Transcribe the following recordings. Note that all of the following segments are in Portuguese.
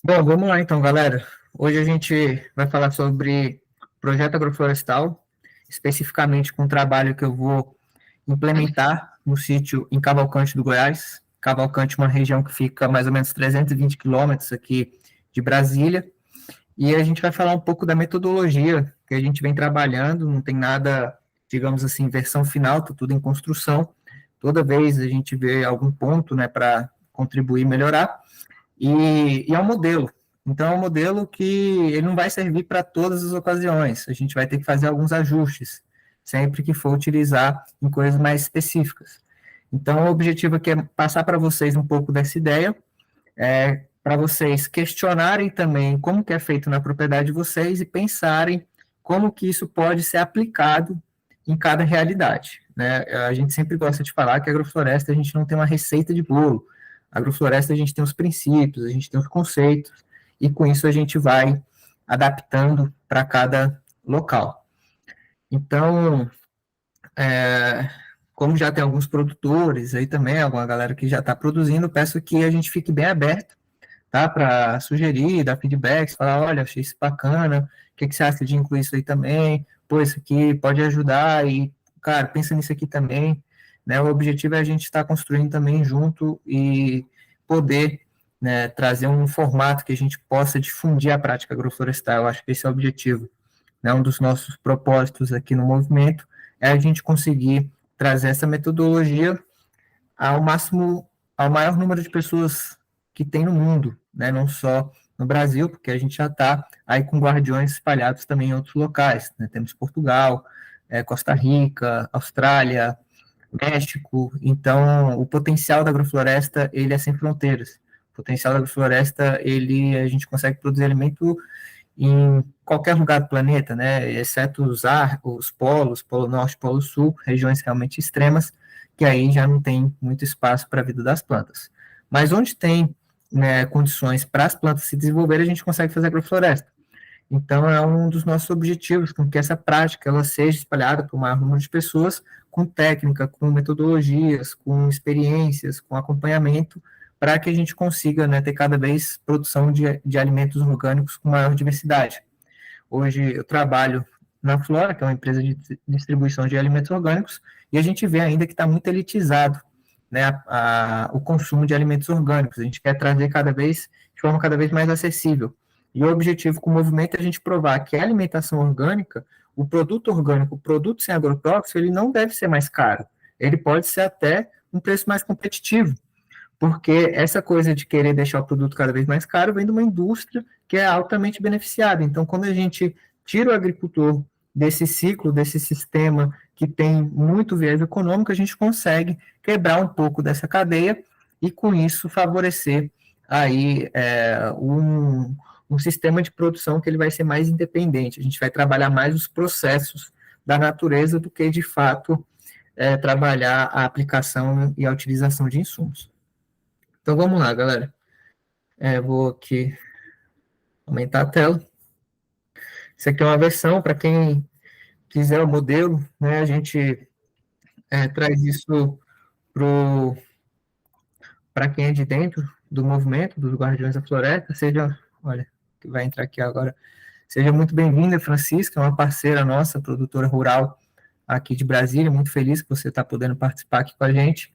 Bom, vamos lá então, galera. Hoje a gente vai falar sobre projeto agroflorestal, especificamente com o trabalho que eu vou implementar no sítio em Cavalcante do Goiás. Cavalcante é uma região que fica a mais ou menos 320 quilômetros aqui de Brasília. E a gente vai falar um pouco da metodologia que a gente vem trabalhando, não tem nada, digamos assim, versão final, tá tudo em construção. Toda vez a gente vê algum ponto, né, para contribuir e melhorar. E é um modelo. Então, é um modelo que ele não vai servir para todas as ocasiões. A gente vai ter que fazer alguns ajustes, sempre que for utilizar em coisas mais específicas. Então, o objetivo aqui é passar para vocês um pouco dessa ideia, para vocês questionarem também como que é feito na propriedade de vocês e pensarem como que isso pode ser aplicado em cada realidade, né? A gente sempre gosta de falar que a agrofloresta a gente não tem uma receita de bolo. A agrofloresta a gente tem os princípios, a gente tem os conceitos, e com isso a gente vai adaptando para cada local. Então, como já tem alguns produtores aí também, alguma galera que já está produzindo, peço que a gente fique bem aberto, tá? Para sugerir, dar feedbacks, falar, olha, achei isso bacana, o que você acha de incluir isso aí também? Pô, isso aqui pode ajudar e, cara, pensa nisso aqui também, né? O objetivo é a gente estar construindo também junto e poder, né, trazer um formato que a gente possa difundir a prática agroflorestal. Eu acho que esse é o objetivo, né? Um dos nossos propósitos aqui no movimento é a gente conseguir trazer essa metodologia ao máximo, ao maior número de pessoas que tem no mundo, né? Não só no Brasil, porque a gente já está aí com guardiões espalhados também em outros locais, né? Temos Portugal, Costa Rica, Austrália, México. Então, o potencial da agrofloresta, ele é sem fronteiras. O potencial da agrofloresta, a gente consegue produzir alimento em qualquer lugar do planeta, né, exceto os polos, Polo Norte, Polo Sul, regiões realmente extremas, que aí já não tem muito espaço para a vida das plantas. Mas onde tem, né, condições para as plantas se desenvolverem, a gente consegue fazer agrofloresta. Então, é um dos nossos objetivos, com que essa prática ela seja espalhada para o maior número de pessoas, com técnica, com metodologias, com experiências, com acompanhamento, para que a gente consiga, né, ter cada vez produção de alimentos orgânicos com maior diversidade. Hoje eu trabalho na Flora, que é uma empresa de distribuição de alimentos orgânicos, e a gente vê ainda que está muito elitizado, né, o consumo de alimentos orgânicos. A gente quer trazer cada vez, de forma cada vez mais acessível. E o objetivo com o movimento é a gente provar que a alimentação orgânica, o produto orgânico, o produto sem agrotóxico, ele não deve ser mais caro. Ele pode ser até um preço mais competitivo, porque essa coisa de querer deixar o produto cada vez mais caro vem de uma indústria que é altamente beneficiada. Então, quando a gente tira o agricultor desse ciclo, desse sistema que tem muito viés econômico, a gente consegue quebrar um pouco dessa cadeia e, com isso, favorecer aí um sistema de produção que ele vai ser mais independente. A gente vai trabalhar mais os processos da natureza do que, de fato, trabalhar a aplicação e a utilização de insumos. Então vamos lá, galera. Vou aqui aumentar a tela. Isso aqui é uma versão, para quem quiser o modelo, né? A gente traz isso para quem é de dentro do movimento dos Guardiões da Floresta. Seja, olha, que vai entrar aqui agora. Seja muito bem-vinda, Francisca, é uma parceira nossa, produtora rural aqui de Brasília. Muito feliz que você está podendo participar aqui com a gente.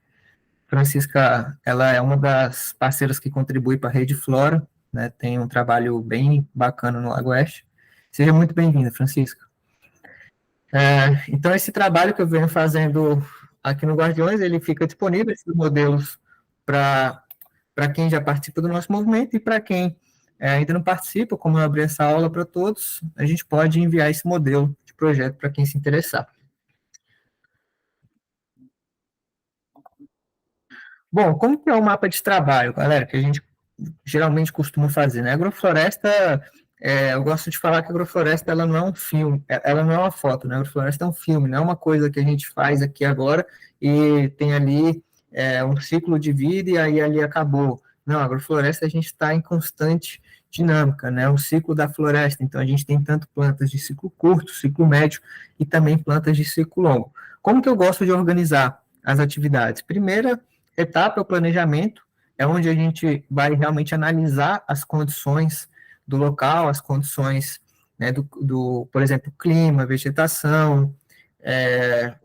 Francisca, ela é uma das parceiras que contribui para a Rede Flora, né, tem um trabalho bem bacana no Lago Oeste. Seja muito bem-vinda, Francisca. Então, esse trabalho que eu venho fazendo aqui no Guardiões, ele fica disponível, esses modelos, para quem já participa do nosso movimento e para quem ainda não participa, como eu abri essa aula para todos, a gente pode enviar esse modelo de projeto para quem se interessar. Bom, como que é o mapa de trabalho, galera, que a gente geralmente costuma fazer, né? Agrofloresta, eu gosto de falar que a agrofloresta, ela não é um filme, ela não é uma foto, né? A agrofloresta é um filme, não é uma coisa que a gente faz aqui agora e tem ali um ciclo de vida e aí ali acabou. Não, a agrofloresta a gente está em constante dinâmica, né? O ciclo da floresta, então a gente tem tanto plantas de ciclo curto, ciclo médio e também plantas de ciclo longo. Como que eu gosto de organizar as atividades? Primeira etapa é o planejamento, é onde a gente vai realmente analisar as condições do local, as condições, né, por exemplo, clima, vegetação,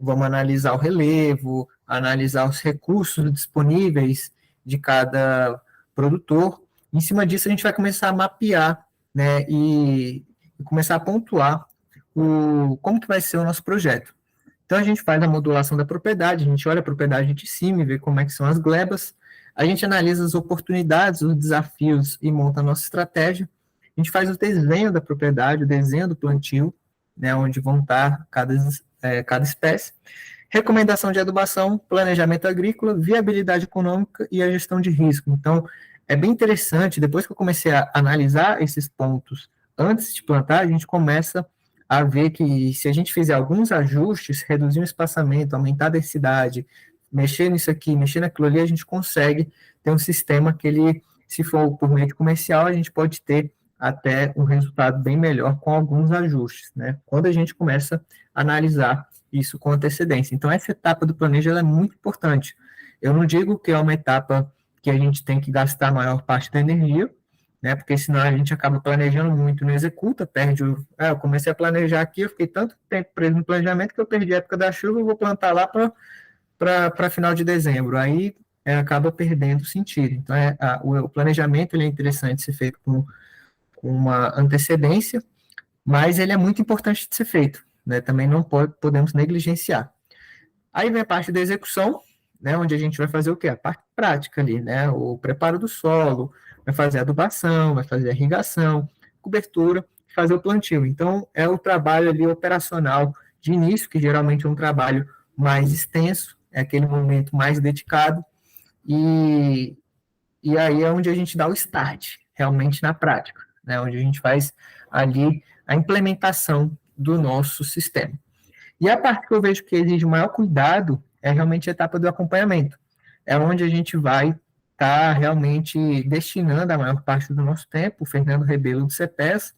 vamos analisar o relevo, analisar os recursos disponíveis de cada produtor. Em cima disso, a gente vai começar a mapear, né, e começar a pontuar como que vai ser o nosso projeto. Então, a gente faz a modulação da propriedade, a gente olha a propriedade de cima e vê como é que são as glebas, a gente analisa as oportunidades, os desafios e monta a nossa estratégia. A gente faz o desenho da propriedade, o desenho do plantio, né, onde vão estar cada espécie. Recomendação de adubação, planejamento agrícola, viabilidade econômica e a gestão de risco. Então, é bem interessante, depois que eu comecei a analisar esses pontos antes de plantar, a gente começa a ver que se a gente fizer alguns ajustes, reduzir o espaçamento, aumentar a densidade, mexer nisso aqui, mexer naquilo ali, a gente consegue ter um sistema que ele, se for por meio de comercial, a gente pode ter até um resultado bem melhor com alguns ajustes, né? Quando a gente começa a analisar isso com antecedência. Então, essa etapa do planejo é muito importante. Eu não digo que é uma etapa que a gente tem que gastar a maior parte da energia, né? Porque senão a gente acaba planejando muito, não executa, perde o. Eu comecei a planejar aqui, eu fiquei tanto tempo preso no planejamento que eu perdi a época da chuva e vou plantar lá para final de dezembro. Aí acaba perdendo sentido. Então, o planejamento ele é interessante ser feito com uma antecedência, mas ele é muito importante de ser feito, né? Também não podemos negligenciar. Aí vem a parte da execução, né, onde a gente vai fazer o quê? A parte prática ali, né? O preparo do solo, vai fazer a adubação, vai fazer a irrigação, cobertura, fazer o plantio. Então, é o trabalho ali operacional de início, que geralmente é um trabalho mais extenso, é aquele momento mais dedicado, e, e aí é onde a gente dá o start, realmente na prática, né? Onde a gente faz ali a implementação do nosso sistema. E a parte que eu vejo que exige maior cuidado é realmente a etapa do acompanhamento. É onde a gente vai estar realmente destinando a maior parte do nosso tempo. O Fernando Rebelo do CEPES,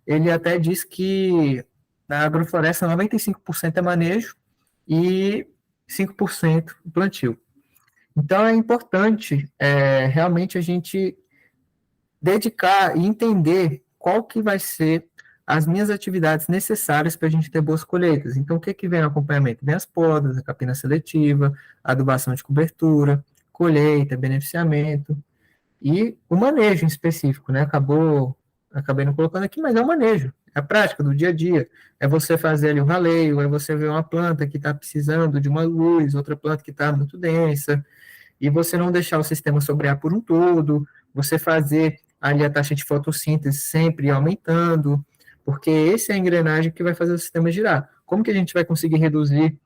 ele até diz que na agrofloresta 95% é manejo e 5% plantio. Então é importante realmente a gente dedicar e entender qual que vai ser as minhas atividades necessárias para a gente ter boas colheitas. Então, o que que vem no acompanhamento? Vem as podas, a capina seletiva, adubação de cobertura, colheita, beneficiamento e o manejo em específico, né? Acabei não colocando aqui, mas é o manejo, é a prática do dia a dia. É você fazer ali o raleio, é você ver uma planta que está precisando de uma luz, outra planta que está muito densa, e você não deixar o sistema sobrear por um todo, você fazer ali a taxa de fotossíntese sempre aumentando, porque esse é a engrenagem que vai fazer o sistema girar. Como que a gente vai conseguir reduzir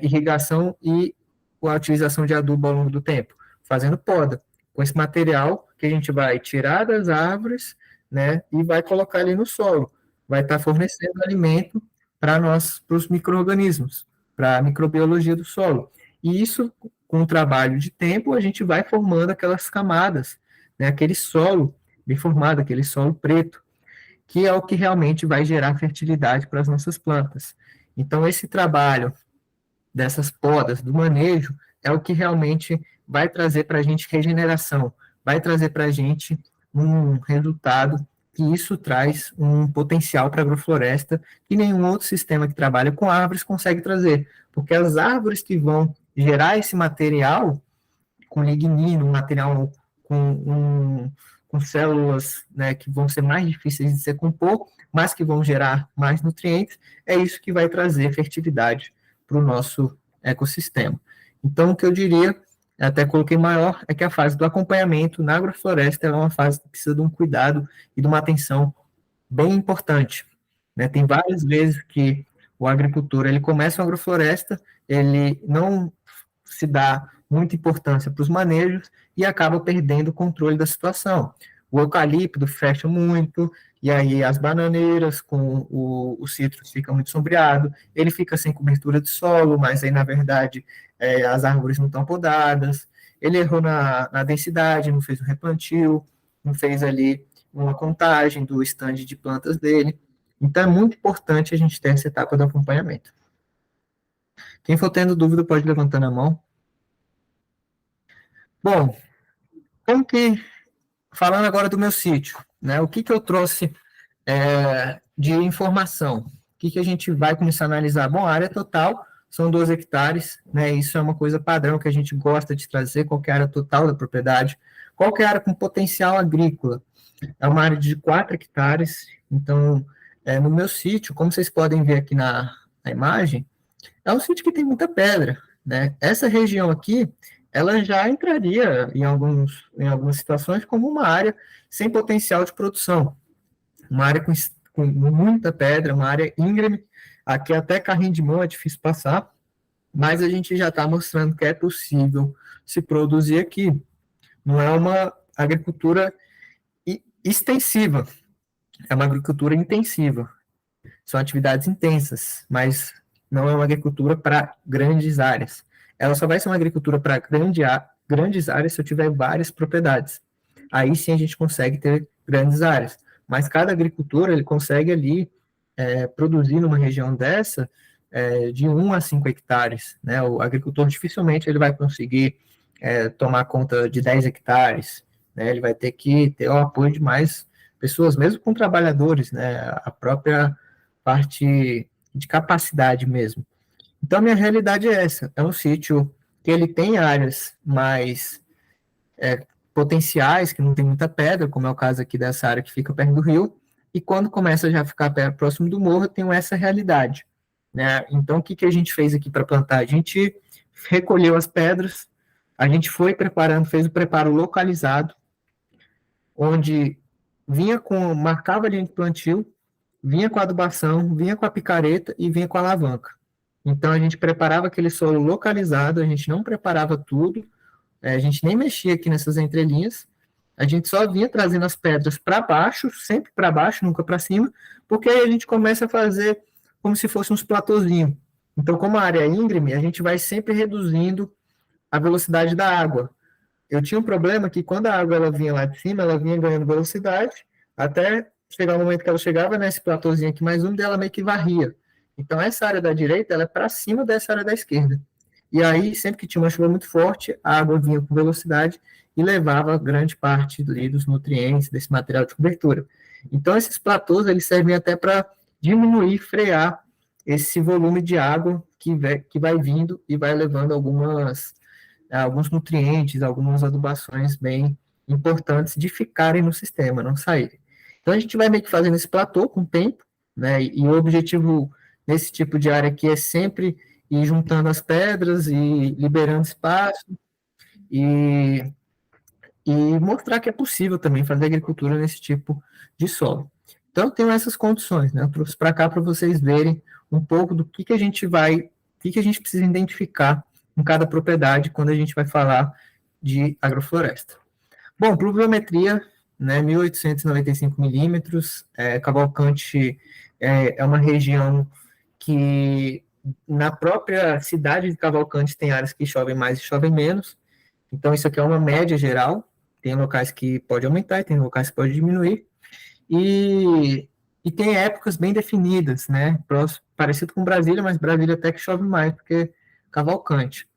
irrigação e a utilização de adubo ao longo do tempo? Fazendo poda, com esse material que a gente vai tirar das árvores, né, e vai colocar ali no solo. Vai estar fornecendo alimento para nós, para os micro-organismos, para a microbiologia do solo. E isso, com o trabalho de tempo, a gente vai formando aquelas camadas, né, aquele solo bem formado, aquele solo preto, que é o que realmente vai gerar fertilidade para as nossas plantas. Então, esse trabalho dessas podas, do manejo, é o que realmente vai trazer para a gente regeneração, vai trazer para a gente um resultado que isso traz um potencial para a agrofloresta que nenhum outro sistema que trabalha com árvores consegue trazer, porque as árvores que vão gerar esse material com lignino, um material com células, né, que vão ser mais difíceis de se decompor, mas que vão gerar mais nutrientes, é isso que vai trazer fertilidade para o nosso ecossistema. Então, o que eu diria, até coloquei maior, é que a fase do acompanhamento na agrofloresta é uma fase que precisa de um cuidado e de uma atenção bem importante, né? Tem várias vezes que o agricultor ele começa uma agrofloresta, ele não se dá muita importância para os manejos e acaba perdendo o controle da situação. O eucalipto fecha muito, e aí as bananeiras com o citro fica muito sombreado, ele fica sem cobertura de solo, mas aí, na verdade, as árvores não estão podadas, ele errou na densidade, não fez um replantio, não fez ali uma contagem do estande de plantas dele. Então, é muito importante a gente ter essa etapa do acompanhamento. Quem for tendo dúvida pode levantar a mão. Bom, Como que, falando agora do meu sítio, né, o que que eu trouxe de informação? O que que a gente vai começar a analisar? Bom, a área total são 12 hectares, né, isso é uma coisa padrão que a gente gosta de trazer, qualquer área total da propriedade, qualquer área com potencial agrícola. É uma área de 4 hectares, então, no meu sítio, como vocês podem ver aqui na imagem, é um sítio que tem muita pedra, né? Essa região aqui, ela já entraria em algumas situações como uma área sem potencial de produção, uma área com muita pedra, uma área íngreme, aqui até carrinho de mão é difícil passar, mas a gente já está mostrando que é possível se produzir aqui. Não é uma agricultura extensiva, é uma agricultura intensiva. São atividades intensas, mas não é uma agricultura para grandes áreas. Ela só vai ser uma agricultura para grandes áreas se eu tiver várias propriedades. Aí sim a gente consegue ter grandes áreas. Mas cada agricultor ele consegue ali produzir numa região dessa de 1 a 5 hectares. Né? O agricultor dificilmente ele vai conseguir tomar conta de 10 hectares. Né? Ele vai ter que ter o apoio de mais pessoas, mesmo com trabalhadores, né? A própria parte de capacidade mesmo. Então, a minha realidade é essa. É um sítio que ele tem áreas mais potenciais, que não tem muita pedra, como é o caso aqui dessa área que fica perto do rio, e quando começa já a ficar próximo do morro, eu tenho essa realidade. Né? Então, o que, que a gente fez aqui para plantar? A gente recolheu as pedras, a gente foi preparando, fez o preparo localizado, onde marcava a linha de plantio, vinha com a adubação, vinha com a picareta e vinha com a alavanca. Então, a gente preparava aquele solo localizado, a gente não preparava tudo, a gente nem mexia aqui nessas entrelinhas, a gente só vinha trazendo as pedras para baixo, sempre para baixo, nunca para cima, porque aí a gente começa a fazer como se fosse uns platôzinhos. Então, como a área é íngreme, a gente vai sempre reduzindo a velocidade da água. Eu tinha um problema que quando a água ela vinha lá de cima, ela vinha ganhando velocidade, até chegar o momento que ela chegava nesse platôzinho aqui mais úmido, ela meio que varria. Então, essa área da direita, ela é para cima dessa área da esquerda. E aí, sempre que tinha uma chuva muito forte, a água vinha com velocidade e levava grande parte dos nutrientes, desse material de cobertura. Então, esses platôs, eles servem até para diminuir, frear esse volume de água que vai vindo e vai levando alguns nutrientes, algumas adubações bem importantes de ficarem no sistema, não saírem. Então, a gente vai meio que fazendo esse platô com o tempo, né? E o objetivo nesse tipo de área aqui é sempre ir juntando as pedras e liberando espaço e, e mostrar que é possível também fazer agricultura nesse tipo de solo. Então, eu tenho essas condições, né? Eu trouxe para cá para vocês verem um pouco do que a gente precisa identificar em cada propriedade quando a gente vai falar de agrofloresta. Bom, pluviometria, né, 1895 milímetros, Cavalcante é uma região que na própria cidade de Cavalcante tem áreas que chovem mais e chovem menos, então isso aqui é uma média geral, tem locais que pode aumentar e tem locais que pode diminuir, e tem épocas bem definidas, né, parecido com Brasília, mas Brasília até que chove mais, porque Cavalcante.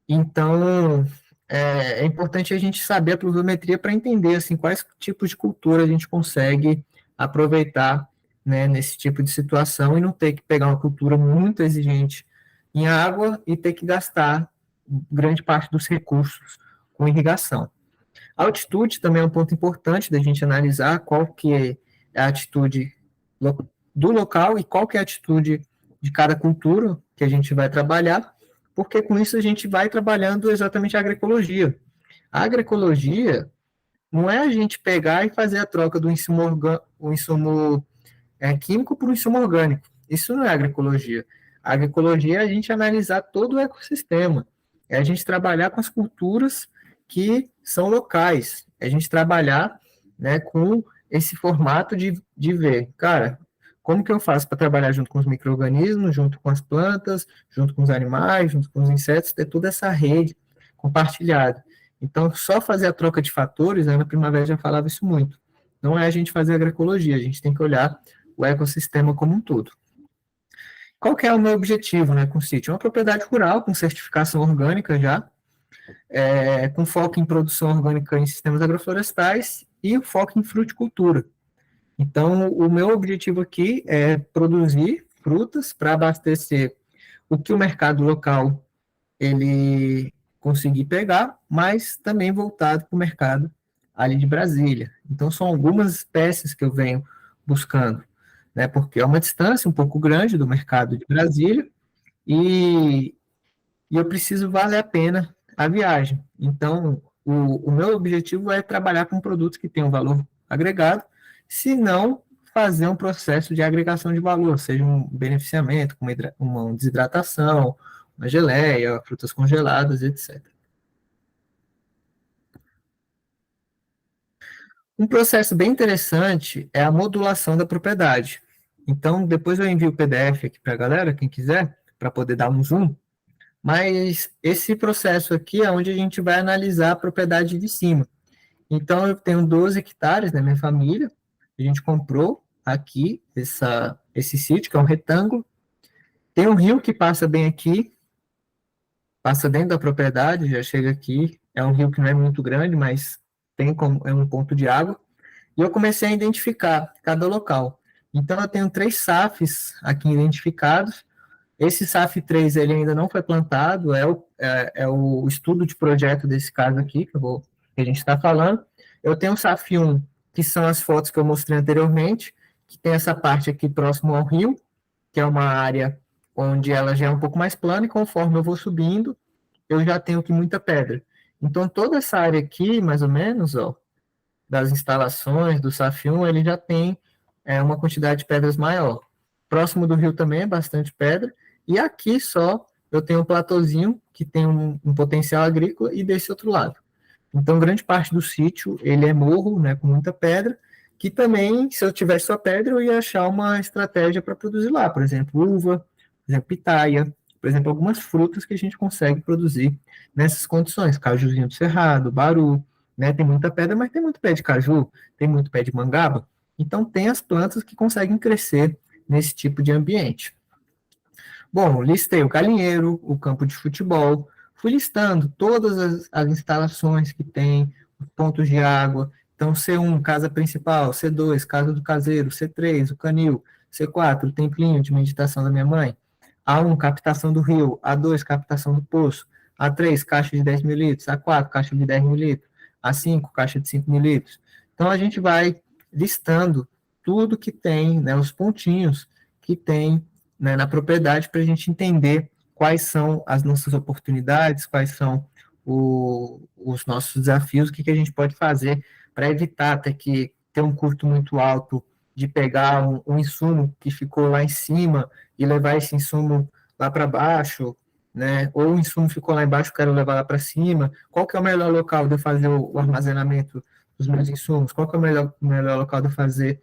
Então, é importante a gente saber a pluviometria para entender assim, quais tipos de cultura a gente consegue aproveitar, né, nesse tipo de situação e não ter que pegar uma cultura muito exigente em água e ter que gastar grande parte dos recursos com irrigação. A altitude também é um ponto importante da gente analisar qual que é a atitude do local e qual que é a atitude de cada cultura que a gente vai trabalhar, porque com isso a gente vai trabalhando exatamente a agroecologia. A agroecologia não é a gente pegar e fazer a troca do insumo químico por um insumo orgânico. Isso não é agroecologia. A agroecologia é a gente analisar todo o ecossistema, é a gente trabalhar com as culturas que são locais, é a gente trabalhar, né, com esse formato de ver, cara, como que eu faço para trabalhar junto com os micro-organismos, junto com as plantas, junto com os animais, junto com os insetos, ter toda essa rede compartilhada. Então, só fazer a troca de fatores, a Ana Primavera já falava isso muito, não é a gente fazer agroecologia, a gente tem que olhar o ecossistema como um todo. Qual que é o meu objetivo, né, com o sítio? Uma propriedade rural com certificação orgânica já, com foco em produção orgânica em sistemas agroflorestais e o foco em fruticultura. Então, o meu objetivo aqui é produzir frutas para abastecer o que o mercado local ele conseguir pegar, mas também voltado para o mercado ali de Brasília. Então, são algumas espécies que eu venho buscando, né, porque é uma distância um pouco grande do mercado de Brasília e, e eu preciso valer a pena a viagem. Então, o meu objetivo é trabalhar com produtos que tenham valor agregado, se não fazer um processo de agregação de valor, seja um beneficiamento, uma desidratação, uma geleia, frutas congeladas, etc. Um processo bem interessante é a modulação da propriedade. Então, depois eu envio o PDF aqui para a galera, quem quiser, para poder dar um zoom. Mas esse processo aqui é onde a gente vai analisar a propriedade de cima. Então, eu tenho 12 hectares na minha família. A gente comprou aqui esse sítio, que é um retângulo. Tem um rio que passa bem aqui, passa dentro da propriedade, já chega aqui. É um rio que não é muito grande, mas é um ponto de água. E eu comecei a identificar cada local. Então, eu tenho 3 SAFs aqui identificados. Esse SAF 3 ele ainda não foi plantado, é o estudo de projeto desse caso aqui, que a gente está falando. Eu tenho o SAF 1, que são as fotos que eu mostrei anteriormente, que tem essa parte aqui próximo ao rio, que é uma área onde ela já é um pouco mais plana, e conforme eu vou subindo, eu já tenho aqui muita pedra. Então, toda essa área aqui, mais ou menos, ó, das instalações do SAF 1, ele já tem uma quantidade de pedras maior. Próximo do rio também é bastante pedra, e aqui só eu tenho um platôzinho que tem um potencial agrícola e desse outro lado. Então, grande parte do sítio, ele é morro, né, com muita pedra, que também, se eu tivesse só pedra, eu ia achar uma estratégia para produzir lá, por exemplo, uva, por exemplo, pitaia, por exemplo, algumas frutas que a gente consegue produzir nessas condições, cajuzinho do cerrado, baru, né, tem muita pedra, mas tem muito pé de caju, tem muito pé de mangaba, então tem as plantas que conseguem crescer nesse tipo de ambiente. Bom, listei o galinheiro, o campo de futebol, fui listando todas as instalações que tem, os pontos de água. Então, C1, casa principal, C2, casa do caseiro, C3, o canil, C4, o templinho de meditação da minha mãe, A1, captação do rio, A2, captação do poço, A3, caixa de 10 mil litros, A4, caixa de 10 mil litros, A5, caixa de 5 mil litros. Então, a gente vai listando tudo que tem, né, os pontinhos que tem, né, na propriedade para a gente entender quais são as nossas oportunidades, quais são os nossos desafios, o que a gente pode fazer para evitar ter um custo muito alto de pegar um insumo que ficou lá em cima e levar esse insumo lá para baixo, né? Ou o insumo ficou lá embaixo, quero levar lá para cima. Qual que é o melhor local de eu fazer o armazenamento dos meus insumos? Qual que é o melhor local de eu fazer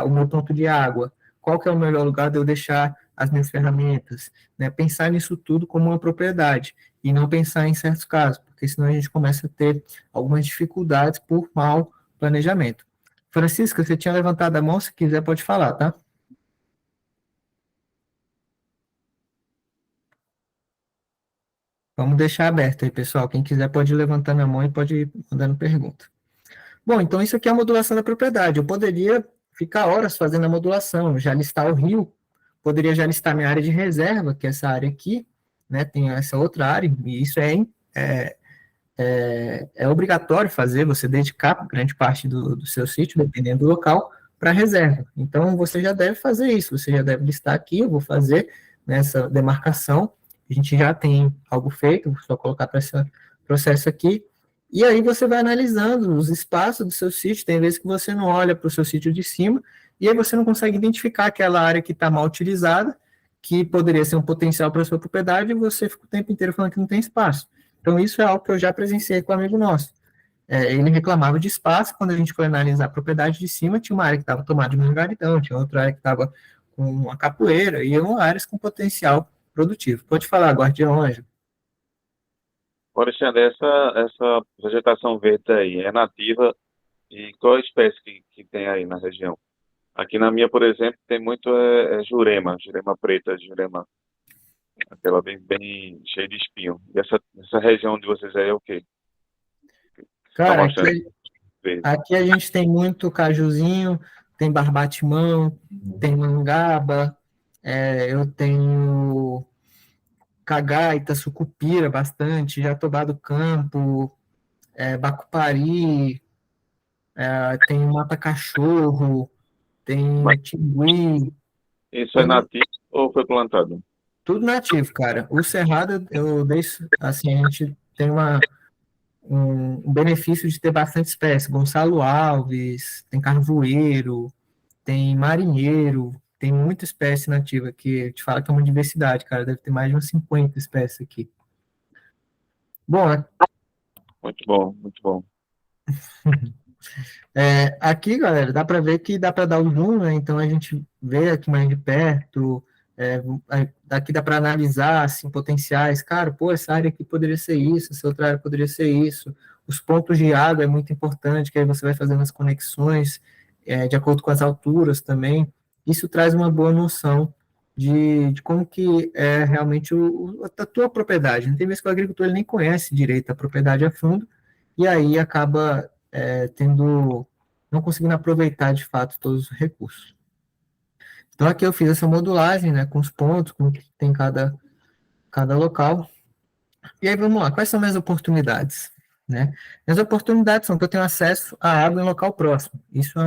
o meu ponto de água? Qual que é o melhor lugar de eu deixar as minhas ferramentas, né? Pensar nisso tudo como uma propriedade e não pensar em certos casos, porque senão a gente começa a ter algumas dificuldades por mau planejamento. Francisca, você tinha levantado a mão, se quiser pode falar, tá? Vamos deixar aberto aí, pessoal. Quem quiser pode ir levantando a mão e pode ir mandando pergunta. Bom, então isso aqui é a modulação da propriedade. Eu poderia ficar horas fazendo a modulação, já listar o rio, poderia já listar minha área de reserva, que é essa área aqui, né? Tem essa outra área, e isso é obrigatório fazer, você dedicar grande parte do seu sítio, dependendo do local, para reserva. Então, você já deve fazer isso, você já deve listar aqui, eu vou fazer nessa demarcação, a gente já tem algo feito, vou só colocar para esse processo aqui, e aí você vai analisando os espaços do seu sítio, tem vezes que você não olha para o seu sítio de cima, e aí você não consegue identificar aquela área que está mal utilizada, que poderia ser um potencial para a sua propriedade, e você fica o tempo inteiro falando que não tem espaço. Então, isso é algo que eu já presenciei com um amigo nosso. Ele reclamava de espaço, quando a gente foi analisar a propriedade de cima, tinha uma área que estava tomada de mangaritão, tinha outra área que estava com uma capoeira, e eram áreas com potencial produtivo. Pode falar, Guardião Anjo. Alexandre, essa vegetação verde aí é nativa e qual a espécie que tem aí na região? Aqui na minha, por exemplo, tem muito jurema, jurema preta, jurema. aquela bem cheia de espinho. E essa região de vocês aí é o quê? Você está Cara, mostrando verde. aqui a gente tem muito cajuzinho, tem barbatimão, tem mangaba, eu tenho cagaita, sucupira bastante, jatobá do campo, bacupari, tem mata-cachorro, tem Mas tingui, isso é tem nativo ou foi plantado? tudo nativo, cara. O cerrado, eu deixo, assim, a gente tem um benefício de ter bastante espécie. Gonçalo Alves, tem carvoeiro, tem marinheiro, tem muita espécie nativa aqui. Te falo que é uma diversidade, cara. Deve ter mais de umas 50 espécies aqui. Bom, Muito bom, muito bom. aqui, galera, dá para ver que dá para dar o zoom, né? Então a gente vê aqui mais de perto. Daqui dá para analisar assim, potenciais. Cara, pô, essa área aqui poderia ser isso, essa outra área poderia ser isso. Os pontos de água é muito importante, que aí você vai fazendo as conexões de acordo com as alturas também. Isso traz uma boa noção de como que é realmente a tua propriedade. Tem vezes que o agricultor ele nem conhece direito a propriedade a fundo, e aí acaba não conseguindo aproveitar de fato todos os recursos. Então aqui eu fiz essa modulagem, né, com os pontos, com o que tem cada local. E aí vamos lá, quais são minhas oportunidades? Né? Minhas oportunidades são que eu tenho acesso à água em local próximo. Isso é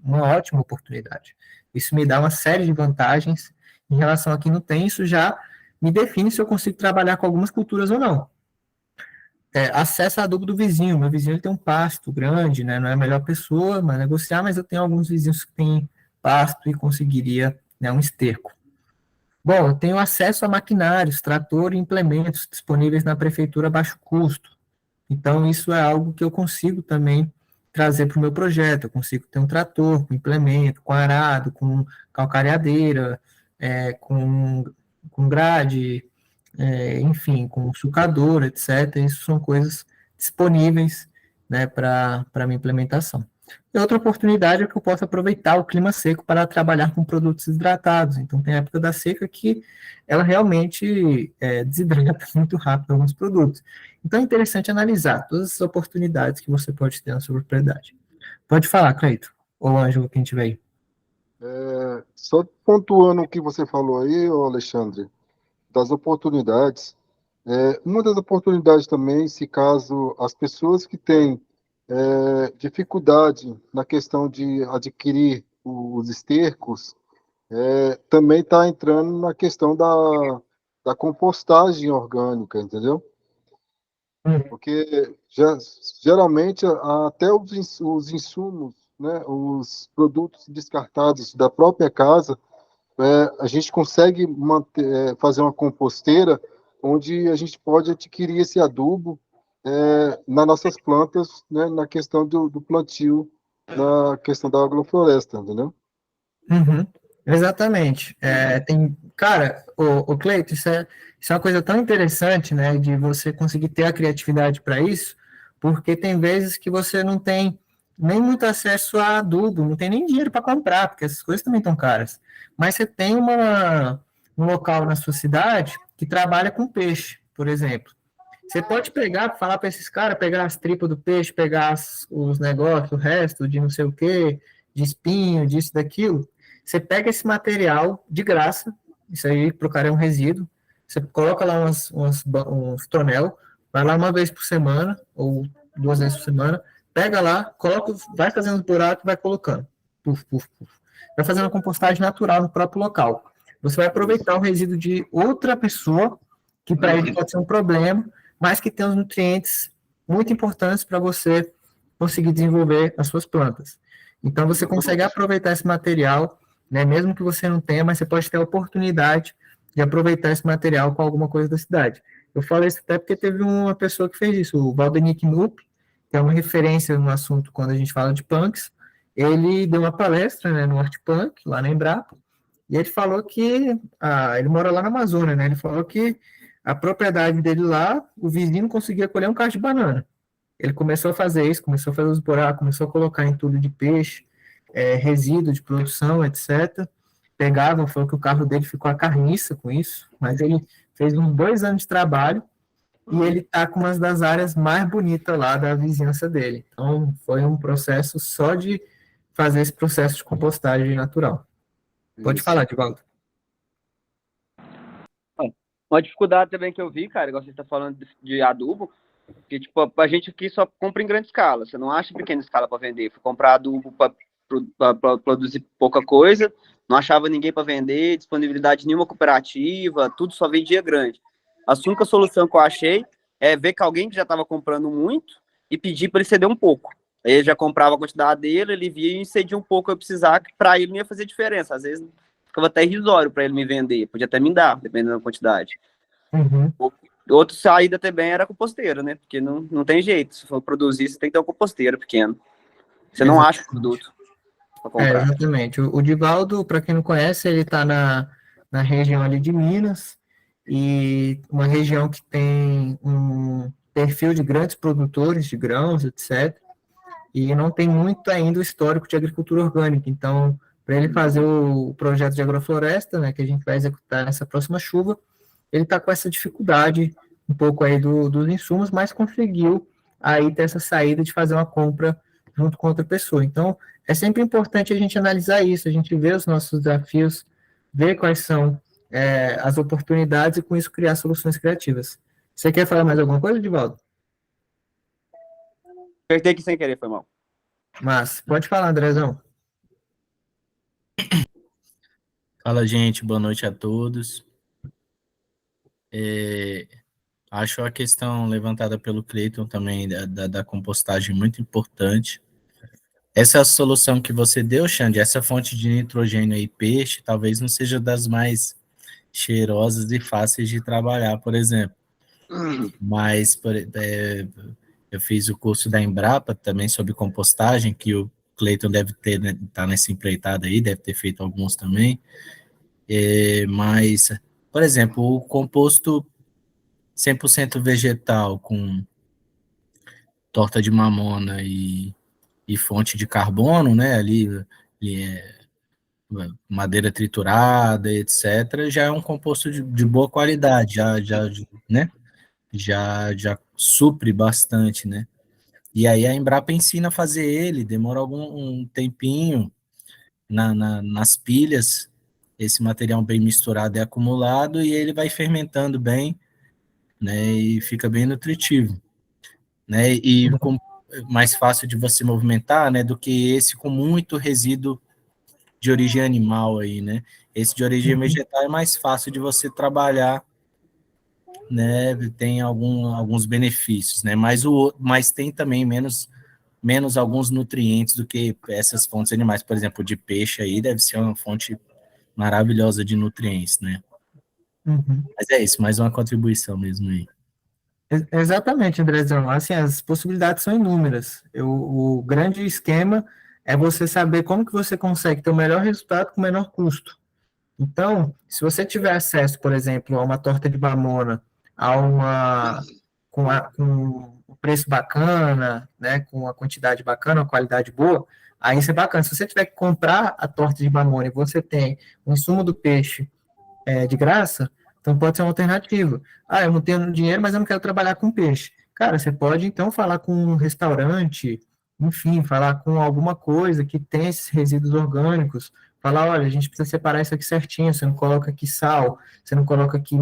uma ótima oportunidade. Isso me dá uma série de vantagens em relação a quem não tem. Isso já me define se eu consigo trabalhar com algumas culturas ou não. Acesso a adubo do vizinho. Meu vizinho ele tem um pasto grande, né? Não é a melhor pessoa para negociar, mas eu tenho alguns vizinhos que têm pasto e conseguiria, né, um esterco. Bom, eu tenho acesso a maquinários, trator e implementos disponíveis na prefeitura a baixo custo. Então, isso é algo que eu consigo também trazer para o meu projeto. Eu consigo ter um trator, com implemento, com arado, com calcareadeira, com grade, enfim, com sucador, etc. Isso são coisas disponíveis, né, para a minha implementação. E outra oportunidade é que eu posso aproveitar o clima seco para trabalhar com produtos desidratados. Então, tem a época da seca que ela realmente desidrata muito rápido alguns produtos. Então, é interessante analisar todas as oportunidades que você pode ter na sua propriedade. Pode falar, Cleito, ou Ângelo, quem tiver aí. Só pontuando o que você falou aí, ô Alexandre, das oportunidades. Uma das oportunidades também, se caso as pessoas que têm dificuldade na questão de adquirir os estercos, também está entrando na questão da compostagem orgânica, entendeu? Porque geralmente até os insumos, né, os produtos descartados da própria casa, a gente consegue fazer uma composteira onde a gente pode adquirir esse adubo nas nossas plantas, né, na questão do plantio, na questão da agrofloresta, entendeu? Uhum, exatamente. Cara, o Cleito, isso é uma coisa tão interessante, né, de você conseguir ter a criatividade para isso, porque tem vezes que você não tem nem muito acesso a adubo, não tem nem dinheiro para comprar, porque essas coisas também estão caras. Mas você tem um local na sua cidade que trabalha com peixe, por exemplo. Você pode pegar, falar para esses caras, pegar as tripas do peixe, pegar os negócios, o resto de não sei o quê, de espinho, disso, daquilo. Você pega esse material de graça, isso aí pro cara é um resíduo, você coloca lá uns tonel, vai lá uma vez por semana, ou 2 vezes por semana, pega lá, coloca, vai fazendo os buracos, vai colocando. Puf, puf, puf. Vai fazendo a compostagem natural no próprio local. Você vai aproveitar o resíduo de outra pessoa, que para ele pode ser um problema, mas que tem os nutrientes muito importantes para você conseguir desenvolver as suas plantas. Então, você consegue aproveitar esse material, né, mesmo que você não tenha, mas você pode ter a oportunidade de aproveitar esse material com alguma coisa da cidade. Eu falo isso até porque teve uma pessoa que fez isso, o Valdemir Knupp, que é uma referência no assunto quando a gente fala de punks. Ele deu uma palestra, né, no Art Punk, lá na Embrapa, e ele falou que, ele mora lá na Amazônia, né, ele falou que a propriedade dele lá, o vizinho não conseguia colher um cacho de banana. Ele começou a fazer isso, começou a fazer os buracos, começou a colocar entulho de peixe, resíduo de produção, etc. pegavam, falou que o carro dele ficou a carniça com isso, mas ele fez uns 2 anos de trabalho e ele tá com uma das áreas mais bonitas lá da vizinhança dele. Então, foi um processo só de fazer esse processo de compostagem natural. Pode Isso. falar, Divaldo. Uma dificuldade também que eu vi, cara, igual você está falando de adubo, que tipo, a gente aqui só compra em grande escala, você não acha em pequena escala para vender. Fui comprar adubo para produzir pouca coisa, não achava ninguém para vender, disponibilidade de nenhuma cooperativa, tudo só vendia grande. A única solução que eu achei é ver que alguém que já estava comprando muito e pedir para ele ceder um pouco. Aí ele já comprava a quantidade dele, ele via e cedia um pouco eu precisar, que para ele não ia fazer diferença. Às vezes ficava até irrisório para ele me vender, podia até me dar, dependendo da quantidade. Uhum. Outra saída também era a composteira, né? Porque não tem jeito. Se for produzir, você tem que ter uma composteira pequena. Você não acha o produto para comprar. Exatamente. O Divaldo, para quem não conhece, ele está na região ali de Minas, e uma região que tem um perfil de grandes produtores de grãos, etc. E não tem muito ainda o histórico de agricultura orgânica. Então, para ele fazer o projeto de agrofloresta, né, que a gente vai executar nessa próxima chuva, ele está com essa dificuldade um pouco aí dos insumos, mas conseguiu aí ter essa saída de fazer uma compra junto com outra pessoa. Então, é sempre importante a gente analisar isso, a gente ver os nossos desafios, ver quais são as oportunidades e com isso criar soluções criativas. Você quer falar mais alguma coisa, Divaldo? Apertei aqui sem querer, foi mal. Mas, pode falar, Andrezão. Fala, gente, boa noite a todos. Acho a questão levantada pelo Cleiton também da compostagem muito importante. Essa solução que você deu, Xande, essa fonte de nitrogênio aí, peixe, talvez não seja das mais cheirosas e fáceis de trabalhar, por exemplo. Mas eu fiz o curso da Embrapa também sobre compostagem, que o Cleiton deve ter, né, tá nessa empreitada aí, deve ter feito alguns também. Mas, por exemplo, o composto 100% vegetal com torta de mamona e fonte de carbono, né, ali madeira triturada, etc., já é um composto de boa qualidade, né, já supre bastante, né. E aí a Embrapa ensina a fazer ele, demora um tempinho nas pilhas, esse material bem misturado é acumulado e ele vai fermentando bem, né, e fica bem nutritivo, né, e mais fácil de você movimentar, né, do que esse com muito resíduo de origem animal aí, né. Esse de origem vegetal é mais fácil de você trabalhar, né, tem alguns benefícios, né, mas tem também menos alguns nutrientes do que essas fontes animais, por exemplo, de peixe aí deve ser uma fonte maravilhosa de nutrientes, né. Mas é isso, mais uma contribuição mesmo aí. Exatamente, Andrezão. Assim, as possibilidades são inúmeras. O grande esquema é você saber como que você consegue ter o melhor resultado com o menor custo. Então, se você tiver acesso, por exemplo, a uma torta de mamona, com um preço bacana, né, com uma quantidade bacana, uma qualidade boa, aí isso é bacana. Se você tiver que comprar a torta de mamona e você tem o insumo do peixe de graça, então pode ser uma alternativa. Ah, eu não tenho dinheiro, mas eu não quero trabalhar com peixe. Cara, você pode então falar com um restaurante, enfim, falar com alguma coisa que tem esses resíduos orgânicos, falar, olha, a gente precisa separar isso aqui certinho, você não coloca aqui sal, você não coloca aqui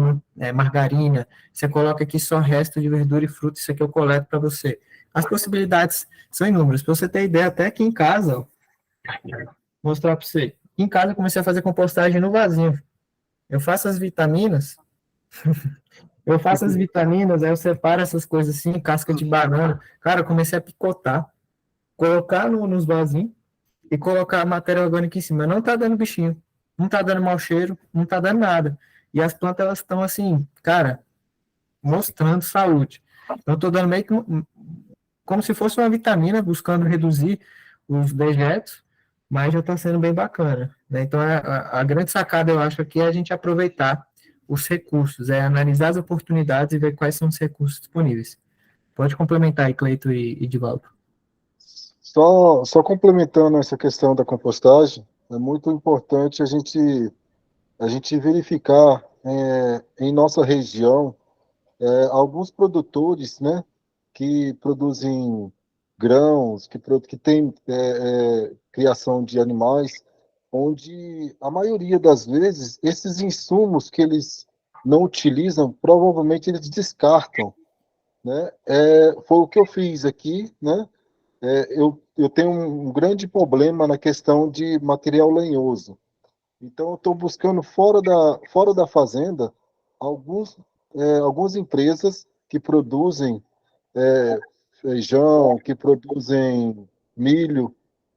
margarina, você coloca aqui só resto de verdura e fruta, isso aqui eu coleto para você. As possibilidades são inúmeras. Para você ter ideia, até aqui em casa, ó, vou mostrar para você. Aqui em casa eu comecei a fazer compostagem no vasinho. Eu faço as vitaminas, aí eu separo essas coisas assim, casca de banana. Cara, eu comecei a picotar, colocar nos vasinhos e colocar a matéria orgânica em cima. Não tá dando bichinho, não tá dando mau cheiro, não tá dando nada. E as plantas, elas estão assim, cara, mostrando saúde. Então, eu tô dando meio que como se fosse uma vitamina, buscando reduzir os dejetos, mas já está sendo bem bacana, né? Então, a grande sacada, eu acho, aqui é a gente aproveitar os recursos, é analisar as oportunidades e ver quais são os recursos disponíveis. Pode complementar aí, Cleito e Divaldo. Só complementando essa questão da compostagem, é muito importante a gente verificar em nossa região alguns produtores, né, que produzem grãos, que têm criação de animais, onde a maioria das vezes esses insumos que eles não utilizam, provavelmente eles descartam, né? Foi o que eu fiz aqui, né? Eu tenho um grande problema na questão de material lenhoso. Então, eu estou buscando fora da fazenda algumas empresas que produzem feijão, que produzem milho,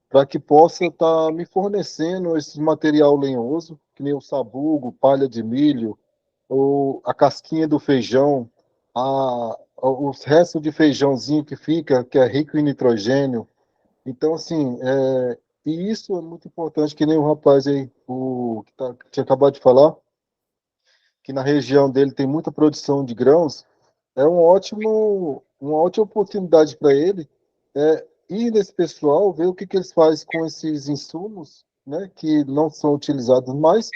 para que possa estar me fornecendo esse material lenhoso, que nem o sabugo, palha de milho, ou a casquinha do feijão, os restos de feijãozinho que fica, que é rico em nitrogênio. Então, assim, e isso é muito importante, que nem o rapaz aí, que tinha acabado de falar, que na região dele tem muita produção de grãos, é uma ótima oportunidade para ele ir nesse pessoal, ver o que eles fazem com esses insumos, né, que não são utilizados mais,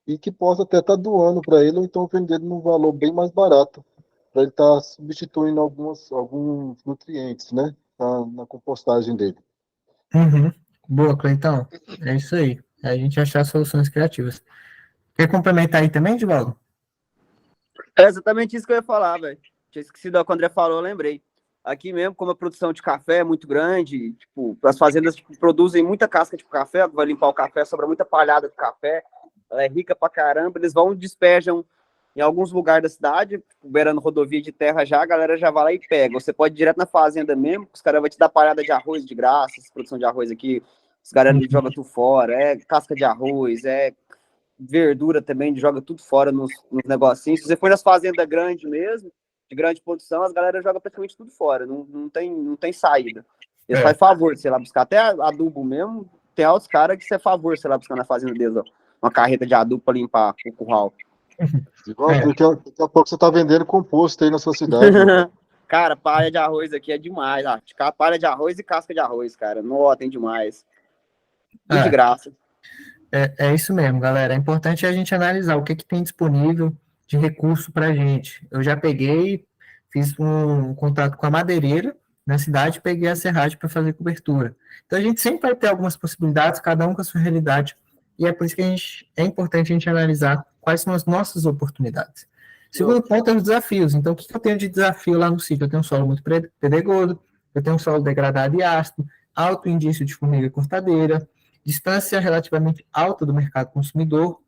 e que possa até estar doando para ele, ou então vendendo num valor bem mais barato, para ele estar substituindo alguns nutrientes, né, na compostagem dele. Uhum. Boa, Cleitão. É isso aí. É a gente achar soluções criativas. Quer complementar aí também, Divaldo? É exatamente isso que eu ia falar, velho. Tinha esquecido o que o André falou, eu lembrei. Aqui mesmo, como a produção de café é muito grande, tipo, as fazendas produzem muita casca de café, vai limpar o café, sobra muita palhada de café, ela é rica pra caramba, eles vão despejam em alguns lugares da cidade, tipo, beirando rodovia de terra já, a galera já vai lá e pega. Você pode ir direto na fazenda mesmo, os caras vão te dar palhada de arroz de graça, essa produção de arroz aqui, os caras jogam tudo fora, casca de arroz, verdura também, joga tudo fora nos negocinhos. Se você for nas fazendas grandes mesmo, de grande produção, as galera joga praticamente tudo fora, não tem saída. Eles fazem favor, sei lá, buscar até adubo mesmo, tem outros caras que você é favor, sei lá, buscar na fazenda deles, ó, uma carreta de adubo para limpar o curral. Daqui a pouco você está vendendo composto aí na sua cidade. Cara, palha de arroz aqui é demais, palha de arroz e casca de arroz, cara, não tem demais. Tudo de graça. É isso mesmo, galera. É importante a gente analisar o que tem disponível de recurso para a gente. Eu já fiz um contato com a madeireira na cidade, peguei a serragem para fazer cobertura. Então, a gente sempre vai ter algumas possibilidades, cada um com a sua realidade, e é por isso que é importante a gente analisar quais são as nossas oportunidades. Segundo ponto é os desafios. Então, o que eu tenho de desafio lá no sítio? Eu tenho um solo muito pedregoso, eu tenho um solo degradado e ácido, alto indício de formiga cortadeira, distância relativamente alta do mercado consumidor,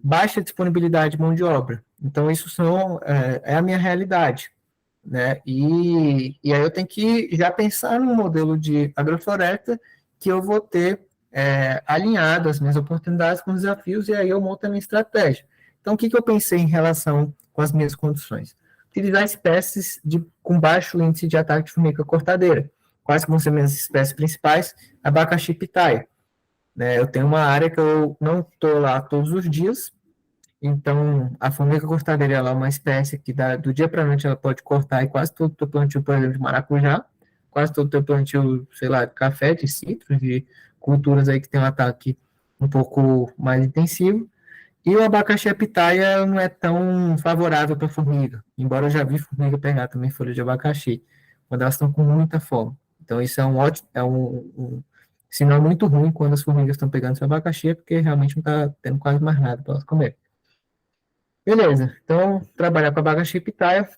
baixa disponibilidade de mão de obra. Então, isso é a minha realidade. Né? E aí eu tenho que já pensar num modelo de agrofloresta que eu vou ter alinhado as minhas oportunidades com os desafios, e aí eu monto a minha estratégia. Então, o que eu pensei em relação com as minhas condições? Utilizar espécies com baixo índice de ataque de formiga cortadeira. Quais vão ser minhas espécies principais? Abacaxi pitaia. Eu tenho uma área que eu não estou lá todos os dias, então a formiga cortadeira ela é uma espécie que do dia para a noite ela pode cortar e quase todo o teu plantio, por exemplo, de maracujá, quase todo o teu plantio, sei lá, de café, de citros, de culturas aí que tem um ataque um pouco mais intensivo. E o abacaxi pitaia não é tão favorável para formiga, embora eu já vi formiga pegar também folha de abacaxi, quando elas estão com muita fome. Então isso é um sinal muito ruim quando as formigas estão pegando seu abacaxi, porque realmente não está tendo quase mais nada para elas comer. Beleza, então trabalhar com abacaxi pitaia.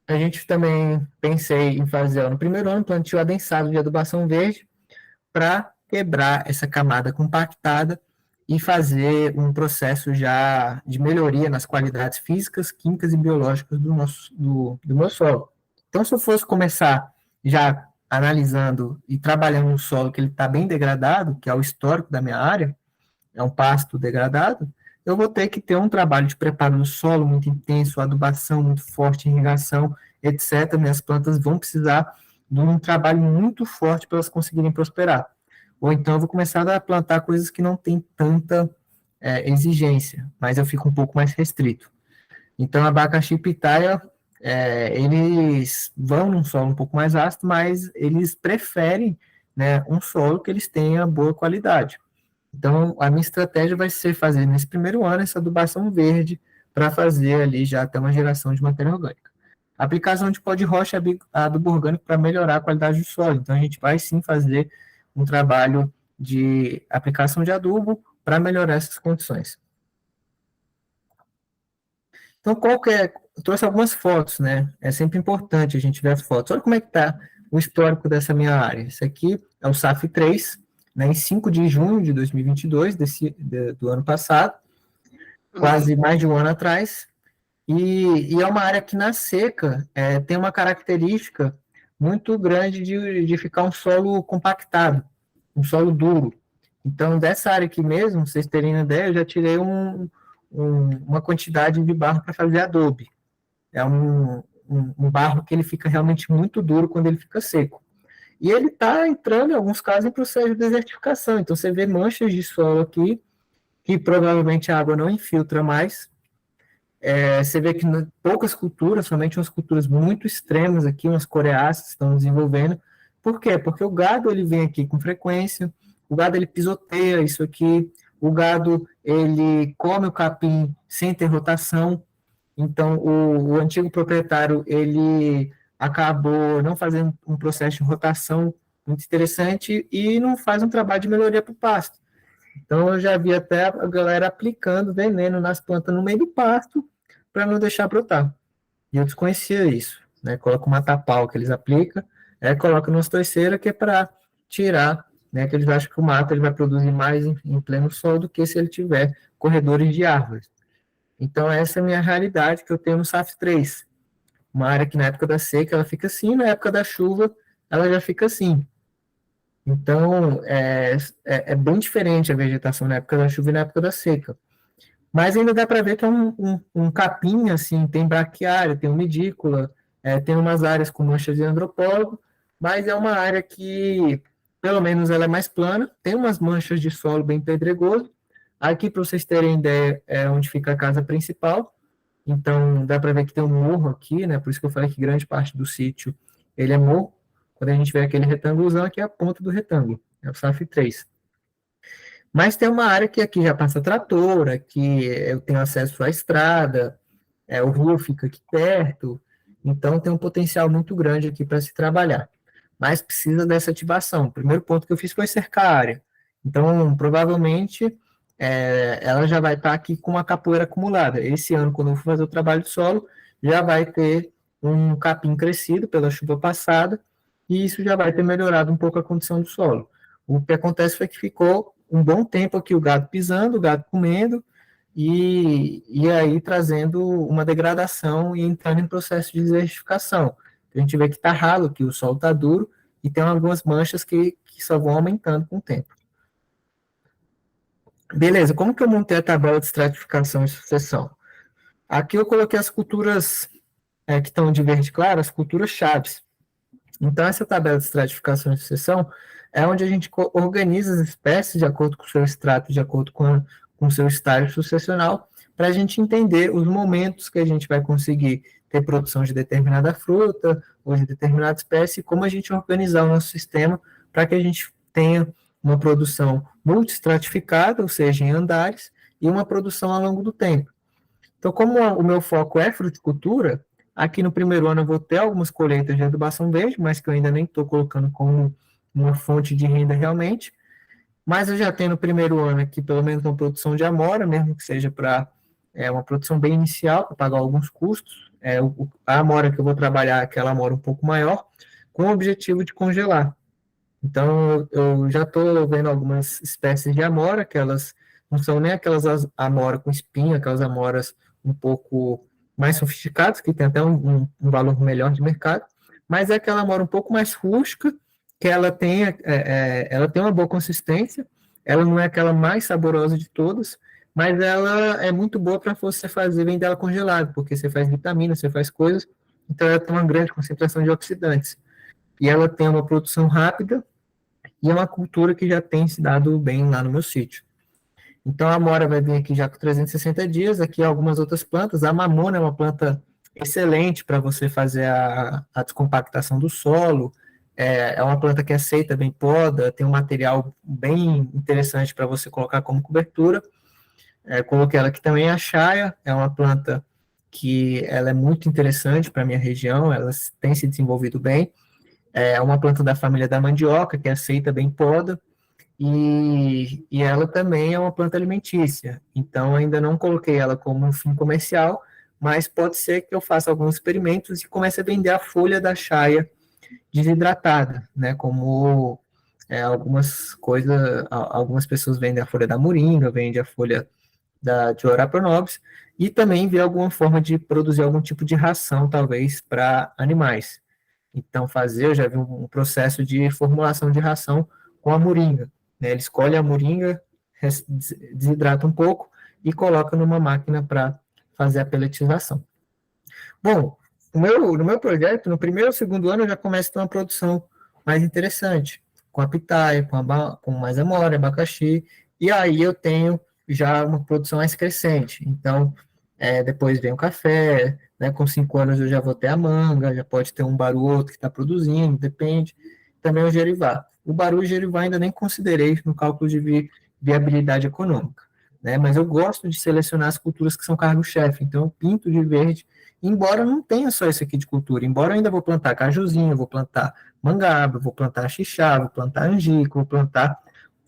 A gente também pensei em fazer no primeiro ano plantio adensado de adubação verde para quebrar essa camada compactada e fazer um processo já de melhoria nas qualidades físicas, químicas e biológicas do meu solo. Então, se eu fosse começar já analisando e trabalhando no solo que ele está bem degradado, que é o histórico da minha área, é um pasto degradado, eu vou ter que ter um trabalho de preparo do solo muito intenso, adubação muito forte, irrigação, etc. Minhas plantas vão precisar de um trabalho muito forte para elas conseguirem prosperar. Ou então eu vou começar a plantar coisas que não têm tanta exigência, mas eu fico um pouco mais restrito. Então, abacaxi pitaia eles vão num solo um pouco mais ácido, mas eles preferem, né, um solo que eles tenham boa qualidade. Então, a minha estratégia vai ser fazer nesse primeiro ano essa adubação verde para fazer ali já até uma geração de matéria orgânica. A aplicação de pó de rocha é adubo orgânico para melhorar a qualidade do solo. Então, a gente vai sim fazer um trabalho de aplicação de adubo para melhorar essas condições. Então, eu trouxe algumas fotos, né? É sempre importante a gente ver as fotos. Olha como é que está o histórico dessa minha área. Esse aqui é o SAF 3, né, em 5 de junho de 2022, do ano passado, quase mais de um ano atrás. E é uma área que na seca tem uma característica muito grande de ficar um solo compactado, um solo duro. Então, dessa área aqui mesmo, vocês terem uma ideia, eu já tirei uma quantidade de barro para fazer adobe. É um barro que ele fica realmente muito duro quando ele fica seco. E ele está entrando, em alguns casos, em processo de desertificação. Então, você vê manchas de solo aqui, que provavelmente a água não infiltra mais. Você vê que poucas culturas, somente umas culturas muito extremas aqui, umas coreáceas estão desenvolvendo. Por quê? Porque o gado ele vem aqui com frequência, o gado ele pisoteia isso aqui, o gado ele come o capim sem ter rotação. Então, o antigo proprietário ele acabou não fazendo um processo de rotação muito interessante e não faz um trabalho de melhoria para o pasto. Então, eu já vi até a galera aplicando veneno nas plantas no meio do pasto para não deixar brotar. E eu desconhecia isso, né? Coloca uma tapau que eles aplicam, coloca numa toiceira que é para tirar, né? Que eles acham que o mato ele vai produzir mais em pleno sol do que se ele tiver corredores de árvores. Então, essa é a minha realidade que eu tenho no SAF 3. Uma área que na época da seca ela fica assim, na época da chuva ela já fica assim. Então, é bem diferente a vegetação na época da chuva e na época da seca. Mas ainda dá para ver que é um capim, assim, tem braquiária, tem umidícula, tem umas áreas com manchas de andropólogo, mas é uma área que, pelo menos, ela é mais plana, tem umas manchas de solo bem pedregoso. Aqui, para vocês terem ideia, é onde fica a casa principal. Então, dá para ver que tem um morro aqui, né? Por isso que eu falei que grande parte do sítio ele é morro. Quando a gente vê aquele retângulozão, aqui é a ponta do retângulo, é o SAF 3. Mas tem uma área que aqui já passa trator, aqui eu tenho acesso à estrada, o rio fica aqui perto, então tem um potencial muito grande aqui para se trabalhar. Mas precisa dessa ativação. O primeiro ponto que eu fiz foi cercar a área. Então, provavelmente, ela já vai estar aqui com uma capoeira acumulada. Esse ano, quando eu for fazer o trabalho de solo, já vai ter um capim crescido pela chuva passada, e isso já vai ter melhorado um pouco a condição do solo. O que acontece foi que ficou um bom tempo aqui o gado pisando, o gado comendo, e aí trazendo uma degradação e entrando em processo de desertificação. A gente vê que está ralo, que o solo está duro, e tem algumas manchas que só vão aumentando com o tempo. Beleza, como que eu montei a tabela de estratificação e sucessão? Aqui eu coloquei as culturas que estão de verde claro, as culturas chaves. Então, essa tabela de estratificação e sucessão é onde a gente organiza as espécies de acordo com o seu extrato, de acordo com o seu estágio sucessional, para a gente entender os momentos que a gente vai conseguir ter produção de determinada fruta ou de determinada espécie, e como a gente organizar o nosso sistema para que a gente tenha uma produção multi-estratificada, ou seja, em andares, e uma produção ao longo do tempo. Então, como o meu foco é fruticultura, aqui no primeiro ano eu vou ter algumas colheitas de adubação verde, mas que eu ainda nem estou colocando como uma fonte de renda realmente. Mas eu já tenho no primeiro ano aqui pelo menos uma produção de amora, mesmo que seja para uma produção bem inicial, para pagar alguns custos. A amora que eu vou trabalhar é aquela amora um pouco maior, com o objetivo de congelar. Então, eu já estou vendo algumas espécies de amora, que elas não são nem aquelas amoras com espinha, aquelas amoras um pouco mais sofisticadas, que tem até um valor melhor de mercado, mas é aquela amora um pouco mais rústica, que ela tem uma boa consistência, ela não é aquela mais saborosa de todas, mas ela é muito boa para você vender ela congelada, porque você faz vitamina, você faz coisas, então ela tem uma grande concentração de oxidantes. E ela tem uma produção rápida e é uma cultura que já tem se dado bem lá no meu sítio. Então, a amora vai vir aqui já com 360 dias, aqui algumas outras plantas. A mamona é uma planta excelente para você fazer a descompactação do solo. É uma planta que aceita bem poda, tem um material bem interessante para você colocar como cobertura. Coloquei ela aqui também, a chaia, é uma planta que ela é muito interessante para a minha região, ela tem se desenvolvido bem. É uma planta da família da mandioca, que aceita bem poda, e ela também é uma planta alimentícia. Então, ainda não coloquei ela como um fim comercial, mas pode ser que eu faça alguns experimentos e comece a vender a folha da chaia desidratada, né? Como algumas pessoas vendem a folha da moringa, vendem a folha de Ora pronobis, e também ver alguma forma de produzir algum tipo de ração, talvez, para animais. Então, eu já vi um processo de formulação de ração com a moringa, né? Ele escolhe a moringa, desidrata um pouco e coloca numa máquina para fazer a pelletização. Bom, no meu projeto, no primeiro ou segundo ano, eu já começo a ter uma produção mais interessante, com a pitaia, com mais amora, abacaxi, e aí eu tenho já uma produção mais crescente. Então, depois vem o café, né? Com 5 anos eu já vou ter a manga, já pode ter um baru outro que está produzindo, depende. Também o gerivá. O baru e o gerivá ainda nem considerei no cálculo de viabilidade econômica, né? Mas eu gosto de selecionar as culturas que são cargo-chefe, então eu pinto de verde, embora não tenha só esse aqui de cultura, embora eu ainda vou plantar cajuzinho, vou plantar mangaba, vou plantar xixá, vou plantar angico, vou plantar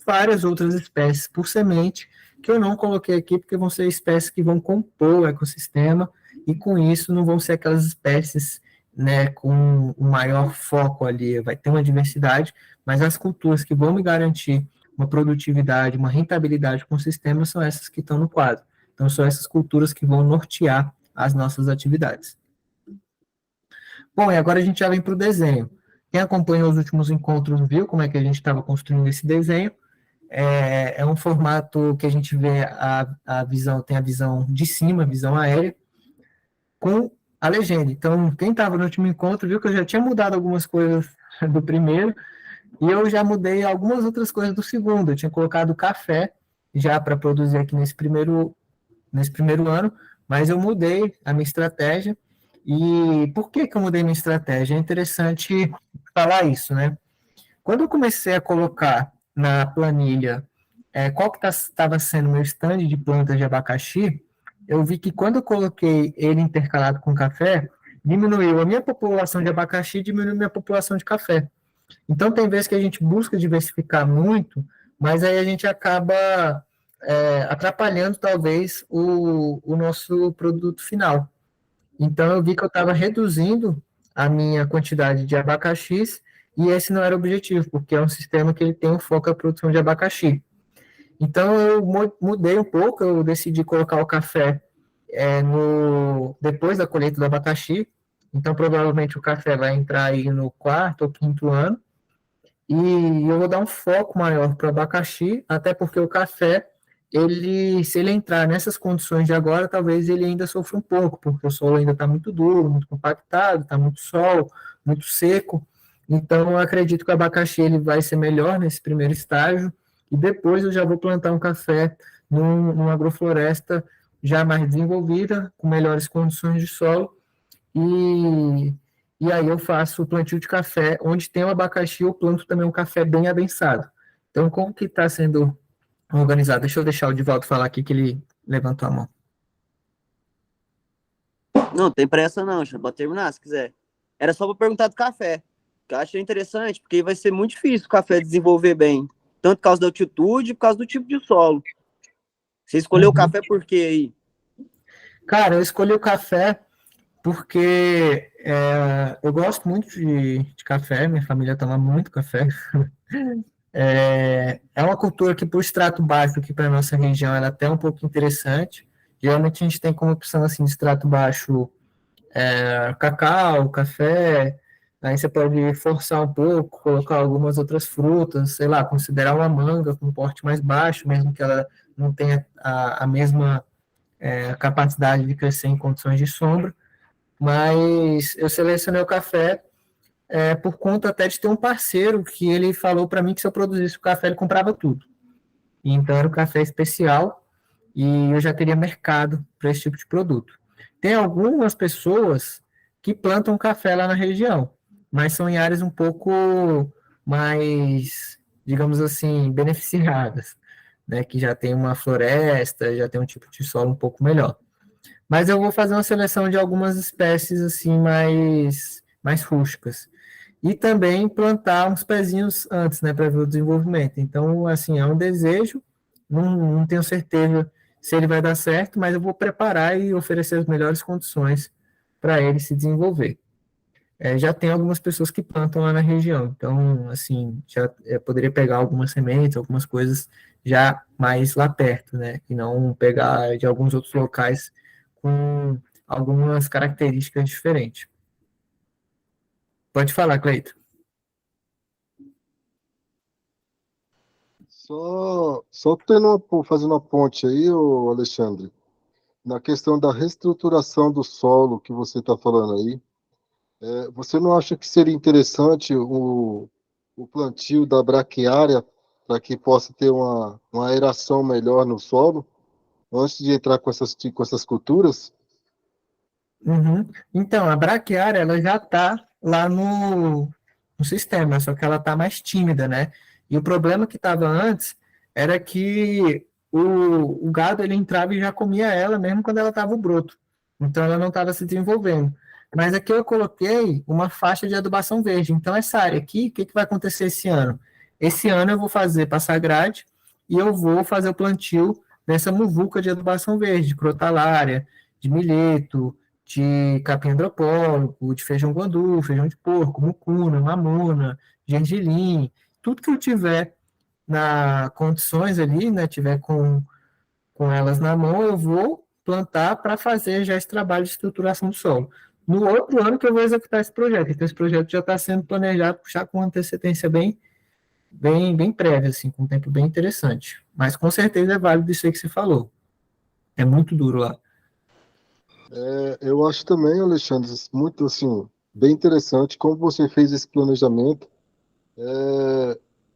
várias outras espécies por semente, que eu não coloquei aqui, porque vão ser espécies que vão compor o ecossistema, e com isso não vão ser aquelas espécies, né, com um maior foco ali, vai ter uma diversidade, mas as culturas que vão me garantir uma produtividade, uma rentabilidade com o sistema são essas que estão no quadro. Então, são essas culturas que vão nortear as nossas atividades. Bom, e agora a gente já vem para o desenho. Quem acompanhou os últimos encontros viu como é que a gente estava construindo esse desenho. É um formato que a gente vê a visão, tem a visão de cima, a visão aérea, com a legenda. Então, quem estava no último encontro viu que eu já tinha mudado algumas coisas do primeiro, e eu já mudei algumas outras coisas do segundo. Eu tinha colocado café já para produzir aqui nesse primeiro ano, mas eu mudei a minha estratégia. E por que eu mudei minha estratégia? É interessante falar isso, né? Quando eu comecei a colocar na planilha qual que estava sendo o meu stand de plantas de abacaxi, eu vi que quando eu coloquei ele intercalado com café, diminuiu a minha população de abacaxi e diminuiu a minha população de café. Então, tem vezes que a gente busca diversificar muito, mas aí a gente acaba atrapalhando, talvez, o nosso produto final. Então, eu vi que eu estava reduzindo a minha quantidade de abacaxis, e esse não era o objetivo, porque é um sistema que ele tem um foco na produção de abacaxi. Então, eu mudei um pouco, eu decidi colocar o café depois da colheita do abacaxi. Então, provavelmente, o café vai entrar aí no 4º ou 5º ano, e eu vou dar um foco maior para o abacaxi, até porque o café, se ele entrar nessas condições de agora, talvez ele ainda sofra um pouco, porque o solo ainda está muito duro, muito compactado, está muito sol, muito seco. Então, eu acredito que o abacaxi ele vai ser melhor nesse primeiro estágio, e depois eu já vou plantar um café numa agrofloresta já mais desenvolvida, com melhores condições de solo, e aí eu faço o plantio de café, onde tem o abacaxi, eu planto também um café bem adensado. Então, como que está sendo organizado? Deixa eu deixar o Divaldo falar aqui, que ele levantou a mão. Não, tem pressa não, pode terminar se quiser. Era só para perguntar do café, que eu achei interessante, porque vai ser muito difícil o café desenvolver bem, tanto por causa da altitude, por causa do tipo de solo. Você escolheu o café por quê aí? Cara, eu escolhi o café porque eu gosto muito de café, minha família toma muito café. É uma cultura que, por extrato baixo, aqui para a nossa região, ela é até um pouco interessante. Geralmente a gente tem como opção assim, de extrato baixo cacau, café, aí você pode forçar um pouco, colocar algumas outras frutas, sei lá, considerar uma manga com porte mais baixo, mesmo que ela não tenha a mesma capacidade de crescer em condições de sombra, mas eu selecionei o café por conta até de ter um parceiro que ele falou para mim que se eu produzisse o café, ele comprava tudo. Então, era um café especial e eu já teria mercado para esse tipo de produto. Tem algumas pessoas que plantam café lá na região, mas são em áreas um pouco mais, digamos assim, beneficiadas, né? Que já tem uma floresta, já tem um tipo de solo um pouco melhor. Mas eu vou fazer uma seleção de algumas espécies assim mais rústicas. E também plantar uns pezinhos antes, né, para ver o desenvolvimento. Então, assim, é um desejo, não tenho certeza se ele vai dar certo, mas eu vou preparar e oferecer as melhores condições para ele se desenvolver. Já tem algumas pessoas que plantam lá na região, então, assim, já poderia pegar algumas sementes, algumas coisas já mais lá perto, né, e não pegar de alguns outros locais com algumas características diferentes. Pode falar, Cleito. Só fazendo uma ponte aí, ô Alexandre, na questão da reestruturação do solo que você está falando aí, você não acha que seria interessante o plantio da braquiária para que possa ter uma aeração melhor no solo, antes de entrar com essas culturas? Uhum. Então, a braquiária, ela já está lá no sistema, só que ela está mais tímida, né? E o problema que estava antes era que o gado ele entrava e já comia ela, mesmo quando ela estava broto. Então, ela não estava se desenvolvendo. Mas aqui eu coloquei uma faixa de adubação verde. Então, essa área aqui, o que vai acontecer esse ano? Esse ano eu vou passar grade e eu vou fazer o plantio dessa muvuca de adubação verde, de crotalária, de milheto, de capim andropólogo, de feijão guandu, feijão de porco, mucuna, mamona, gergelim, tudo que eu tiver na condições ali, né, tiver com elas na mão, eu vou plantar para fazer já esse trabalho de estruturação do solo. No outro ano que eu vou executar esse projeto, então esse projeto já está sendo planejado já com antecedência bem prévia, assim, com um tempo bem interessante. Mas com certeza é válido isso aí que você falou. É muito duro lá. Eu acho também, Alexandre, muito assim, bem interessante como você fez esse planejamento.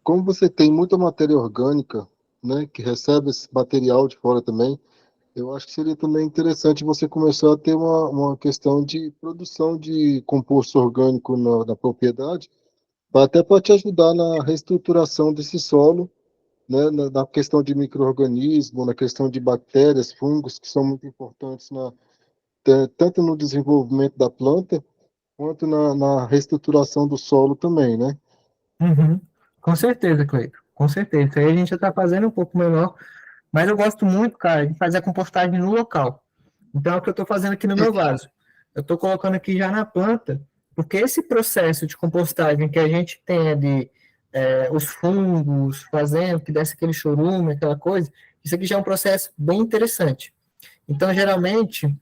Como você tem muita matéria orgânica, né, que recebe esse material de fora também, eu acho que seria também interessante você começar a ter uma questão de produção de composto orgânico na propriedade, até para te ajudar na reestruturação desse solo, né, na questão de micro-organismo, na questão de bactérias, fungos, que são muito importantes tanto no desenvolvimento da planta, quanto na reestruturação do solo também, né? Uhum. Com certeza, Cleiton. Com certeza. Isso aí a gente já está fazendo um pouco menor, mas eu gosto muito, cara, de fazer a compostagem no local. Então, é o que eu estou fazendo aqui no meu vaso. Eu estou colocando aqui já na planta, porque esse processo de compostagem que a gente tem os fungos fazendo, que desce aquele chorume, aquela coisa, isso aqui já é um processo bem interessante. Então, geralmente,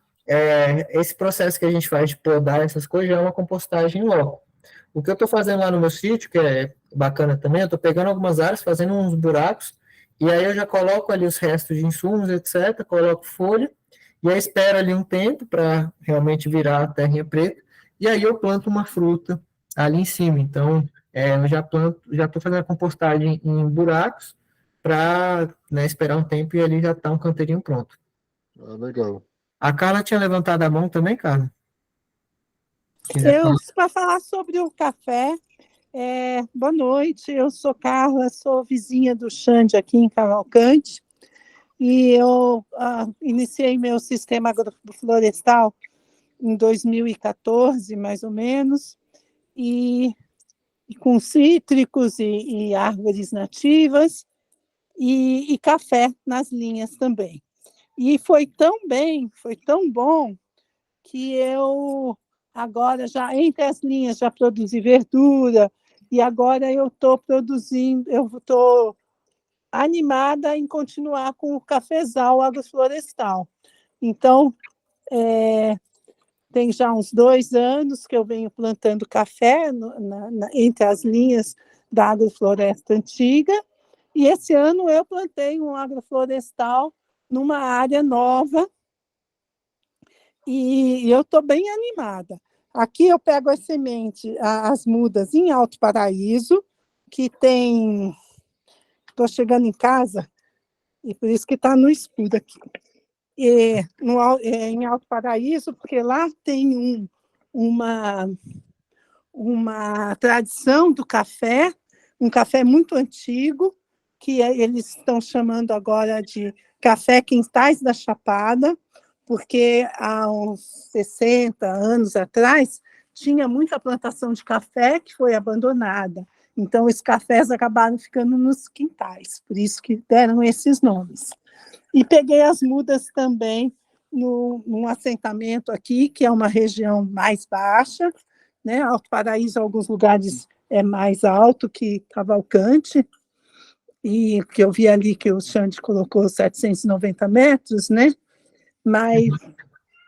esse processo que a gente faz de podar essas coisas já é uma compostagem logo. O que eu estou fazendo lá no meu sítio, que é bacana também, eu estou pegando algumas áreas, fazendo uns buracos, e aí eu já coloco ali os restos de insumos, etc., coloco folha, e aí espero ali um tempo para realmente virar a terrinha preta, e aí eu planto uma fruta ali em cima. Então, eu já estou fazendo a compostagem em buracos para, né, esperar um tempo e ali já está um canteirinho pronto. Legal. A Carla tinha levantado a mão também, Carla? Quiser falar? Para falar sobre o café, boa noite, eu sou Carla, sou vizinha do Xande aqui em Cavalcante, e eu iniciei meu sistema agroflorestal em 2014, mais ou menos, e com cítricos e árvores nativas, e café nas linhas também. E foi tão bom, que eu agora já entre as linhas já produzi verdura, e agora eu estou animada em continuar com o cafezal agroflorestal. Então, tem já uns 2 anos que eu venho plantando café entre as linhas da agrofloresta antiga, e esse ano eu plantei um agroflorestal numa área nova, e eu estou bem animada. Aqui eu pego as sementes, as mudas em Alto Paraíso, que tem... Estou chegando em casa, e por isso que está no escuro aqui. em Alto Paraíso, porque lá tem uma tradição do café, um café muito antigo, que eles estão chamando agora de Café Quintais da Chapada, porque há uns 60 anos atrás tinha muita plantação de café que foi abandonada. Então, os cafés acabaram ficando nos quintais, por isso que deram esses nomes. E peguei as mudas também num assentamento aqui, que é uma região mais baixa, né? Alto Paraíso, em alguns lugares, é mais alto que Cavalcante, e que eu vi ali que o Xande colocou 790 metros, né? Mas,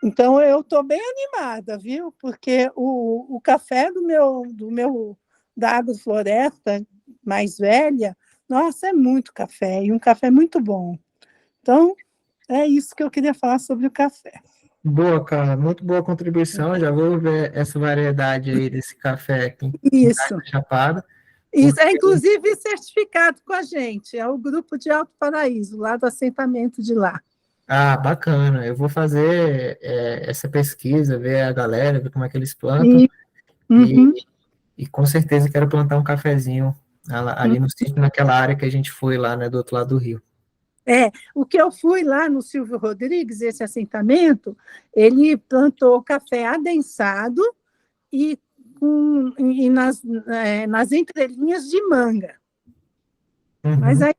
então, eu estou bem animada, viu? Porque o café da agrofloresta mais velha, nossa, é muito café, e um café muito bom. Então, é isso que eu queria falar sobre o café. Boa, cara, muito boa contribuição. Já vou ver essa variedade aí desse café aqui em Isso. Chapada. Isso, é inclusive certificado com a gente, é o grupo de Alto Paraíso, lá do assentamento de lá. Ah, bacana. Eu vou fazer essa pesquisa, ver a galera, ver como é que eles plantam. Uhum. E com certeza quero plantar um cafezinho ali no sítio, naquela área que a gente foi lá, né, do outro lado do rio. O que eu fui lá no Silvio Rodrigues, esse assentamento, ele plantou café adensado e nas entrelinhas de manga. Uhum. Mas aí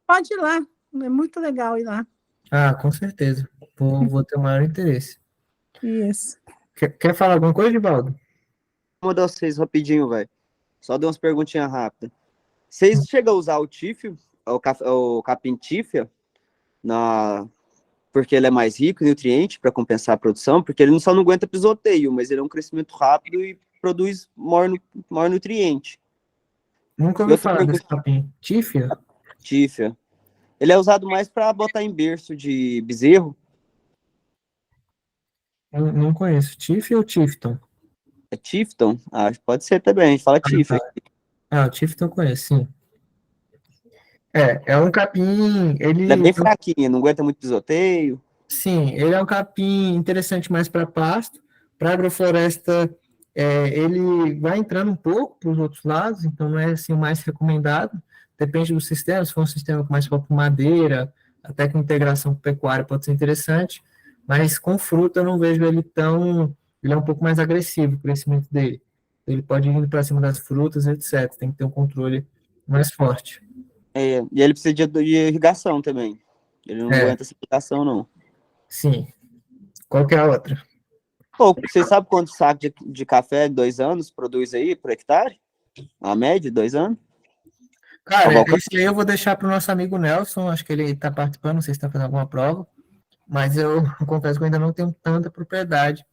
pode ir lá, é muito legal ir lá. Ah, com certeza. Vou ter o maior interesse. Isso. Quer falar alguma coisa, Divaldo? Vou mandar vocês rapidinho, velho. Só dei umas perguntinhas rápidas. Vocês chegam a usar o tífio, o capim tífia, porque ele é mais rico em nutriente para compensar a produção, porque ele só não aguenta pisoteio, mas ele é um crescimento rápido e produz maior nutriente. Nunca ouvi falar desse capim. Tífia? Tífia. Ele é usado mais para botar em berço de bezerro. Eu não conheço. Tífia ou Tifton? É Tifton? Ah, pode ser também, a gente fala tífia. O Tifton eu conheço, sim. É um capim... Ele é bem fraquinho, não aguenta muito pisoteio. Sim, ele é um capim interessante mais para pasto. Para agrofloresta, ele vai entrando um pouco para os outros lados, então não é assim o mais recomendado. Depende do sistema, se for um sistema mais para madeira, até com integração com pecuária pode ser interessante, mas com fruta eu não vejo ele tão... Ele é um pouco mais agressivo, o crescimento dele. Ele pode ir para cima das frutas, etc. Tem que ter um controle mais forte. E ele precisa de irrigação também. Ele não aguenta essa irrigação, não. Sim. Qual que é a outra? Pô, você sabe quanto saco de café de 2 anos produz aí por hectare? A média de 2 anos? Cara, esse aí eu vou deixar para o nosso amigo Nelson, acho que ele está participando, não sei se está fazendo alguma prova, mas eu confesso que eu ainda não tenho tanta propriedade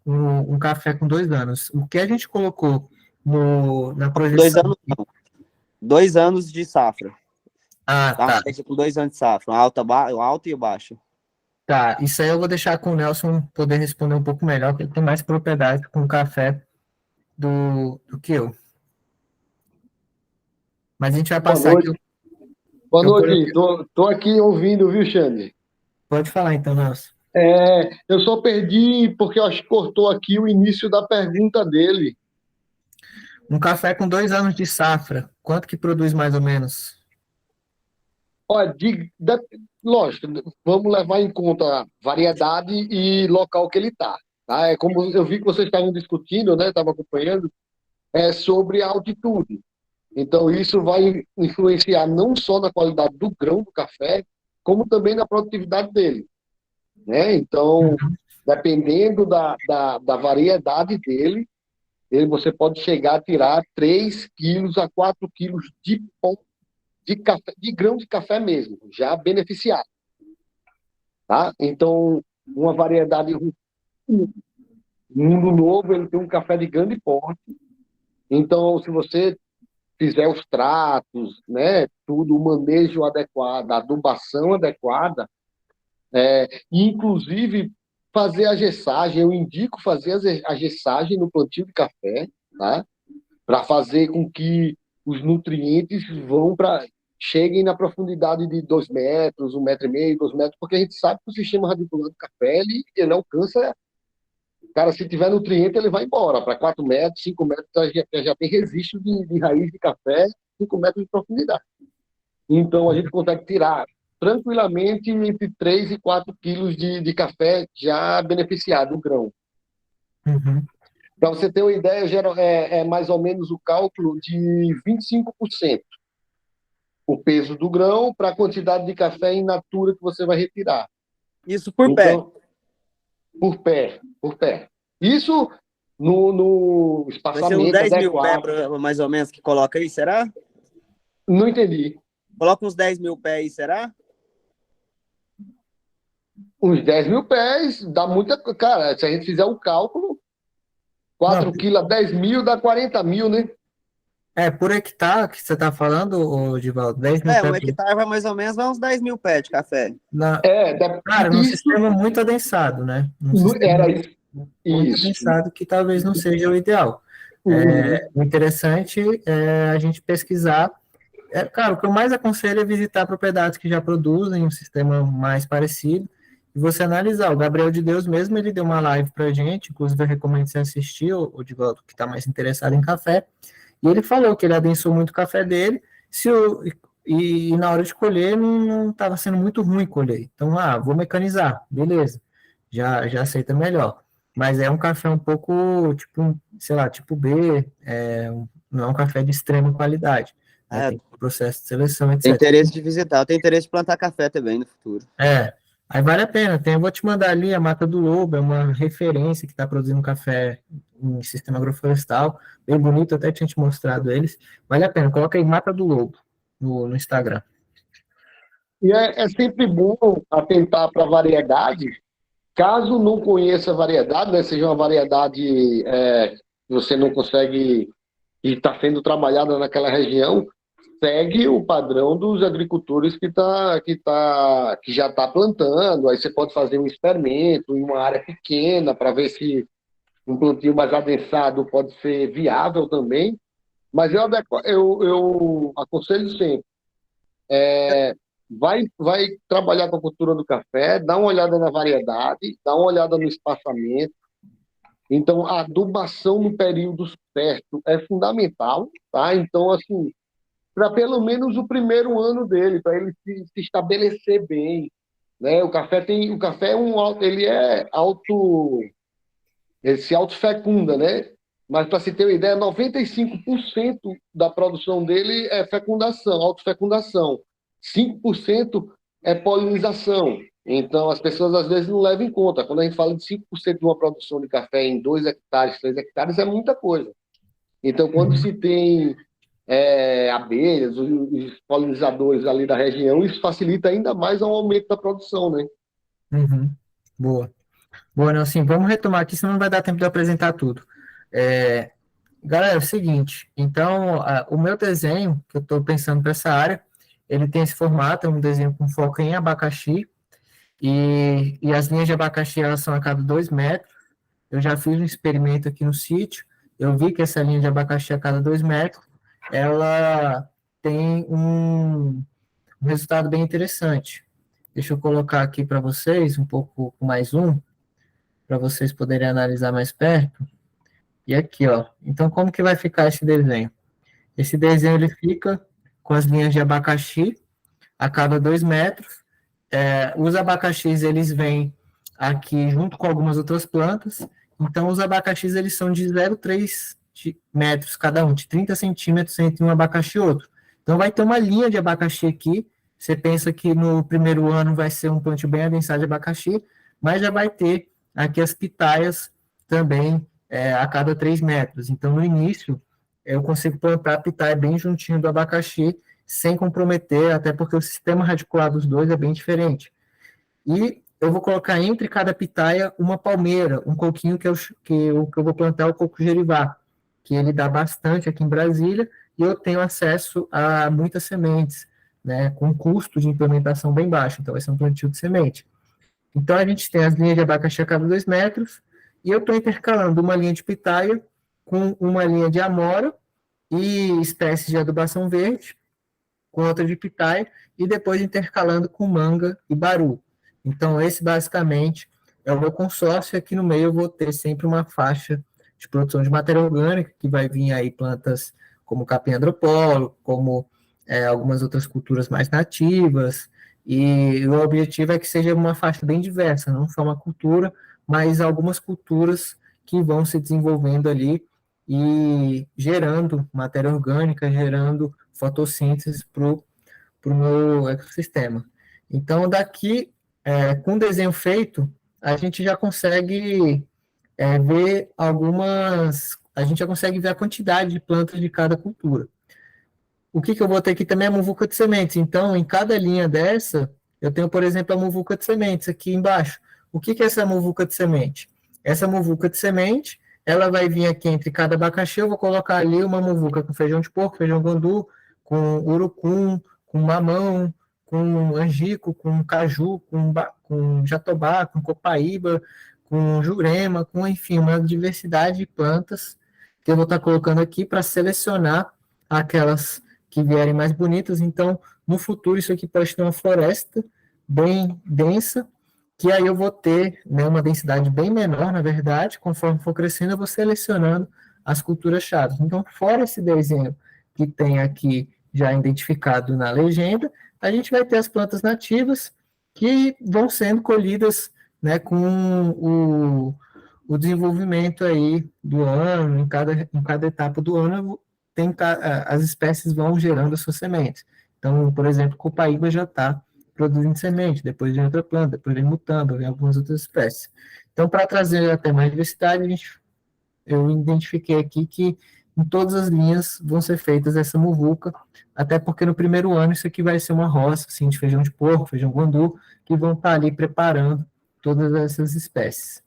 um café com 2 anos. O que a gente colocou na projeção... 2 anos não. 2 anos de safra. Tá. Com 2 anos de safra, o alto e o baixo. Tá, isso aí eu vou deixar com o Nelson poder responder um pouco melhor, porque ele tem mais propriedade com café do que eu. Mas a gente vai passar aqui. Boa noite, tô aqui ouvindo, viu, Xande? Pode falar então, Nelson. Eu só perdi porque eu acho que cortou aqui o início da pergunta dele. Um café com 2 anos de safra, quanto que produz mais ou menos? Olha, lógico, vamos levar em conta a variedade e local que ele está. Tá? É como eu vi que vocês estavam discutindo, né? Estava acompanhando, sobre a altitude. Então, isso vai influenciar não só na qualidade do grão do café, como também na produtividade dele. Né? Então, dependendo da variedade dele, você pode chegar a tirar 3 quilos a 4 quilos de pão de grão de café mesmo, já beneficiado. Tá? Então, uma variedade... Mundo Novo, ele tem um café de grande porte. Então, se você fizer os tratos, né, tudo, o manejo adequado, a adubação adequada, inclusive fazer a gessagem, eu indico fazer a gessagem no plantio de café, tá? Para fazer com que os nutrientes vão para cheguem na profundidade de 2 metros, 1,5 m, 2 metros, porque a gente sabe que o sistema radicular do café, ele alcança, cara, se tiver nutriente, ele vai embora para 4 metros, 5 metros, já tem registro de raiz de café, 5 metros de profundidade. Então, a gente consegue tirar tranquilamente entre 3 e 4 quilos de café já beneficiado, o grão. Uhum. Para você ter uma ideia, é mais ou menos o cálculo de 25% o peso do grão para a quantidade de café in natura que você vai retirar. Isso por pé. Então, por pé. Isso no Vai ser uns espaçamento 10 mil pé, adequado. mais ou menos, que coloca aí, será? Não entendi. Coloca uns 10 mil pés aí, será? Uns 10 mil pés, dá muita... Cara, se a gente fizer um cálculo, 4 Não. quilos a 10 mil dá 40 mil, né? Por hectare que você está falando, ô, Divaldo, 10 mil Um pés hectare vai mais ou menos, vai uns 10 mil pés de café. Cara, num Isso sistema muito adensado, né? Num sistema era muito isso. adensado que talvez não seja o ideal. O interessante é a gente pesquisar. Cara, o que eu mais aconselho é visitar propriedades que já produzem um sistema mais parecido e você analisar. O Gabriel de Deus mesmo, ele deu uma live pra gente, inclusive eu recomendo você assistir, o Divaldo, que está mais interessado em café, e ele falou que ele adensou muito o café dele, e na hora de colher não estava sendo muito ruim colher. Então, vou mecanizar, beleza, já aceita melhor. Mas é um café um pouco, tipo, sei lá, tipo B, não é um café de extrema qualidade. Tem processo de seleção, etc. Tem interesse de visitar, tem interesse de plantar café também no futuro. Aí vale a pena. Eu vou te mandar ali a Mata do Lobo, é uma referência que está produzindo café em sistema agroflorestal, bem bonito, até tinha te mostrado eles. Vale a pena, coloca aí Mata do Lobo no Instagram. E é sempre bom atentar para a variedade. Caso não conheça a variedade, né, seja uma variedade que você não consegue e está sendo trabalhada naquela região, segue o padrão dos agricultores que já está plantando. Aí você pode fazer um experimento em uma área pequena para ver se um plantio mais adensado pode ser viável também. Mas eu aconselho sempre, vai trabalhar com a cultura do café, dá uma olhada na variedade, dá uma olhada no espaçamento. Então, a adubação no período certo é fundamental, tá? Então, assim, para pelo menos o primeiro ano dele, para ele se estabelecer bem, né? O café ele se autofecunda, né? Mas para se ter uma ideia, 95% da produção dele é fecundação, autofecundação. 5% é polinização. Então, as pessoas às vezes não levam em conta. Quando a gente fala de 5% de uma produção de café em 2 hectares, 3 hectares, é muita coisa. Então, quando se tem abelhas, os polinizadores ali da região, isso facilita ainda mais o aumento da produção, né? Uhum. Boa. Bom, assim, vamos retomar aqui, senão não vai dar tempo de apresentar tudo. Galera, é o seguinte, então, o meu desenho, que eu estou pensando para essa área, ele tem esse formato, é um desenho com foco em abacaxi, e as linhas de abacaxi, elas são a cada 2 metros. Eu já fiz um experimento aqui no sítio, eu vi que essa linha de abacaxi a cada 2 metros, ela tem um resultado bem interessante. Deixa eu colocar aqui para vocês, um pouco mais para vocês poderem analisar mais perto. E aqui, ó. Então, como que vai ficar esse desenho? Esse desenho, ele fica com as linhas de abacaxi a cada 2 metros. Os abacaxis, eles vêm aqui junto com algumas outras plantas. Então, os abacaxis, eles são de 0,3 metros cada um, de 30 centímetros entre um abacaxi e outro. Então, vai ter uma linha de abacaxi aqui. Você pensa que no primeiro ano vai ser um plantio bem adensado de abacaxi, mas já vai ter aqui as pitaias também a cada 3 metros. Então, no início, eu consigo plantar a pitaia bem juntinho do abacaxi, sem comprometer, até porque o sistema radicular dos dois é bem diferente. E eu vou colocar entre cada pitaia uma palmeira, um coquinho que eu vou plantar é o coco gerivá, que ele dá bastante aqui em Brasília, e eu tenho acesso a muitas sementes, né, com custo de implementação bem baixo, então vai ser um plantio de semente. Então, a gente tem as linhas de abacaxi a cada 2 metros, e eu estou intercalando uma linha de pitaia com uma linha de amora e espécies de adubação verde, com outra de pitaia, e depois intercalando com manga e baru. Então, esse basicamente é o meu consórcio, e aqui no meio eu vou ter sempre uma faixa de produção de matéria orgânica, que vai vir aí plantas como capim andropolo, como algumas outras culturas mais nativas, e o objetivo é que seja uma faixa bem diversa, não só uma cultura, mas algumas culturas que vão se desenvolvendo ali e gerando matéria orgânica, gerando fotossíntese para o meu ecossistema. Então, daqui, com o desenho feito, a gente já consegue ver a gente já consegue ver a quantidade de plantas de cada cultura. O que eu vou ter aqui também é a muvuca de sementes. Então, em cada linha dessa, eu tenho, por exemplo, a muvuca de sementes aqui embaixo. O que é essa muvuca de semente? Essa muvuca de semente, ela vai vir aqui entre cada abacaxi, eu vou colocar ali uma muvuca com feijão de porco, feijão guandu, com urucum, com mamão, com angico, com caju, com jatobá, com copaíba, com jurema, com, enfim, uma diversidade de plantas que eu vou estar colocando aqui para selecionar aquelas que vierem mais bonitas. Então, no futuro, isso aqui pode ter uma floresta bem densa, que aí eu vou ter, né, uma densidade bem menor, na verdade, conforme for crescendo, eu vou selecionando as culturas-chave. Então, fora esse desenho que tem aqui já identificado na legenda, a gente vai ter as plantas nativas que vão sendo colhidas, né, com o desenvolvimento aí do ano, em cada etapa do ano, as espécies vão gerando as suas sementes. Então, por exemplo, copaíba já está produzindo semente, depois vem outra planta, depois vem mutamba, vem algumas outras espécies. Então, para trazer até mais diversidade, eu identifiquei aqui que em todas as linhas vão ser feitas essa muvuca, até porque no primeiro ano isso aqui vai ser uma roça, assim, de feijão de porco, feijão guandu, que vão estar ali preparando todas essas espécies.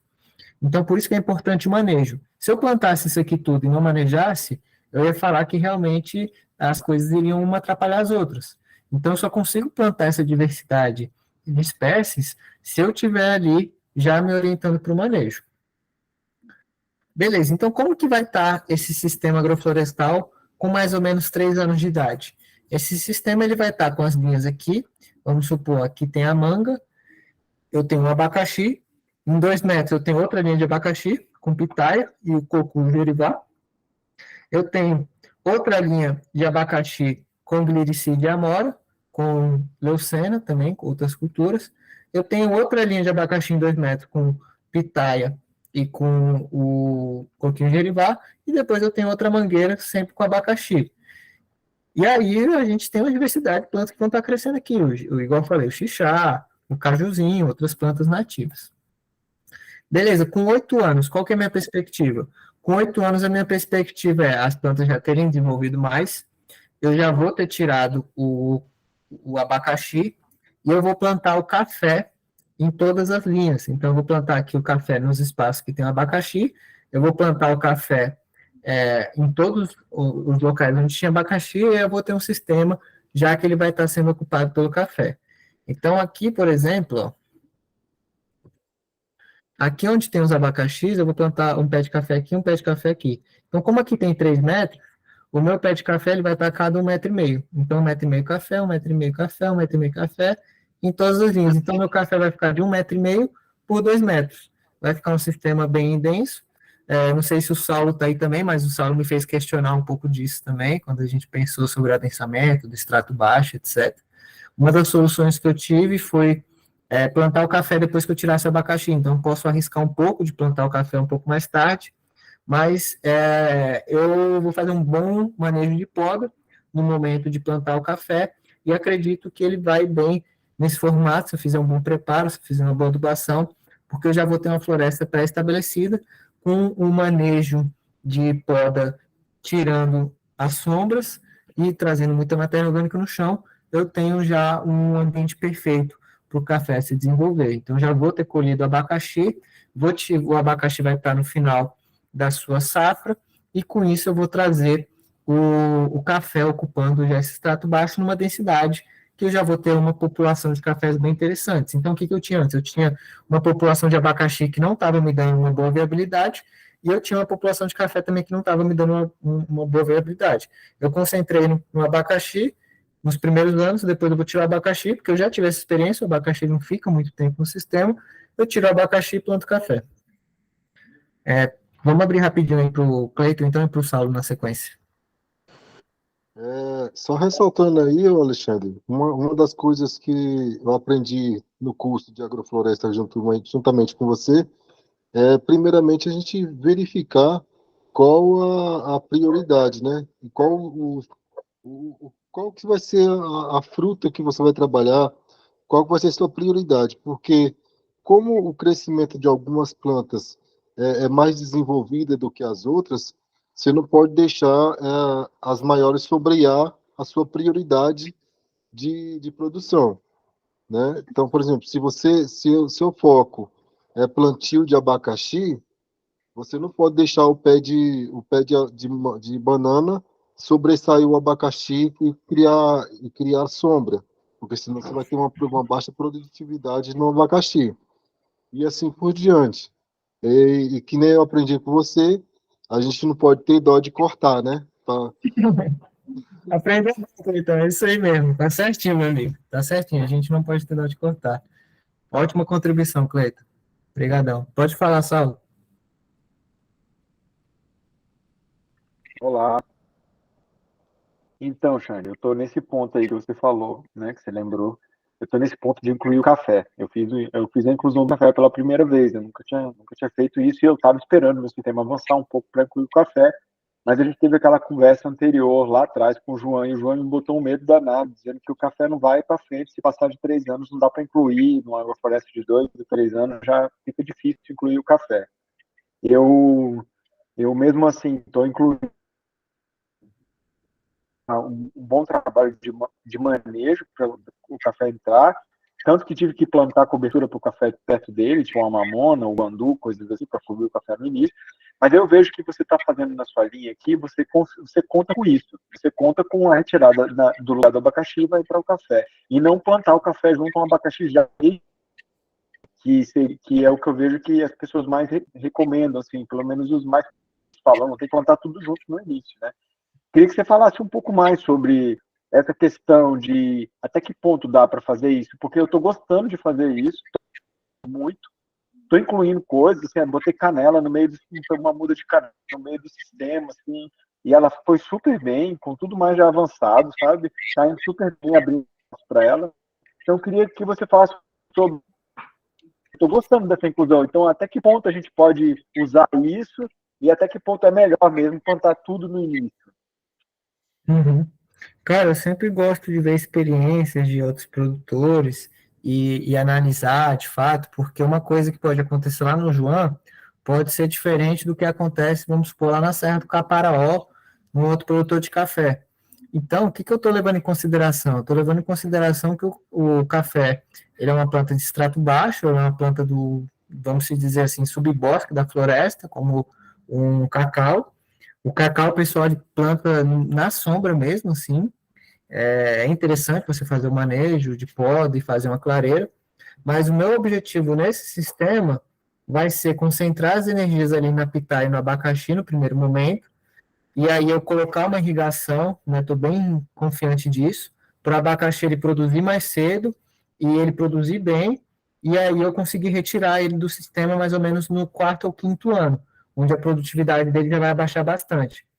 Então, por isso que é importante o manejo. Se eu plantasse isso aqui tudo e não manejasse, eu ia falar que realmente as coisas iriam uma atrapalhar as outras. Então, eu só consigo plantar essa diversidade de espécies se eu estiver ali já me orientando para o manejo. Beleza, então como que vai estar esse sistema agroflorestal com mais ou menos 3 anos de idade? Esse sistema ele vai estar com as linhas aqui, vamos supor, aqui tem a manga, eu tenho um abacaxi, em 2 metros eu tenho outra linha de abacaxi, com pitaia e o coco jerivá. Eu tenho outra linha de abacaxi com gliricídia e amora, com leucena também, com outras culturas. Eu tenho outra linha de abacaxi em 2 metros com pitaia e com o coquinho jerivá, e depois eu tenho outra mangueira sempre com abacaxi. E aí a gente tem uma diversidade de plantas que vão estar crescendo aqui, igual eu falei, o xixá, o cajuzinho, outras plantas nativas. Beleza, com 8 anos, qual que é a minha perspectiva? Com 8 anos, a minha perspectiva é as plantas já terem desenvolvido mais, eu já vou ter tirado o abacaxi, e eu vou plantar o café em todas as linhas. Então, eu vou plantar aqui o café nos espaços que tem o abacaxi, eu vou plantar o café em todos os locais onde tinha abacaxi, e eu vou ter um sistema, já que ele vai estar sendo ocupado pelo café. Então, aqui, por exemplo, ó, aqui onde tem os abacaxis, eu vou plantar um pé de café aqui, um pé de café aqui. Então, como aqui tem 3 metros, o meu pé de café ele vai estar a cada 1,5 metro. Então, 1,5 metro café, 1,5 metro café, 1,5 metro café, em todas as linhas. Então, meu café vai ficar de 1,5 metro por 2 metros. Vai ficar um sistema bem denso. Não sei se o Saulo está aí também, mas o Saulo me fez questionar um pouco disso também, quando a gente pensou sobre o adensamento, do extrato baixo, etc. Uma das soluções que eu tive foi plantar o café depois que eu tirasse o abacaxi. Então, posso arriscar um pouco de plantar o café um pouco mais tarde, mas eu vou fazer um bom manejo de poda no momento de plantar o café, e acredito que ele vai bem nesse formato, se eu fizer um bom preparo, se eu fizer uma boa adubação, porque eu já vou ter uma floresta pré-estabelecida, com o manejo de poda tirando as sombras e trazendo muita matéria orgânica no chão, eu tenho já um ambiente perfeito para o café se desenvolver. Então, já vou ter colhido abacaxi, o abacaxi vai estar no final da sua safra, e com isso eu vou trazer o café ocupando já esse extrato baixo numa densidade que eu já vou ter uma população de cafés bem interessantes. Então, o que eu tinha antes? Eu tinha uma população de abacaxi que não estava me dando uma boa viabilidade, e eu tinha uma população de café também que não estava me dando uma boa viabilidade. Eu concentrei no abacaxi, nos primeiros anos, depois eu vou tirar o abacaxi, porque eu já tive essa experiência, o abacaxi não fica muito tempo no sistema, eu tiro o abacaxi e planto café. Vamos abrir rapidinho aí para o Cleiton, então, e para o Saulo na sequência. Só ressaltando aí, ô Alexandre, uma das coisas que eu aprendi no curso de agrofloresta juntamente com você, primeiramente, a gente verificar qual a prioridade, né? E qual que vai ser a fruta que você vai trabalhar, qual que vai ser a sua prioridade, porque como o crescimento de algumas plantas é mais desenvolvida do que as outras, você não pode deixar as maiores sobrepor a sua prioridade de produção, né? Então, por exemplo, se o seu foco é plantio de abacaxi, você não pode deixar o pé de banana sobressair o abacaxi e criar sombra, porque senão você vai ter uma baixa produtividade no abacaxi. E assim por diante. E que nem eu aprendi com você, a gente não pode ter dó de cortar, né? Aprendeu muito, então, é isso aí mesmo. Tá certinho, meu amigo. Tá certinho, a gente não pode ter dó de cortar. Ótima contribuição, Cleiton. Obrigadão. Pode falar, Saulo. Olá. Então, Xande, eu estou nesse ponto aí que você falou, né, que você lembrou. Eu estou nesse ponto de incluir o café. Eu fiz a inclusão do café pela primeira vez. Eu nunca tinha feito isso e eu estava esperando meu sistema avançar um pouco para incluir o café. Mas a gente teve aquela conversa anterior lá atrás com o João, e o João me botou um medo danado, dizendo que o café não vai para frente, se passar de 3 anos não dá para incluir, numa agrofloresta de 2 ou 3 anos já fica difícil de incluir o café. Eu mesmo assim estou incluindo um bom trabalho de manejo para o café entrar, tanto que tive que plantar cobertura para o café perto dele, tipo uma mamona, um bandu, coisas assim, para cobrir o café no início. Mas eu vejo que você está fazendo na sua linha aqui, você conta com isso. Você conta com a retirada do lugar do abacaxi e vai para o café. E não plantar o café junto com o abacaxi já, que é o que eu vejo que as pessoas mais recomendam, assim, pelo menos os mais falam, tem que plantar tudo junto no início, né? Queria que você falasse um pouco mais sobre essa questão de até que ponto dá para fazer isso, porque eu estou gostando de fazer isso muito. Estou incluindo coisas, assim, botei canela no meio uma muda de canela no meio do sistema, assim, e ela foi super bem, com tudo mais já avançado, sabe? Está indo super bem abrindo para ela. Então, eu queria que você falasse sobre. Estou gostando dessa inclusão, então até que ponto a gente pode usar isso e até que ponto é melhor mesmo plantar tudo no início. Uhum. Cara, eu sempre gosto de ver experiências de outros produtores e analisar de fato, porque uma coisa que pode acontecer lá no João pode ser diferente do que acontece, vamos supor, lá na Serra do Caparaó, no outro produtor de café. Então, o que eu estou levando em consideração? Eu estou levando em consideração que o café ele é uma planta de extrato baixo, é uma planta vamos dizer assim, subbosque da floresta, como um cacau. O cacau, o pessoal planta na sombra mesmo, assim. É interessante você fazer o manejo de poda e fazer uma clareira, mas o meu objetivo nesse sistema vai ser concentrar as energias ali na pitá e no abacaxi no primeiro momento, e aí eu colocar uma irrigação, né, estou bem confiante disso, para o abacaxi ele produzir mais cedo e ele produzir bem, e aí eu conseguir retirar ele do sistema mais ou menos no 4º ou 5º ano, onde a produtividade dele já vai baixar bastante.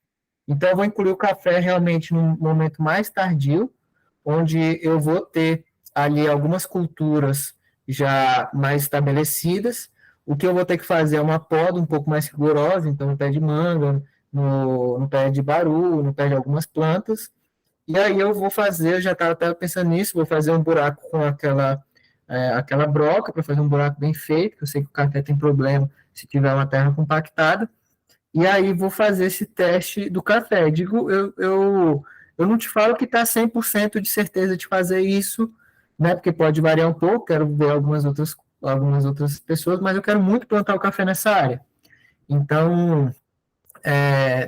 Então, eu vou incluir o café realmente num momento mais tardio, onde eu vou ter ali algumas culturas já mais estabelecidas. O que eu vou ter que fazer é uma poda um pouco mais rigorosa, então no pé de manga, no pé de baru, no pé de algumas plantas. E aí eu vou fazer, eu já estava até pensando nisso, vou fazer um buraco com aquela broca, para fazer um buraco bem feito, que eu sei que o café tem problema se tiver uma terra compactada. E aí vou fazer esse teste do café. Eu não te falo que está 100% de certeza de fazer isso, né? Porque pode variar um pouco, quero ver algumas outras pessoas, mas eu quero muito plantar o café nessa área. Então,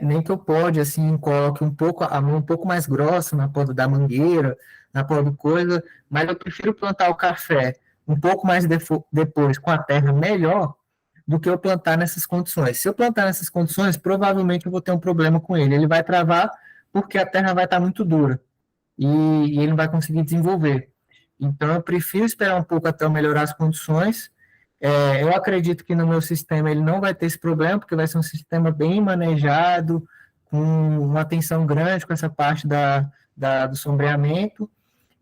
nem que eu pode, assim, coloque a mão um pouco mais grossa na poda da mangueira, na poda do coisa, mas eu prefiro plantar o café um pouco mais depois, com a terra melhor, do que eu plantar nessas condições. Se eu plantar nessas condições, provavelmente eu vou ter um problema com ele. Ele vai travar porque a terra vai estar muito dura. e ele não vai conseguir desenvolver. Então, eu prefiro esperar um pouco até eu melhorar as condições. Eu acredito que no meu sistema ele não vai ter esse problema, porque vai ser um sistema bem manejado, com uma atenção grande com essa parte do sombreamento,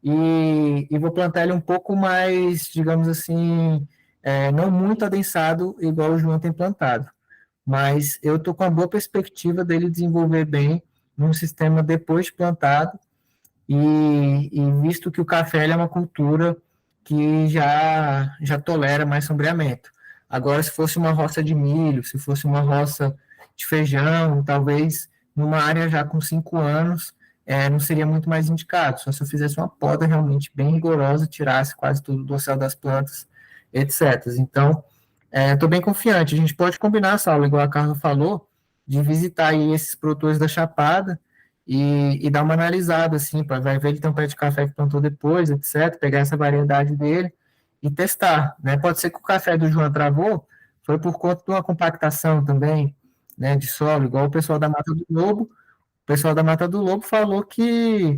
e vou plantar ele um pouco mais, digamos assim, não muito adensado, igual o João tem plantado. Mas eu estou com uma boa perspectiva dele desenvolver bem num sistema depois de plantado, e visto que o café ele é uma cultura que já tolera mais sombreamento. Agora, se fosse uma roça de milho, se fosse uma roça de feijão, talvez numa área já com 5 anos, não seria muito mais indicado, só se eu fizesse uma poda realmente bem rigorosa, tirasse quase tudo do céu das plantas, etc. Então, estou bem confiante. A gente pode combinar, Saulo, igual a Carla falou, de visitar aí esses produtores da Chapada e dar uma analisada, assim, vai ver ele tem um pé de café que plantou depois, etc., pegar essa variedade dele e testar, né? Pode ser que o café do João travou, foi por conta de uma compactação também, né, de solo, igual o pessoal da Mata do Lobo. O pessoal da Mata do Lobo falou que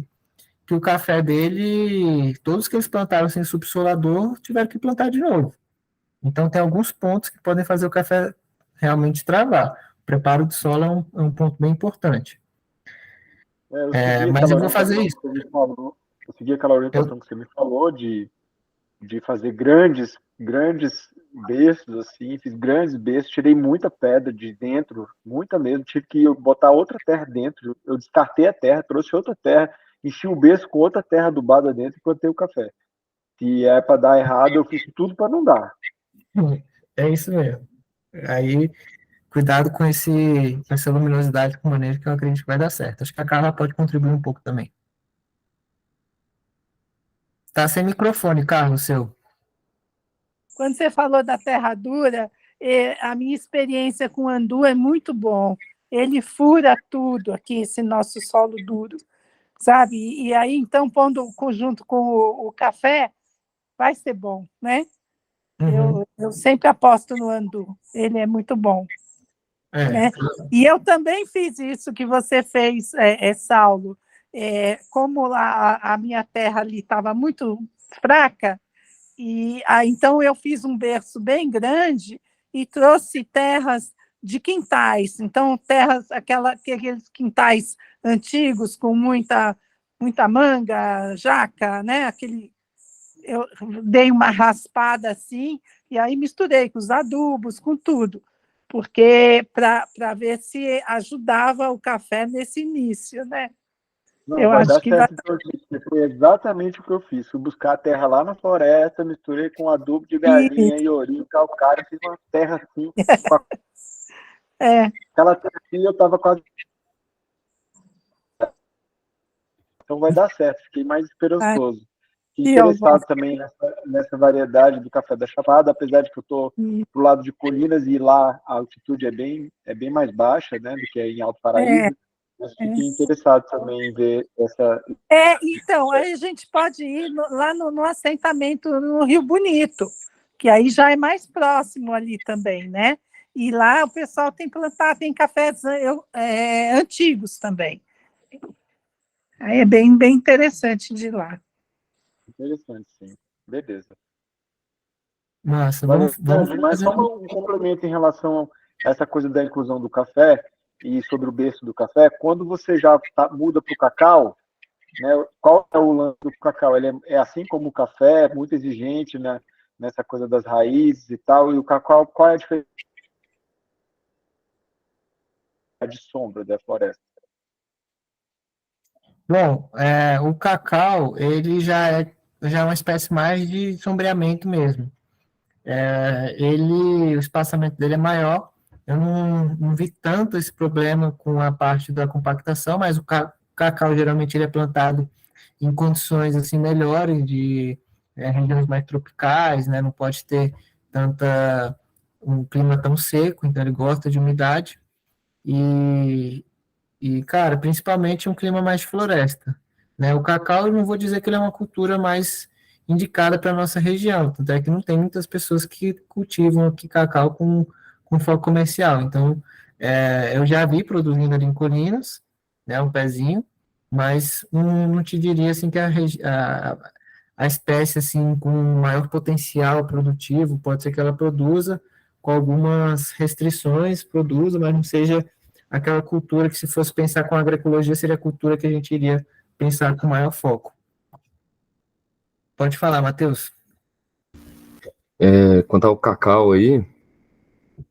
o café dele, todos que eles plantaram sem subsolador, tiveram que plantar de novo. Então, tem alguns pontos que podem fazer o café realmente travar. O preparo do solo é um ponto bem importante. Mas eu vou fazer isso. Eu segui aquela orientação que você me falou de fazer grandes bestos, assim, fiz grandes bestos, tirei muita pedra de dentro, muita mesmo, tive que botar outra terra dentro, eu descartei a terra, trouxe outra terra, enchi o berço com outra terra adubada dentro e plantei o café. Se é para dar errado, eu fiz tudo para não dar. É isso mesmo. Aí, cuidado com essa luminosidade com manejo que eu acredito que vai dar certo. Acho que a Carla pode contribuir um pouco também. Tá sem microfone, Carla, o seu. Quando você falou da terra dura, a minha experiência com o andu é muito bom. Ele fura tudo aqui, esse nosso solo duro, sabe? E aí, então, pondo junto com o café, vai ser bom, né? Uhum. Eu sempre aposto no andu, ele é muito bom. Né? E eu também fiz isso que você fez, Saulo. Como a minha terra ali estava muito fraca, então eu fiz um berço bem grande e trouxe terras de quintais. Então, terras, aqueles quintais antigos com muita manga, jaca, né? Eu dei uma raspada assim, e aí misturei com os adubos, com tudo, porque para ver se ajudava o café nesse início, né? Não, eu vai acho dar que certo, então, gente. Foi exatamente o que eu fiz. Fui buscar a terra lá na floresta, misturei com adubo de galinha, iorim, calcário, fiz uma terra assim. Aquela terra assim, eu estava quase. Então vai dar certo, fiquei mais esperançoso. Fiquei interessado também nessa variedade do café da Chapada, apesar de que eu estou pro lado de Colinas e lá a altitude é bem mais baixa, né, do que em Alto Paraíso. Mas fiquei interessado também em ver essa... Então, aí a gente pode ir lá no assentamento no Rio Bonito, que aí já é mais próximo ali também, né? E lá o pessoal tem cafés antigos também. Aí é bem interessante de ir lá. Interessante, sim. Beleza. Nossa, vamos mas só um complemento em relação a essa coisa da inclusão do café e sobre o berço do café. Quando você já muda para o cacau, né, qual é o lance do cacau? Ele é assim como o café, é muito exigente, né, nessa coisa das raízes e tal. E o cacau, qual é a diferença de sombra da floresta? Bom, o cacau, ele já é uma espécie mais de sombreamento mesmo. O espaçamento dele é maior. Eu não vi tanto esse problema com a parte da compactação, mas o cacau geralmente ele é plantado em condições assim melhores, de regiões mais tropicais, né? Não pode ter um clima tão seco, então ele gosta de umidade. E, cara, principalmente um clima mais de floresta, né? O cacau, eu não vou dizer que ele é uma cultura mais indicada para a nossa região, tanto é que não tem muitas pessoas que cultivam aqui cacau com foco comercial. Então, eu já vi produzindo ali em Colinas, né, um pezinho, mas não te diria assim que a espécie assim com maior potencial produtivo pode ser que ela produza com algumas restrições, produza, mas não seja aquela cultura que, se fosse pensar com agroecologia, seria a cultura que a gente iria pensar com maior foco. Pode falar, Matheus. Quanto ao cacau aí,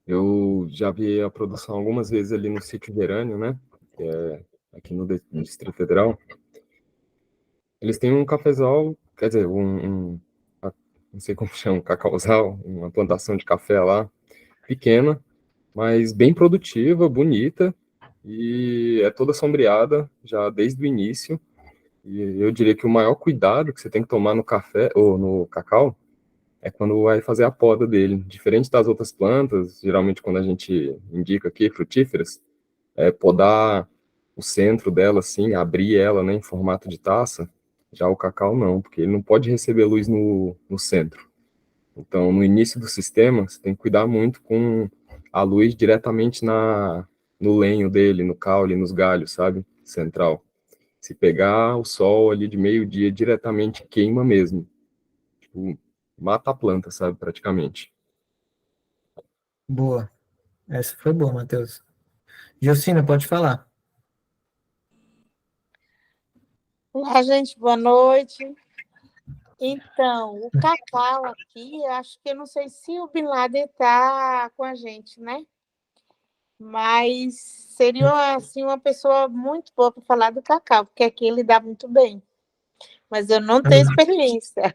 eu já vi a produção algumas vezes ali no sítio Gerânio, né? Que é aqui no Distrito Federal. Eles têm um cafezal, quer dizer, não sei como chama, um cacauzal, uma plantação de café lá, pequena, mas bem produtiva, bonita, e é toda sombreada já desde o início. E eu diria que o maior cuidado que você tem que tomar no café ou no cacau é quando vai fazer a poda dele. Diferente das outras plantas, geralmente quando a gente indica aqui frutíferas, é podar o centro dela, assim, abrir ela, né, em formato de taça. Já o cacau não, porque ele não pode receber luz no centro. Então, no início do sistema, você tem que cuidar muito com a luz diretamente no lenho dele, no caule, nos galhos, sabe? Central. Se pegar o sol ali de meio-dia, diretamente queima mesmo. Tipo, mata a planta, sabe? Praticamente. Boa. Essa foi boa, Matheus. Jocina, pode falar. Olá, gente, boa noite. Então, o cacau aqui, acho que eu não sei se o Bin Laden está com a gente, né? Mas seria assim, uma pessoa muito boa para falar do cacau, porque aqui ele dá muito bem. Mas eu não tenho experiência.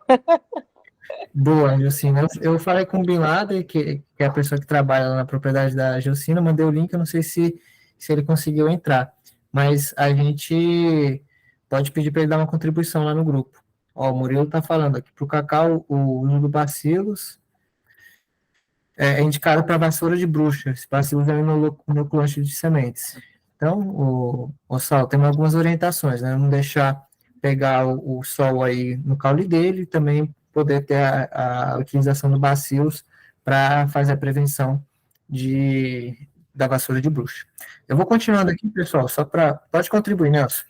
Boa, Jocina. Eu falei com o Bin Laden, que é a pessoa que trabalha lá na propriedade da Jocina, mandei o link, eu não sei se ele conseguiu entrar, mas a gente pode pedir para ele dar uma contribuição lá no grupo. Ó, o Murilo está falando aqui, para o cacau, o uso do bacilos é indicado para vassoura de bruxa, esse bacilos é inoculante de sementes. Então, o Sal, tem algumas orientações, né? Não deixar pegar o sol aí no caule dele, e também poder ter a utilização do bacilos para fazer a prevenção da vassoura de bruxa. Eu vou continuando aqui, pessoal, só para... Pode contribuir, Nelson.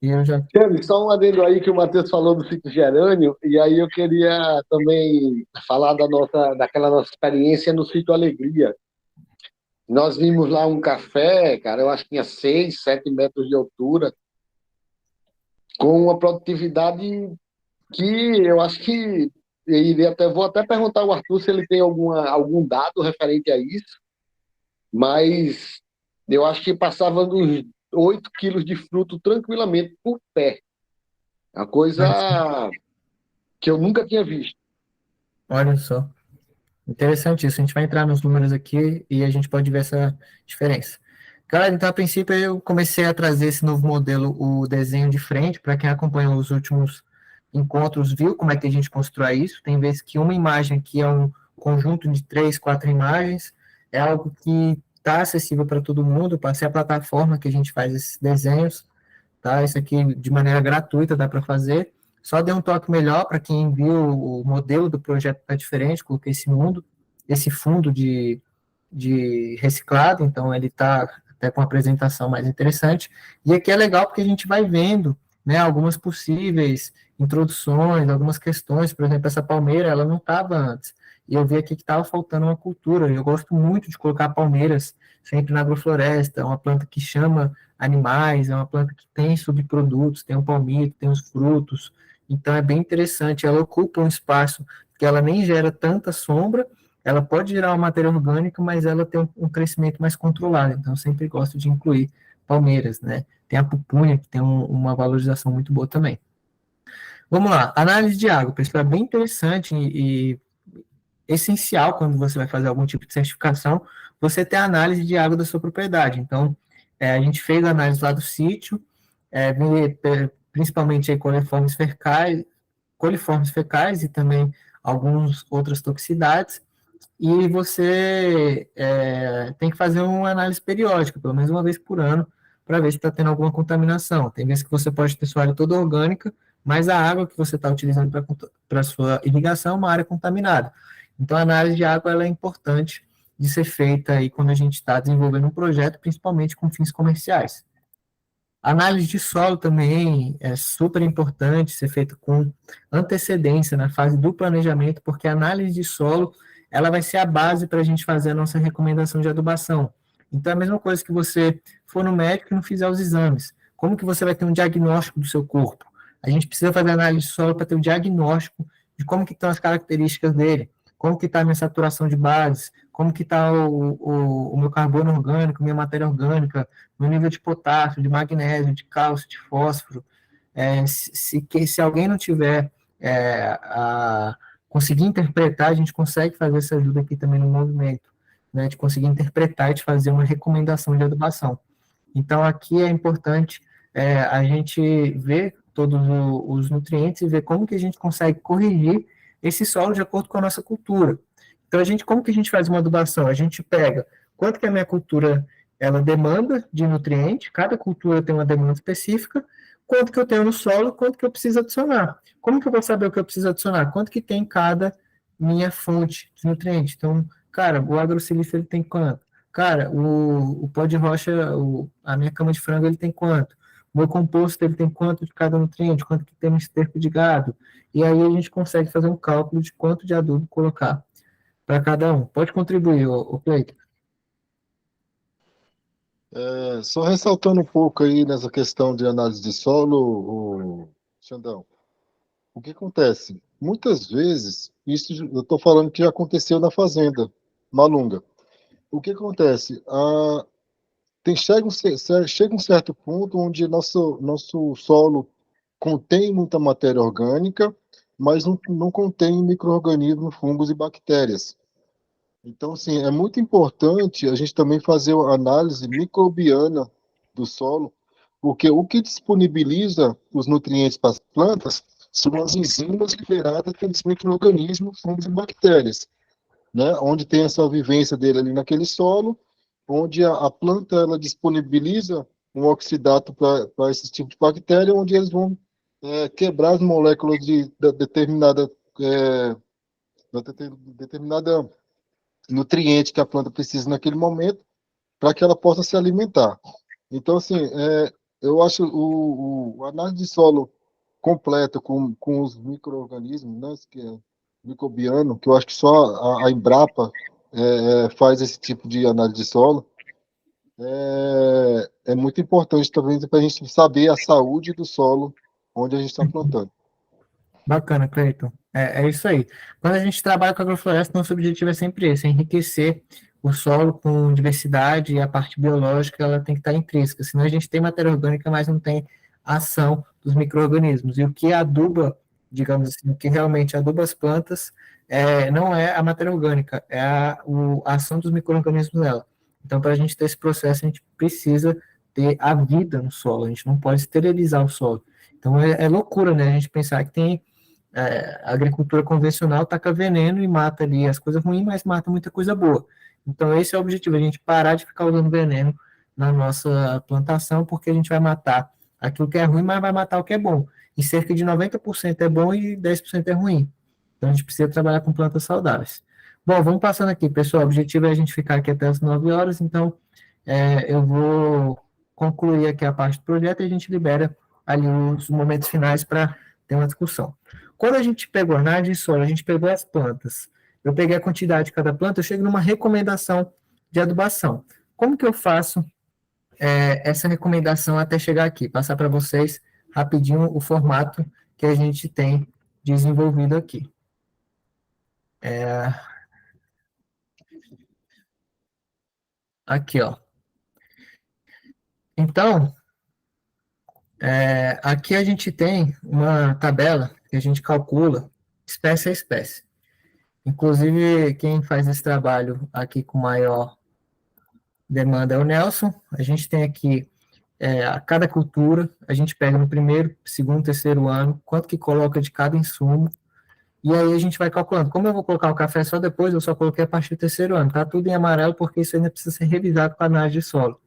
E eu já... Só um adendo aí que o Matheus falou do sítio Gerânio, e aí eu queria também falar daquela nossa experiência no sítio Alegria. Nós vimos lá um café, cara, eu acho que tinha 6, 7 metros de altura, com uma produtividade que eu acho que vou até perguntar ao Arthur se ele tem algum dado referente a isso, mas eu acho que passava dos 8 quilos de fruto tranquilamente por pé. Uma coisa que eu nunca tinha visto. Olha só. Interessante isso. A gente vai entrar nos números aqui e a gente pode ver essa diferença. Galera, então, a princípio, eu comecei a trazer esse novo modelo, o desenho de frente, para quem acompanhou os últimos encontros, viu como é que a gente constrói isso. Tem vezes que uma imagem aqui é um conjunto de 3, 4 imagens, é algo que está acessível para todo mundo. Passei a plataforma que a gente faz esses desenhos, tá? Isso aqui de maneira gratuita dá para fazer. Só dei um toque melhor para quem viu o modelo do projeto está diferente, coloquei esse fundo de reciclado, então ele está até com uma apresentação mais interessante. E aqui é legal porque a gente vai vendo, né, algumas possíveis introduções, algumas questões. Por exemplo, essa palmeira, ela não estava antes, e eu vi aqui que estava faltando uma cultura. Eu gosto muito de colocar palmeiras sempre na agrofloresta, é uma planta que chama animais, é uma planta que tem subprodutos, tem o palmito, tem os frutos, então é bem interessante. Ela ocupa um espaço que ela nem gera tanta sombra, ela pode gerar uma matéria orgânica, mas ela tem um crescimento mais controlado, então eu sempre gosto de incluir palmeiras, né? Tem a pupunha, que tem uma valorização muito boa também. Vamos lá, análise de água, pessoal, é bem interessante e essencial quando você vai fazer algum tipo de certificação, você ter a análise de água da sua propriedade. Então, a gente fez a análise lá do sítio, principalmente aí coliformes fecais e também algumas outras toxicidades, e você tem que fazer uma análise periódica, pelo menos uma vez por ano, para ver se está tendo alguma contaminação. Tem vezes que você pode ter sua área toda orgânica, mas a água que você está utilizando para a sua irrigação é uma área contaminada. Então, a análise de água ela é importante de ser feita aí quando a gente está desenvolvendo um projeto, principalmente com fins comerciais. Análise de solo também é super importante ser feita com antecedência na fase do planejamento, porque a análise de solo ela vai ser a base para a gente fazer a nossa recomendação de adubação. Então, é a mesma coisa que você for no médico e não fizer os exames. Como que você vai ter um diagnóstico do seu corpo? A gente precisa fazer análise de solo para ter o diagnóstico de como que estão as características dele, como que está a minha saturação de bases, como que está o meu carbono orgânico, minha matéria orgânica, meu nível de potássio, de magnésio, de cálcio, de fósforo. Se alguém não tiver conseguir interpretar, a gente consegue fazer essa ajuda aqui também no movimento, né, de conseguir interpretar e de fazer uma recomendação de adubação. Então, aqui é importante a gente ver todos os nutrientes e ver como que a gente consegue corrigir esse solo de acordo com a nossa cultura. Então, como que a gente faz uma adubação? A gente pega quanto que a minha cultura ela demanda de nutriente, cada cultura tem uma demanda específica, quanto que eu tenho no solo, quanto que eu preciso adicionar. Como que eu vou saber o que eu preciso adicionar? Quanto que tem em cada minha fonte de nutriente? Então, cara, o agrosilício ele tem quanto? Cara, o pó de rocha, a minha cama de frango, ele tem quanto? O meu composto, ele tem quanto de cada nutriente? Quanto que tem no esterco de gado? E aí a gente consegue fazer um cálculo de quanto de adubo colocar para cada um. Pode contribuir, o Cleiton. Só ressaltando um pouco aí nessa questão de análise de solo, Xandão, o que acontece? Muitas vezes, isso eu estou falando que já aconteceu na fazenda Malunga. O que acontece? Chega um certo ponto onde nosso solo contém muita matéria orgânica, mas não contém micro-organismos, fungos e bactérias. Então, assim, é muito importante a gente também fazer a análise microbiana do solo, porque o que disponibiliza os nutrientes para as plantas são as enzimas liberadas pelos micro-organismos, fungos e bactérias, né? Onde tem essa vivência dele ali naquele solo, onde a planta ela disponibiliza um oxidato para esse tipo de bactéria, onde eles vão quebrar as moléculas da determinada nutriente que a planta precisa naquele momento, para que ela possa se alimentar. Então, assim, eu acho a análise de solo completa com os micro-organismos, né, que é microbiano, que eu acho que só a Embrapa faz esse tipo de análise de solo, é muito importante também para a gente saber a saúde do solo onde a gente está plantando. Bacana, Cleiton. É isso aí. Quando a gente trabalha com agrofloresta, nosso objetivo é sempre esse, enriquecer o solo com diversidade e a parte biológica ela tem que estar intrínseca, senão a gente tem matéria orgânica, mas não tem ação dos micro-organismos. E o que aduba, digamos assim, o que realmente aduba as plantas não é a matéria orgânica, é a ação dos micro-organismos nela. Então, para a gente ter esse processo, a gente precisa ter a vida no solo, a gente não pode esterilizar o solo. Então, é loucura, né, a gente pensar que tem a agricultura convencional taca veneno e mata ali as coisas ruins, mas mata muita coisa boa. Então, esse é o objetivo, a gente parar de ficar usando veneno na nossa plantação, porque a gente vai matar aquilo que é ruim, mas vai matar o que é bom. E cerca de 90% é bom e 10% é ruim. Então, a gente precisa trabalhar com plantas saudáveis. Bom, vamos passando aqui, pessoal. O objetivo é a gente ficar aqui até as 9 horas, então eu vou concluir aqui a parte do projeto e a gente libera ali os momentos finais para ter uma discussão. Quando a gente pegou a análise de solo, a gente pegou as plantas, eu peguei a quantidade de cada planta, eu chego numa recomendação de adubação. Como que eu faço essa recomendação até chegar aqui? Passar para vocês rapidinho o formato que a gente tem desenvolvido aqui. Aqui, ó. Então, aqui a gente tem uma tabela que a gente calcula espécie a espécie. Inclusive, quem faz esse trabalho aqui com maior demanda é o Nelson. A gente tem aqui a cada cultura, a gente pega no primeiro, segundo, terceiro ano, quanto que coloca de cada insumo, e aí a gente vai calculando. Como eu vou colocar o café só depois, eu só coloquei a partir do terceiro ano. Tá tudo em amarelo, porque isso ainda precisa ser revisado com a análise de solo.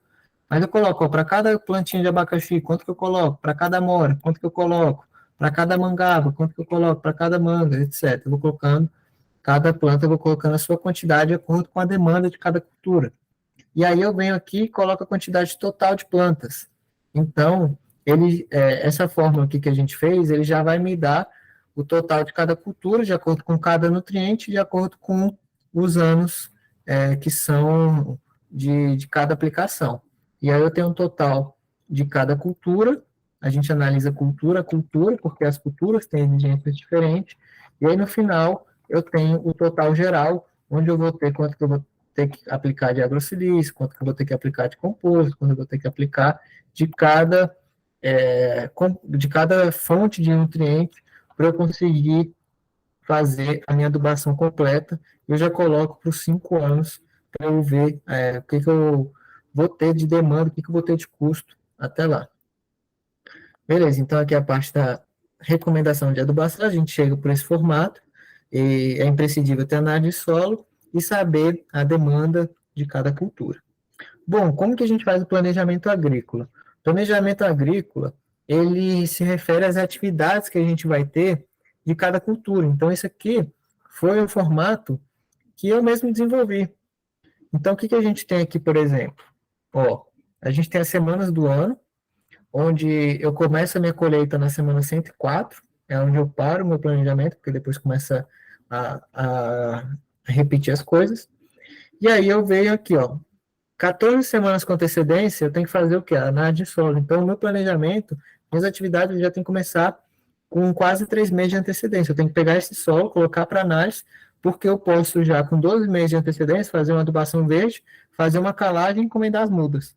Mas eu coloco, para cada plantinha de abacaxi, quanto que eu coloco? Para cada amora, quanto que eu coloco? Para cada mangaba, quanto que eu coloco? Para cada manga, etc. Eu vou colocando, cada planta eu vou colocando a sua quantidade de acordo com a demanda de cada cultura. E aí eu venho aqui e coloco a quantidade total de plantas. Então, essa fórmula aqui que a gente fez, ele já vai me dar o total de cada cultura, de acordo com cada nutriente, de acordo com os anos que são de cada aplicação. E aí eu tenho um total de cada cultura, a gente analisa cultura a cultura, porque as culturas têm exigências diferentes, e aí no final eu tenho o total geral, onde eu vou ter quanto que eu vou ter que aplicar de agrosilício, quanto que eu vou ter que aplicar de composto, quanto eu vou ter que aplicar de cada fonte de nutriente para eu conseguir fazer a minha adubação completa. Eu já coloco para os 5 anos para eu ver o que eu vou ter de demanda, o que eu vou ter de custo até lá. Beleza, então aqui é a parte da recomendação de adubação, a gente chega por esse formato, e é imprescindível ter análise de solo e saber a demanda de cada cultura. Bom, como que a gente faz o planejamento agrícola? O planejamento agrícola, ele se refere às atividades que a gente vai ter de cada cultura. Então, esse aqui foi um formato que eu mesmo desenvolvi. Então, o que a gente tem aqui, por exemplo? A gente tem as semanas do ano, onde eu começo a minha colheita na semana 104, é onde eu paro o meu planejamento, porque depois começa a repetir as coisas. E aí eu venho aqui, 14 semanas com antecedência, eu tenho que fazer o quê? A análise de solo. Então, o meu planejamento, minhas atividades já tem que começar com quase 3 meses de antecedência. Eu tenho que pegar esse solo, colocar para análise, porque eu posso já, com 12 meses de antecedência, fazer uma adubação verde, fazer uma calagem e encomendar as mudas.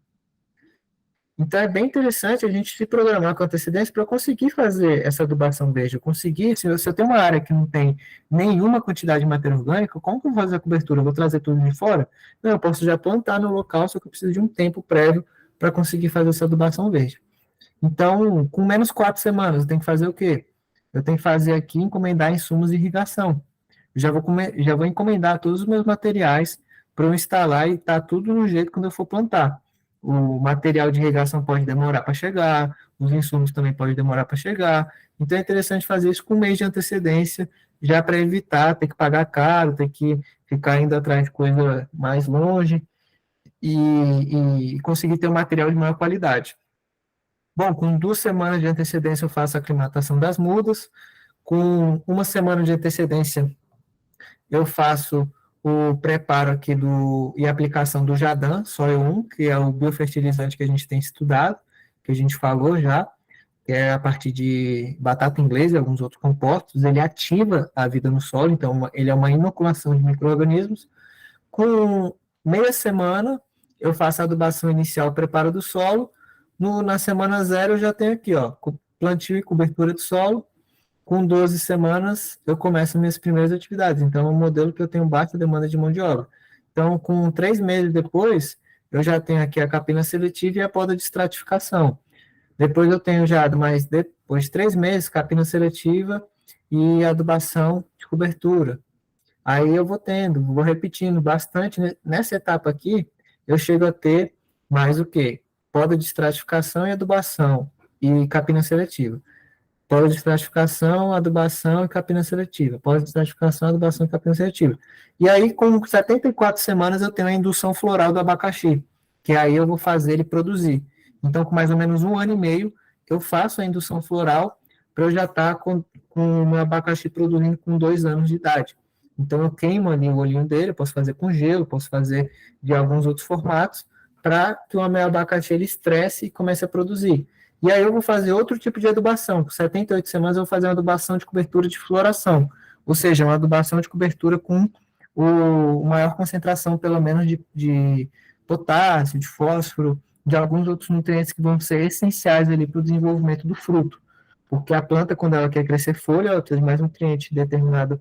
Então, é bem interessante a gente se programar com antecedência para conseguir fazer essa adubação verde. Eu conseguir, se eu tenho uma área que não tem nenhuma quantidade de matéria orgânica, como que eu vou fazer a cobertura? Eu vou trazer tudo de fora? Não, eu posso já plantar no local, só que eu preciso de um tempo prévio para conseguir fazer essa adubação verde. Então, com menos 4 semanas, eu tenho que fazer o quê? Eu tenho que fazer aqui, encomendar insumos de irrigação. Eu já vou encomendar todos os meus materiais para eu instalar e estar tudo no jeito quando eu for plantar. O material de irrigação pode demorar para chegar, os insumos também podem demorar para chegar. Então, é interessante fazer isso com um mês de antecedência, já para evitar ter que pagar caro, ter que ficar indo atrás de coisa mais longe e conseguir ter um material de maior qualidade. Bom, com 2 semanas de antecedência eu faço a aclimatação das mudas, com 1 semana de antecedência eu faço o preparo aqui e aplicação do Jadam, Soil 1, que é o biofertilizante que a gente tem estudado, que a gente falou já, que é a partir de batata inglesa e alguns outros compostos, ele ativa a vida no solo, então ele é uma inoculação de micro-organismos. Com meia semana, eu faço a adubação inicial, preparo do solo, na semana 0 eu já tenho aqui, plantio e cobertura do solo. Com 12 semanas, eu começo minhas primeiras atividades. Então, é um modelo que eu tenho baixa demanda de mão de obra. Então, com 3 meses depois, eu já tenho aqui a capina seletiva e a poda de estratificação. Depois eu tenho já, mais depois de 3 meses, capina seletiva e adubação de cobertura. Aí eu vou repetindo bastante. Nessa etapa aqui, eu chego a ter mais o quê? Poda de estratificação e adubação e capina seletiva. Poda de estratificação, adubação e capina seletiva. Poda de estratificação, adubação e capina seletiva. E aí, com 74 semanas, eu tenho a indução floral do abacaxi, que aí eu vou fazer ele produzir. Então, com mais ou menos 1 ano e meio, eu faço a indução floral para eu já estar com o meu abacaxi produzindo com 2 anos de idade. Então, eu queimo ali o olhinho dele, eu posso fazer com gelo, posso fazer de alguns outros formatos, para que o meu abacaxi ele estresse e comece a produzir. E aí eu vou fazer outro tipo de adubação. Com 78 semanas eu vou fazer uma adubação de cobertura de floração. Ou seja, uma adubação de cobertura com maior concentração, pelo menos, de potássio, de fósforo, de alguns outros nutrientes que vão ser essenciais ali para o desenvolvimento do fruto. Porque a planta, quando ela quer crescer folha, ela precisa de mais nutriente determinado,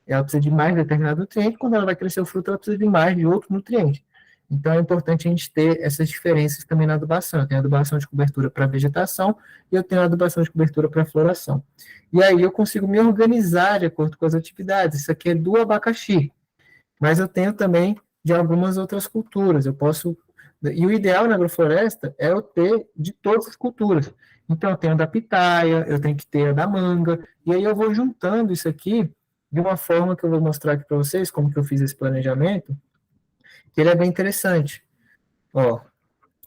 ela precisa de mais determinado nutriente, quando ela vai crescer o fruto, ela precisa de mais de outro nutriente. Então, é importante a gente ter essas diferenças também na adubação. Eu tenho a adubação de cobertura para vegetação e eu tenho a adubação de cobertura para floração. E aí eu consigo me organizar de acordo com as atividades. Isso aqui é do abacaxi, mas eu tenho também de algumas outras culturas. E o ideal na agrofloresta é eu ter de todas as culturas. Então, eu tenho a da pitaia, eu tenho que ter a da manga, e aí eu vou juntando isso aqui de uma forma que eu vou mostrar aqui para vocês, como que eu fiz esse planejamento, que ele é bem interessante.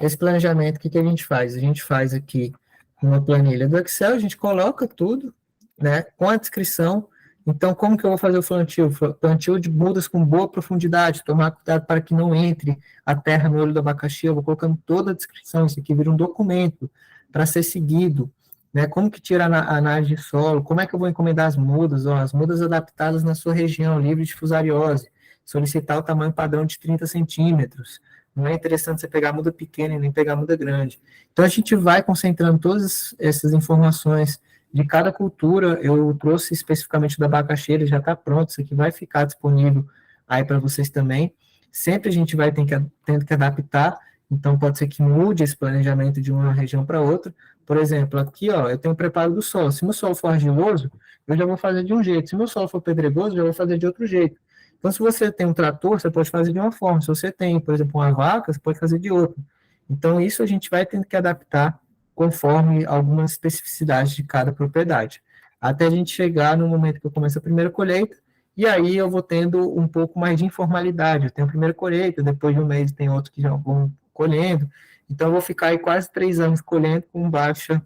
esse planejamento, o que a gente faz? A gente faz aqui uma planilha do Excel, a gente coloca tudo, né, com a descrição. Então, como que eu vou fazer o plantio? Plantio de mudas com boa profundidade, tomar cuidado para que não entre a terra no olho do abacaxi, eu vou colocando toda a descrição, isso aqui vira um documento para ser seguido, né, como que tira a análise de solo, como é que eu vou encomendar as mudas, as mudas adaptadas na sua região, livre de fusariose, solicitar o tamanho padrão de 30 centímetros, não é interessante você pegar muda pequena e nem pegar muda grande. Então, a gente vai concentrando todas essas informações de cada cultura. Eu trouxe especificamente do abacaxi, ele já está pronto, isso aqui vai ficar disponível aí para vocês também. Sempre a gente vai tendo que adaptar, então pode ser que mude esse planejamento de uma região para outra. Por exemplo, aqui, ó, eu tenho o preparo do solo. Se meu solo for argiloso, eu já vou fazer de um jeito. Se meu solo for pedregoso, eu já vou fazer de outro jeito. Então, se você tem um trator, você pode fazer de uma forma. Se você tem, por exemplo, uma vaca, você pode fazer de outra. Então, isso a gente vai tendo que adaptar conforme algumas especificidades de cada propriedade. Até a gente chegar no momento que eu começo a primeira colheita, e aí eu vou tendo um pouco mais de informalidade. Eu tenho a primeira colheita, depois de um mês tem outros que já vão colhendo. Então, eu vou ficar aí quase 3 anos colhendo com baixa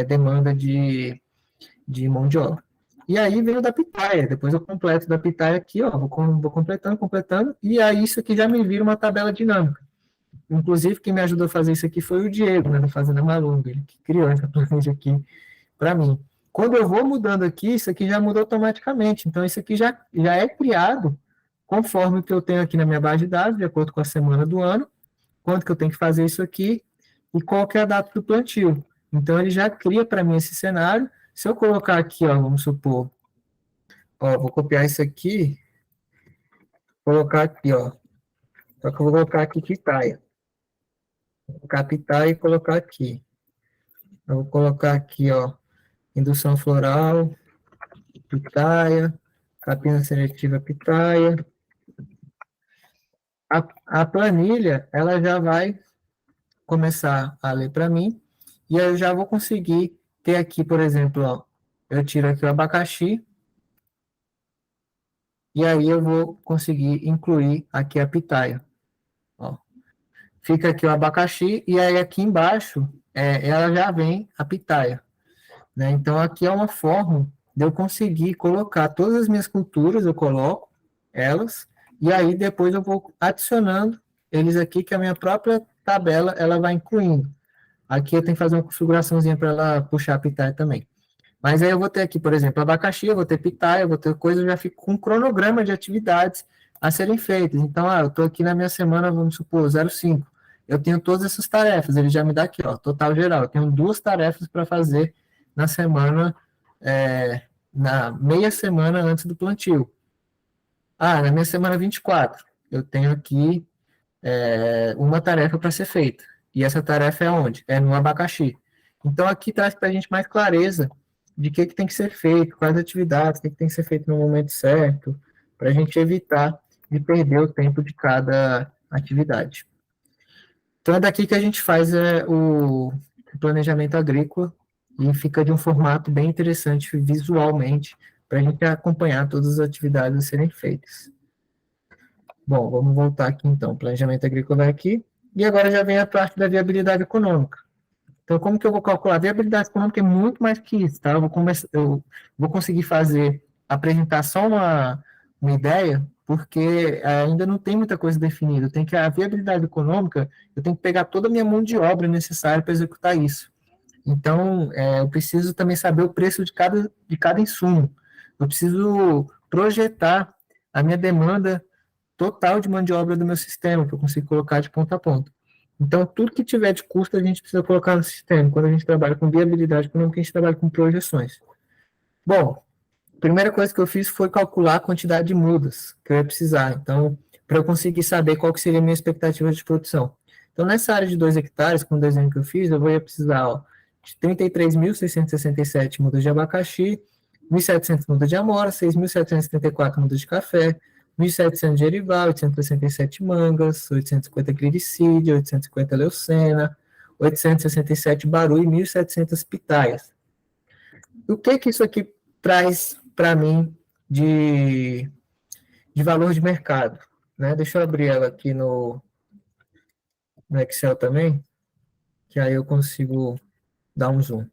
demanda de mão de obra. E aí vem o da pitaia, depois eu completo da pitaia aqui, ó, vou completando, e aí isso aqui já me vira uma tabela dinâmica. Inclusive, quem me ajudou a fazer isso aqui foi o Diego, né, da Fazenda Malunga, ele que criou essa planilha aqui para mim. Quando eu vou mudando aqui, isso aqui já muda automaticamente, então isso aqui já é criado conforme o que eu tenho aqui na minha base de dados, de acordo com a semana do ano, quanto que eu tenho que fazer isso aqui, e qual que é a data do plantio. Então, ele já cria para mim esse cenário. Se eu colocar aqui, ó, vamos supor, ó, vou copiar isso aqui, colocar aqui, ó, só que eu vou colocar aqui pitaia. Vou colocar pitaia e colocar aqui. Eu vou colocar aqui, ó, indução floral, pitaia, capina seletiva pitaia. A planilha, ela já vai começar a ler para mim, e aí eu já vou conseguir ter aqui, por exemplo, ó, eu tiro aqui o abacaxi, e aí eu vou conseguir incluir aqui a pitaia. Ó. Fica aqui o abacaxi, e aí aqui embaixo, ela já vem a pitaia. Né? Então, aqui é uma forma de eu conseguir colocar todas as minhas culturas, eu coloco elas, e aí depois eu vou adicionando eles aqui, que a minha própria tabela, ela vai incluindo. Aqui eu tenho que fazer uma configuraçãozinha para ela puxar a pitaia também. Mas aí eu vou ter aqui, por exemplo, abacaxi, eu vou ter pitaia, eu vou ter coisa, eu já fico com um cronograma de atividades a serem feitas. Então, eu estou aqui na minha semana, vamos supor, 05. Eu tenho todas essas tarefas, ele já me dá aqui, ó, total geral. Eu tenho 2 tarefas para fazer na semana, na meia semana antes do plantio. Na minha semana 24, eu tenho aqui uma tarefa para ser feita. E essa tarefa é onde? É no abacaxi. Então, aqui traz para a gente mais clareza de o que tem que ser feito, quais atividades, o que tem que ser feito no momento certo, para a gente evitar de perder o tempo de cada atividade. Então, é daqui que a gente faz o planejamento agrícola, e fica de um formato bem interessante visualmente, para a gente acompanhar todas as atividades a serem feitas. Bom, vamos voltar aqui então, planejamento agrícola aqui, e agora já vem a parte da viabilidade econômica. Então, como que eu vou calcular? A viabilidade econômica é muito mais que isso, tá? Eu vou conseguir apresentar só uma ideia, porque ainda não tem muita coisa definida. A viabilidade econômica, eu tenho que pegar toda a minha mão de obra necessária para executar isso. Então, eu preciso também saber o preço de cada insumo. Eu preciso projetar a minha demanda total de mão de obra do meu sistema, que eu consigo colocar de ponta a ponta. Então, tudo que tiver de custo, a gente precisa colocar no sistema. Quando a gente trabalha com viabilidade econômica, a gente trabalha com projeções. Bom, a primeira coisa que eu fiz foi calcular a quantidade de mudas que eu ia precisar. Então, para eu conseguir saber qual que seria a minha expectativa de produção. Então, nessa área de 2 hectares, com o desenho que eu fiz, eu vou precisar, ó, de 33.667 mudas de abacaxi, 1.700 mudas de amora, 6.774 mudas de café, 1.700 de erival, 867 mangas, 850 glicídia, 850 leucena, 867 baru e 1.700 pitaias. O que isso aqui traz para mim de valor de mercado? Né? Deixa eu abrir ela aqui no no Excel também, que aí eu consigo dar um zoom.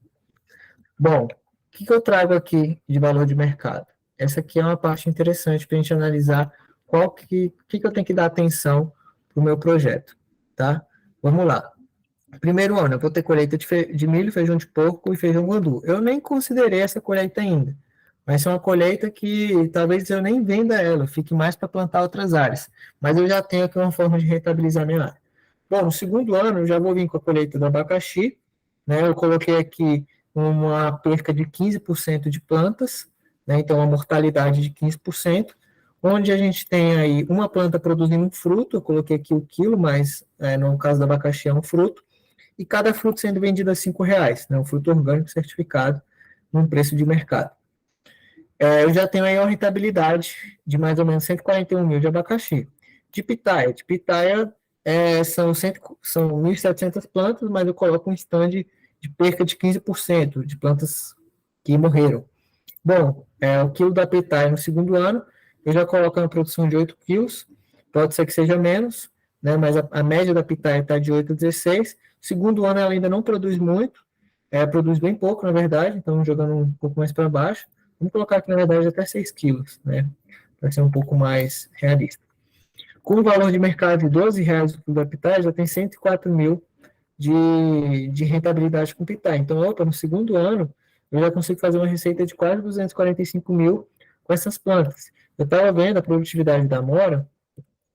Bom, o que eu trago aqui de valor de mercado? Essa aqui é uma parte interessante para a gente analisar o que eu tenho que dar atenção para o meu projeto, tá? Vamos lá. Primeiro ano, eu vou ter colheita de milho, feijão de porco e feijão guandu. Eu nem considerei essa colheita ainda, mas é uma colheita que talvez eu nem venda ela, fique mais para plantar outras áreas. Mas eu já tenho aqui uma forma de rentabilizar minha área. Bom, no segundo ano, eu já vou vir com a colheita do abacaxi, né? Eu coloquei aqui uma perca de 15% de plantas, né? Então, uma mortalidade de 15%, onde a gente tem aí uma planta produzindo um fruto, eu coloquei aqui o quilo, mas no caso do abacaxi é um fruto, e cada fruto sendo vendido a R$5, né? Um fruto orgânico certificado, num preço de mercado. Eu já tenho aí uma rentabilidade de mais ou menos 141 mil de abacaxi. De pitaia são 1.700 plantas, mas eu coloco um stand de perca de 15% de plantas que morreram. Bom, o quilo da pitaia no segundo ano, eu já coloco uma produção de 8 quilos, pode ser que seja menos, né, mas a média da pitaia está de 8 a 16. Segundo ano ela ainda não produz muito, produz bem pouco, na verdade, então jogando um pouco mais para baixo. Vamos colocar aqui, na verdade, até 6 quilos, né, para ser um pouco mais realista. Com o valor de mercado de R$12 o quilo da pitaia, já tem 104 mil de rentabilidade com pitaia. Então, no segundo ano, eu já consigo fazer uma receita de quase 245 mil com essas plantas. Eu estava vendo a produtividade da amora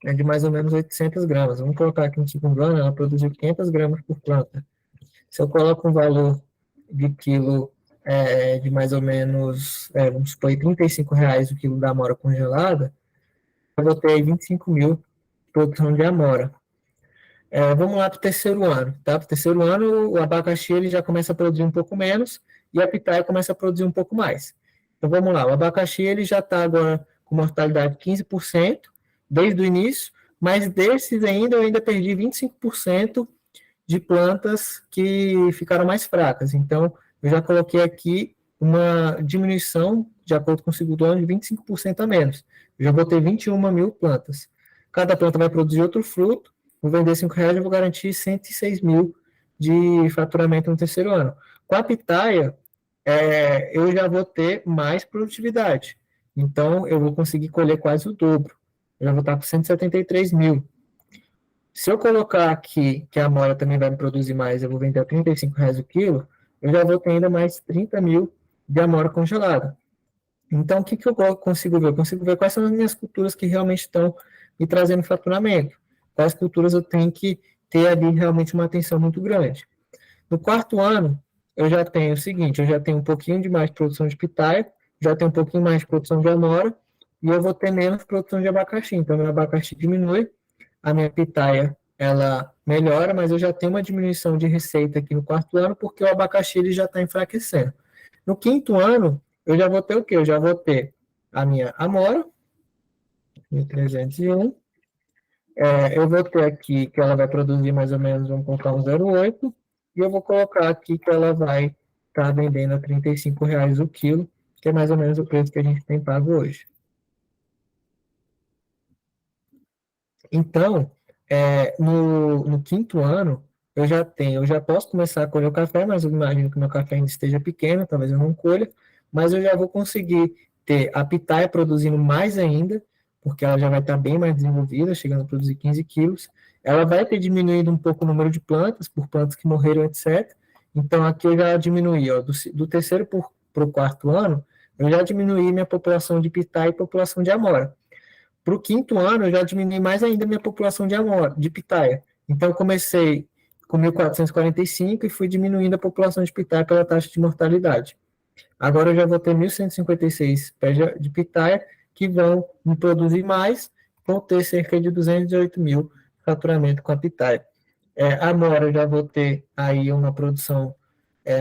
de mais ou menos 800 gramas. Vamos colocar aqui no segundo ano, ela produziu 500 gramas por planta. Se eu coloco um valor de quilo de mais ou menos, vamos supor, R$35 o quilo da amora congelada, eu vou ter 25 mil de produção de amora. Vamos lá para o terceiro ano, tá? Para o terceiro ano, o abacaxi ele já começa a produzir um pouco menos e a pitaia começa a produzir um pouco mais. Então, vamos lá, o abacaxi ele já está agora com mortalidade de 15% desde o início, mas desses eu ainda perdi 25% de plantas que ficaram mais fracas. Então, eu já coloquei aqui uma diminuição, de acordo com o segundo ano, de 25% a menos. Eu já vou ter 21 mil plantas. Cada planta vai produzir outro fruto, vou vender R$5, eu vou garantir 106 mil de faturamento no terceiro ano. Com a pitaia, eu já vou ter mais produtividade. Então, eu vou conseguir colher quase o dobro. Eu já vou estar com 173 mil. Se eu colocar aqui que a amora também vai me produzir mais, eu vou vender a R$35 o quilo, eu já vou ter ainda mais 30 mil de amora congelada. Então, o que eu consigo ver? Eu consigo ver quais são as minhas culturas que realmente estão me trazendo faturamento. Quais culturas eu tenho que ter ali realmente uma atenção muito grande. No quarto ano, eu já tenho o seguinte, eu já tenho um pouquinho de mais produção de pitaia, já tenho um pouquinho mais de produção de amora, e eu vou ter menos produção de abacaxi. Então, meu abacaxi diminui, a minha pitaia, ela melhora, mas eu já tenho uma diminuição de receita aqui no quarto ano, porque o abacaxi ele já está enfraquecendo. No quinto ano, eu já vou ter o quê? Eu já vou ter a minha amora, 1.301, eu vou ter aqui que ela vai produzir mais ou menos, vamos colocar um 0,8, e eu vou colocar aqui que ela vai estar vendendo a R$35 o quilo, que é mais ou menos o preço que a gente tem pago hoje. Então, no quinto ano, eu já posso começar a colher o café, mas eu imagino que meu café ainda esteja pequeno, talvez eu não colha, mas eu já vou conseguir ter a pitaia produzindo mais ainda, porque ela já vai estar bem mais desenvolvida, chegando a produzir 15 quilos. Ela vai ter diminuído um pouco o número de plantas, por plantas que morreram, etc. Então, aqui eu já diminuí, do terceiro para o quarto ano, eu já diminuí minha população de pitaia e população de amora. Para o quinto ano, eu já diminui mais ainda a minha população de pitaia. Então, eu comecei com 1.445 e fui diminuindo a população de pitaia pela taxa de mortalidade. Agora, eu já vou ter 1.156 pés de pitaia que vão me produzir mais, vou ter cerca de 208 mil de faturamento com a pitaia. A amora, eu já vou ter aí uma produção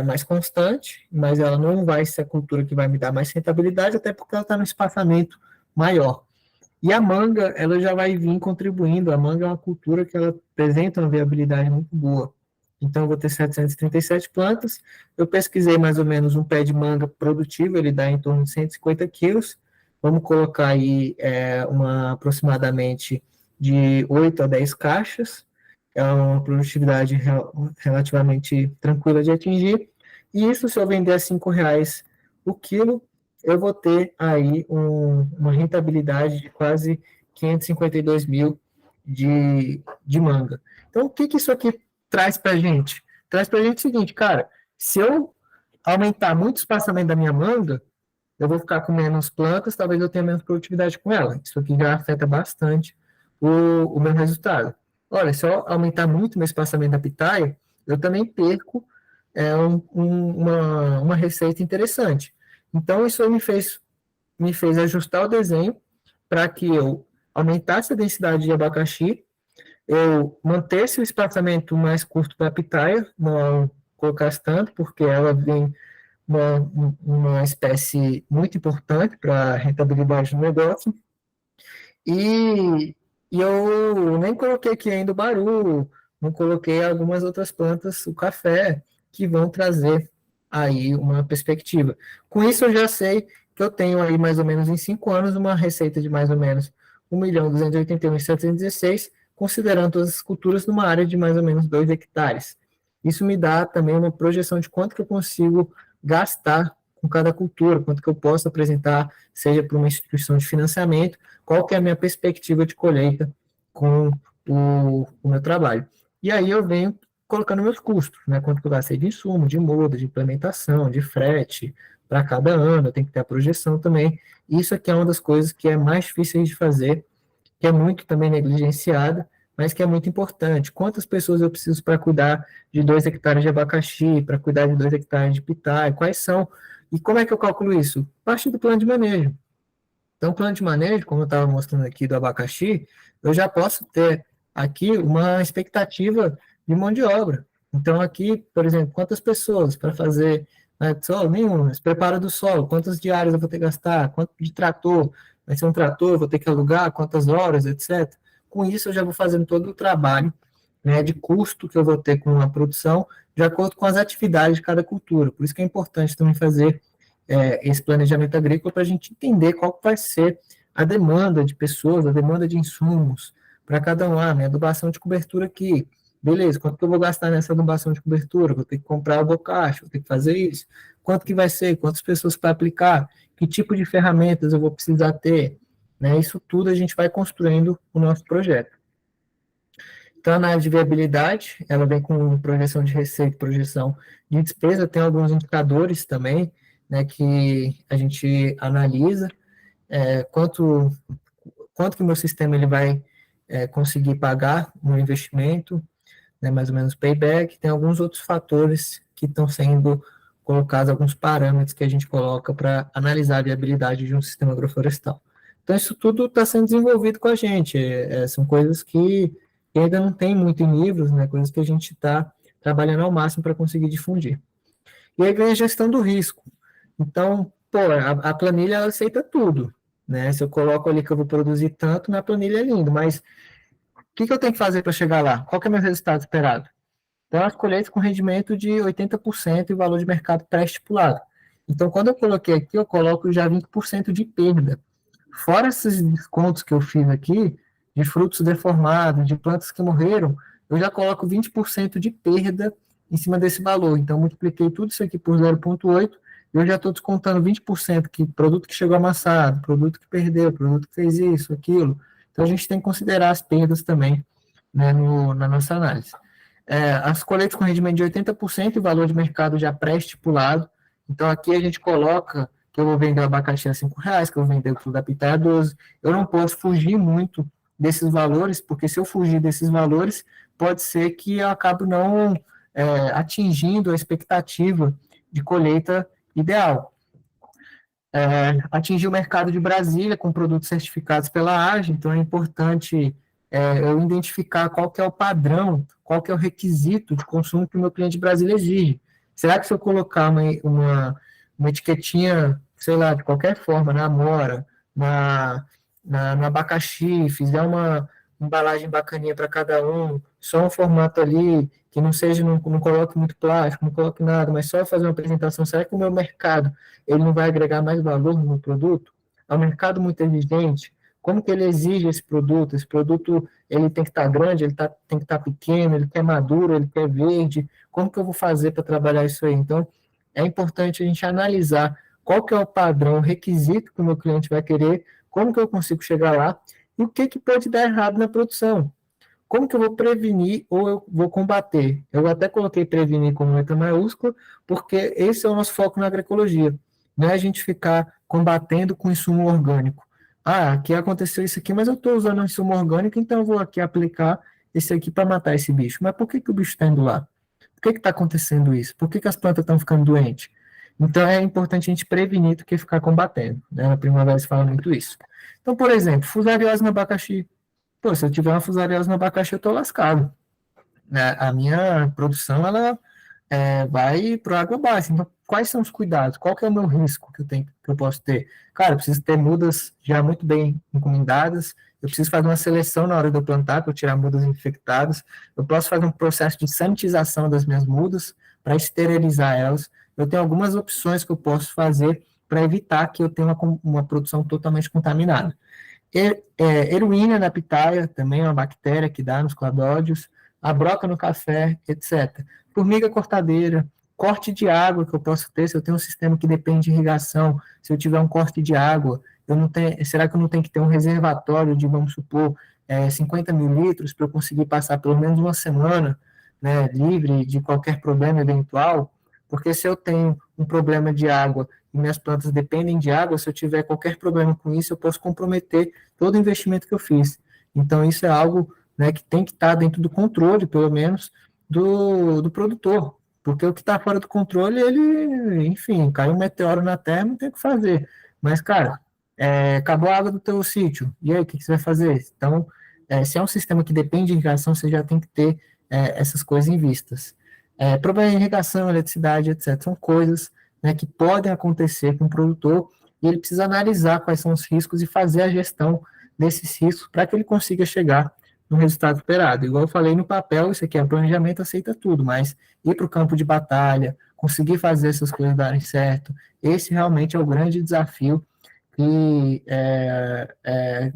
mais constante, mas ela não vai ser a cultura que vai me dar mais rentabilidade, até porque ela está no espaçamento maior. E a manga, ela já vai vir contribuindo. A manga é uma cultura que ela apresenta uma viabilidade muito boa. Então, eu vou ter 737 plantas. Eu pesquisei mais ou menos um pé de manga produtivo, ele dá em torno de 150 quilos. Vamos colocar aí aproximadamente de 8 a 10 caixas. é uma produtividade relativamente tranquila de atingir, e isso se eu vender a R$ 5 o quilo, eu vou ter aí uma rentabilidade de quase 552 mil de manga. Então, o que isso aqui traz para a gente? Traz para a gente o seguinte, cara, se eu aumentar muito o espaçamento da minha manga, eu vou ficar com menos plantas, talvez eu tenha menos produtividade com ela. Isso aqui já afeta bastante o meu resultado. Olha, se eu aumentar muito meu espaçamento da pitaia, eu também perco uma receita interessante. Então, isso me fez ajustar o desenho para que eu aumentasse a densidade de abacaxi, eu mantesse o espaçamento mais curto para a pitaia, não colocasse tanto, porque ela vem uma espécie muito importante para a rentabilidade do negócio. E eu nem coloquei aqui ainda o baru, não coloquei algumas outras plantas, o café, que vão trazer aí uma perspectiva. Com isso, eu já sei que eu tenho aí mais ou menos em 5 anos uma receita de mais ou menos 1.281.716, considerando todas as culturas numa área de mais ou menos 2 hectares. Isso me dá também uma projeção de quanto que eu consigo gastar com cada cultura, quanto que eu posso apresentar, seja para uma instituição de financiamento, qual que é a minha perspectiva de colheita com o meu trabalho. E aí eu venho colocando meus custos, né? Quanto que eu gastei de insumo, de muda, de implementação, de frete, para cada ano, eu tenho que ter a projeção também. Isso aqui é uma das coisas que é mais difícil de fazer, que é muito também negligenciada, mas que é muito importante. Quantas pessoas eu preciso para cuidar de 2 hectares de abacaxi, para cuidar de 2 hectares de pitaia, quais são, e como é que eu calculo isso? A partir do plano de manejo. Então, o plano de manejo, como eu estava mostrando aqui do abacaxi, eu já posso ter aqui uma expectativa de mão de obra. Então, aqui, por exemplo, quantas pessoas para fazer solo? Nenhuma. Preparo do solo, quantas diárias eu vou ter que gastar, quanto de trator, vai ser um trator, eu vou ter que alugar, quantas horas, etc. Com isso, eu já vou fazendo todo o trabalho, né, de custo que eu vou ter com a produção, de acordo com as atividades de cada cultura. Por isso que é importante também fazer esse planejamento agrícola para a gente entender qual vai ser a demanda de pessoas, a demanda de insumos para cada um. Minha adubação de cobertura aqui, beleza, quanto que eu vou gastar nessa adubação de cobertura? Vou ter que comprar o bocacho, vou ter que fazer isso. Quanto que vai ser? Quantas pessoas para aplicar? Que tipo de ferramentas eu vou precisar ter? Né? Isso tudo a gente vai construindo o nosso projeto. Então, a análise de viabilidade, ela vem com projeção de receita, projeção de despesa, tem alguns indicadores também, né, que a gente analisa, quanto que o meu sistema ele vai conseguir pagar no investimento, né, mais ou menos payback, tem alguns outros fatores que estão sendo colocados, alguns parâmetros que a gente coloca para analisar a viabilidade de um sistema agroflorestal. Então, isso tudo está sendo desenvolvido com a gente, são coisas que ainda não tem muito em livros, né, coisas que a gente está trabalhando ao máximo para conseguir difundir. E aí vem a gestão do risco. Então, a planilha ela aceita tudo, né? Se eu coloco ali que eu vou produzir tanto, na planilha é lindo, mas o que eu tenho que fazer para chegar lá? Qual que é o meu resultado esperado? Então, as colheitas com rendimento de 80% e valor de mercado pré-estipulado. Então, quando eu coloquei aqui, eu coloco já 20% de perda. Fora esses descontos que eu fiz aqui, de frutos deformados, de plantas que morreram, eu já coloco 20% de perda em cima desse valor. Então, multipliquei tudo isso aqui por 0,8, eu já estou descontando 20% que produto que chegou amassado, produto que perdeu, produto que fez isso, aquilo. Então, a gente tem que considerar as perdas também, né, na nossa análise. As colheitas com rendimento de 80% e valor de mercado já pré-estipulado. Então, aqui a gente coloca que eu vou vender o abacaxi a R$5, que eu vou vender o quilo da pitaia a 12. Eu não posso fugir muito desses valores, porque se eu fugir desses valores, pode ser que eu acabe não atingindo a expectativa de colheita ideal. Atingir o mercado de Brasília com produtos certificados pela AGE, então é importante eu identificar qual que é o padrão, qual que é o requisito de consumo que o meu cliente de Brasília exige. Será que se eu colocar uma etiquetinha, sei lá, de qualquer forma, na amora, no abacaxi, fizer uma embalagem bacaninha para cada um, só um formato ali, que não seja, não coloque muito plástico, não coloque nada, mas só fazer uma apresentação, será que o meu mercado ele não vai agregar mais valor no meu produto? É um mercado muito exigente, como que ele exige esse produto ele tem que estar grande, tem que estar pequeno, ele quer maduro, ele quer verde, como que eu vou fazer para trabalhar isso aí? Então, é importante a gente analisar qual que é o padrão, o requisito que o meu cliente vai querer, como que eu consigo chegar lá, e o que que pode dar errado na produção. Como que eu vou prevenir ou eu vou combater? Eu até coloquei prevenir como letra maiúscula, porque esse é o nosso foco na agroecologia. Não é a gente ficar combatendo com insumo orgânico. Ah, aqui aconteceu isso aqui, mas eu estou usando insumo orgânico, então eu vou aqui aplicar esse aqui para matar esse bicho. Mas por que que o bicho está indo lá? Por que está acontecendo isso? Por que que as plantas estão ficando doentes? Então é importante a gente prevenir do que ficar combatendo. Né? Na primavera se fala muito isso. Então, por exemplo, fusariose no abacaxi. Pô, se eu tiver uma fusariose no abacaxi, eu estou lascado. Né? A minha produção, ela vai para água baixa. Então, quais são os cuidados? Qual que é o meu risco que eu posso ter? Cara, eu preciso ter mudas já muito bem encomendadas, eu preciso fazer uma seleção na hora de eu plantar, para eu tirar mudas infectadas, eu posso fazer um processo de sanitização das minhas mudas, para esterilizar elas. Eu tenho algumas opções que eu posso fazer para evitar que eu tenha uma produção totalmente contaminada. Eruína na pitaia, também é uma bactéria que dá nos cladódios, a broca no café, etc. Formiga cortadeira, corte de água que eu posso ter, se eu tenho um sistema que depende de irrigação, se eu tiver um corte de água, será que eu não tenho que ter um reservatório de, vamos supor, 50 mil litros para eu conseguir passar pelo menos uma semana, né, livre de qualquer problema eventual? Porque se eu tenho um problema de água e minhas plantas dependem de água, se eu tiver qualquer problema com isso, eu posso comprometer todo o investimento que eu fiz. Então, isso é algo, né, que tem que estar dentro do controle, pelo menos, do produtor. Porque o que está fora do controle, ele, enfim, caiu um meteoro na Terra, não tem o que fazer. Mas, cara, acabou a água do teu sítio, e aí, o que você vai fazer? Então, se é um sistema que depende de irrigação, você já tem que ter essas coisas em vistas. Problema de irrigação, eletricidade, etc. São coisas, né, que podem acontecer com o produtor e ele precisa analisar quais são os riscos e fazer a gestão desses riscos para que ele consiga chegar no resultado esperado. Igual eu falei no papel, isso aqui é planejamento, aceita tudo, mas ir para o campo de batalha, conseguir fazer essas coisas darem certo, esse realmente é o grande desafio e,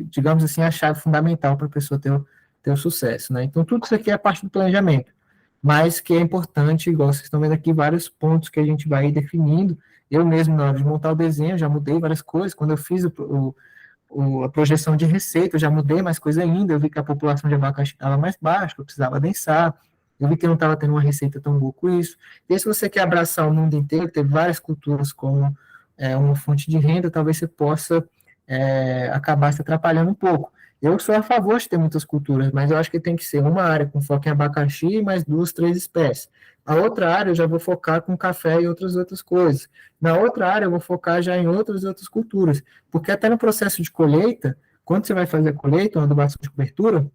digamos assim, a chave fundamental para a pessoa ter o sucesso. Né? Então, tudo isso aqui é parte do planejamento, mas que é importante, igual vocês estão vendo aqui, vários pontos que a gente vai definindo. Eu mesmo, na hora de montar o desenho, já mudei várias coisas. Quando eu fiz a projeção de receita, eu já mudei mais coisa ainda. Eu vi que a população de abacaxi estava mais baixa, que eu precisava densar. Eu vi que eu não estava tendo uma receita tão boa com isso. E se você quer abraçar o mundo inteiro, ter várias culturas como uma fonte de renda, talvez você possa acabar se atrapalhando um pouco. Eu sou a favor de ter muitas culturas, mas eu acho que tem que ser uma área com foco em abacaxi e mais 2, 3 espécies. A outra área eu já vou focar com café e outras coisas. Na outra área eu vou focar já em outras culturas. Porque até no processo de colheita, quando você vai fazer a colheita, uma adubação de cobertura,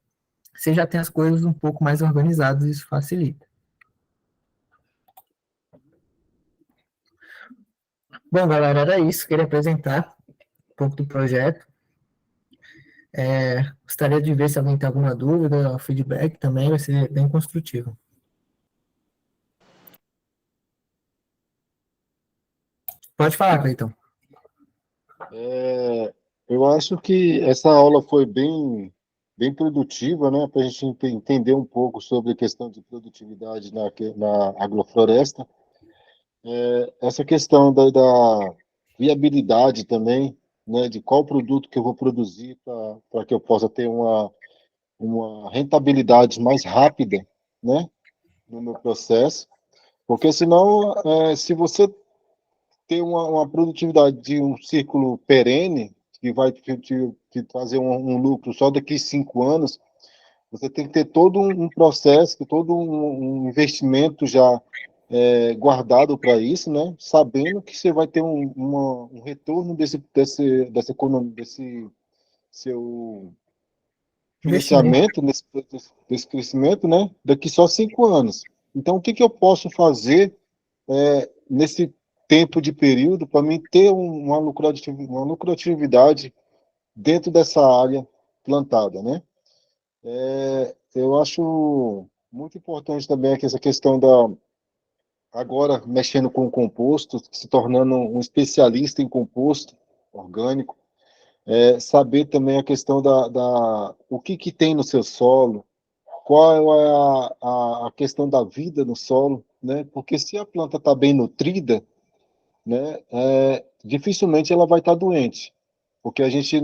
você já tem as coisas um pouco mais organizadas e isso facilita. Bom, galera, era isso. Queria apresentar um pouco do projeto. Gostaria de ver se alguém tem alguma dúvida, o feedback também vai ser bem construtivo. Pode falar, Cleiton. Eu acho que essa aula foi bem produtiva, né, para a gente entender um pouco sobre a questão de produtividade na agrofloresta. Essa questão da viabilidade também, né, de qual produto que eu vou produzir para que eu possa ter uma rentabilidade mais rápida, né, no meu processo, porque senão, se você ter uma produtividade de um círculo perene, que vai te trazer um lucro só daqui 5 anos, você tem que ter todo um processo, todo um investimento já guardado para isso, né? Sabendo que você vai ter um retorno dessa economia, desse seu financiamento, desse crescimento, né? Daqui só 5 anos. Então, o que eu posso fazer nesse tempo de período para mim ter uma lucratividade dentro dessa área plantada, né? Eu acho muito importante também essa questão agora mexendo com composto, se tornando um especialista em composto orgânico, saber também a questão o que tem no seu solo, qual é a questão da vida no solo, né? Porque se a planta está bem nutrida, né, dificilmente ela vai estar doente, porque a gente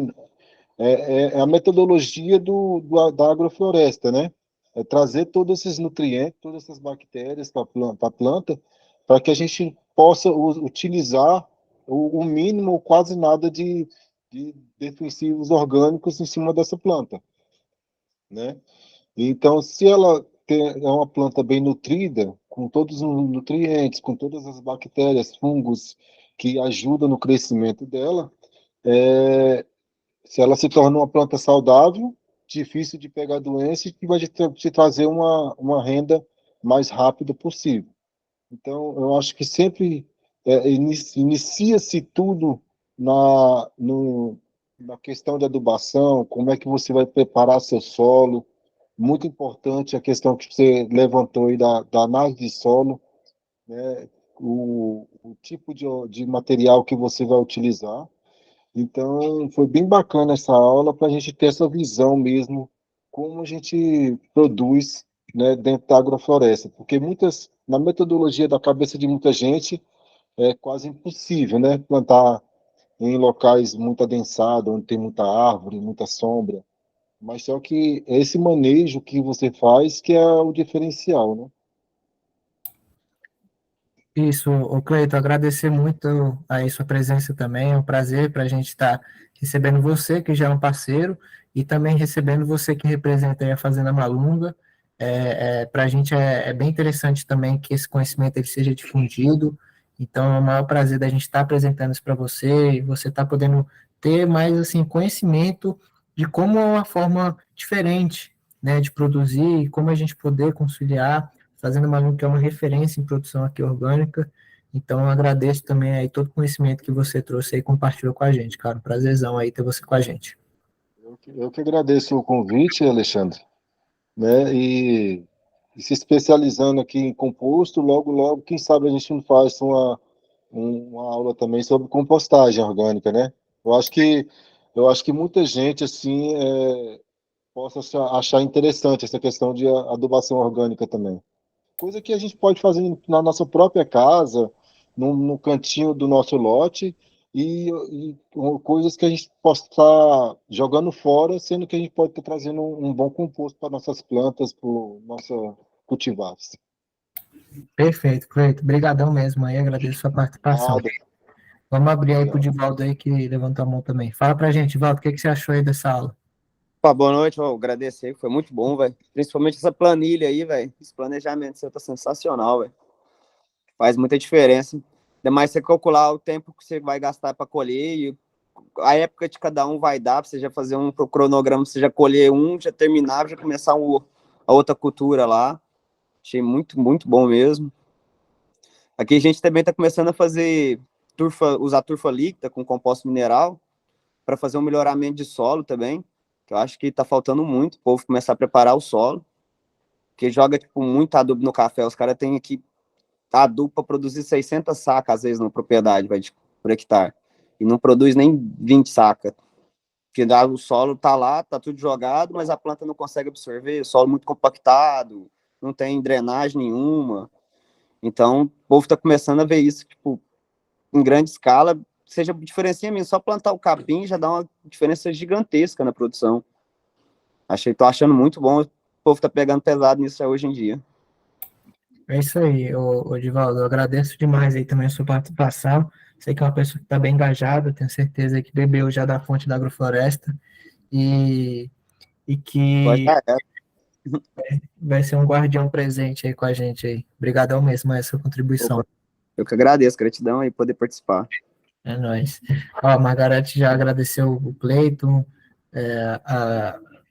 a metodologia da agrofloresta, né? É trazer todos esses nutrientes, todas essas bactérias para a planta, para que a gente possa utilizar o mínimo ou quase nada de defensivos orgânicos em cima dessa planta, né? Então, se ela é uma planta bem nutrida, com todos os nutrientes, com todas as bactérias, fungos que ajudam no crescimento dela, se ela se torna uma planta saudável, difícil de pegar doença e que vai te trazer uma renda mais rápida possível. Então, eu acho que sempre inicia-se tudo na questão de adubação, como é que você vai preparar seu solo. Muito importante a questão que você levantou aí da análise de solo, né? O tipo de material que você vai utilizar. Então, foi bem bacana essa aula para a gente ter essa visão mesmo, como a gente produz, né, dentro da agrofloresta, porque na metodologia da cabeça de muita gente, é quase impossível, né, plantar em locais muito adensados, onde tem muita árvore, muita sombra, mas só que esse manejo que você faz que é o diferencial, né? Isso, o Cleiton, agradecer muito aí sua presença também, é um prazer para a gente estar recebendo você, que já é um parceiro, e também recebendo você que representa aí a Fazenda Malunga. Para a gente é bem interessante também que esse conhecimento ele seja difundido, então é o maior prazer da gente estar apresentando isso para você, e você estar podendo ter mais assim, conhecimento de como é uma forma diferente, né, de produzir, e como a gente poder conciliar Fazenda Malunga, que é uma referência em produção aqui orgânica. Então, eu agradeço também aí todo o conhecimento que você trouxe aí e compartilhou com a gente, cara. Prazerzão aí ter você com a gente. Eu que agradeço o convite, Alexandre, né? E se especializando aqui em composto, logo, logo, quem sabe a gente não faz uma aula também sobre compostagem orgânica, né? Eu acho que, eu acho que muita gente, assim, possa achar interessante essa questão de adubação orgânica também. Coisa que a gente pode fazer na nossa própria casa, no cantinho do nosso lote, coisas que a gente possa estar jogando fora, sendo que a gente pode estar trazendo um bom composto para nossas plantas, para nossa cultivares. Perfeito, Cleiton. Obrigadão mesmo aí, agradeço a sua participação. Nada. Vamos abrir aí para o Divaldo aí, que levantou a mão também. Fala pra gente, Divaldo, o que você achou aí dessa aula? Pá, boa noite, vou agradecer, foi muito bom, velho. Principalmente essa planilha aí, velho. Esse planejamento seu tá sensacional, velho. Faz muita diferença. Ainda mais você calcular o tempo que você vai gastar para colher e a época de cada um vai dar, para você já fazer um cronograma, você já colher já terminar, já começar a outra cultura lá. Achei muito, muito bom mesmo. Aqui a gente também está começando a fazer usar turfa líquida com composto mineral para fazer um melhoramento de solo também, que eu acho que está faltando muito, o povo começar a preparar o solo, porque joga tipo, muito adubo no café, os caras têm aqui adubo para produzir 600 sacas, às vezes, na propriedade, vai, por hectare, e não produz nem 20 sacas, porque o solo tá lá, tá tudo jogado, mas a planta não consegue absorver, o solo muito compactado, não tem drenagem nenhuma, então o povo está começando a ver isso, tipo, em grande escala, seja diferencinha mesmo, só plantar o capim já dá uma diferença gigantesca na produção. Tô achando muito bom, o povo tá pegando pesado nisso hoje em dia. É isso aí, Divaldo, eu agradeço demais aí também a sua participação. Sei que é uma pessoa que está bem engajada, tenho certeza que bebeu já da fonte da agrofloresta e que vai ser um guardião presente aí com a gente aí. Obrigadão mesmo a essa contribuição. Eu que agradeço, gratidão aí poder participar. É nóis. Ó, a Margarete já agradeceu o Cleiton,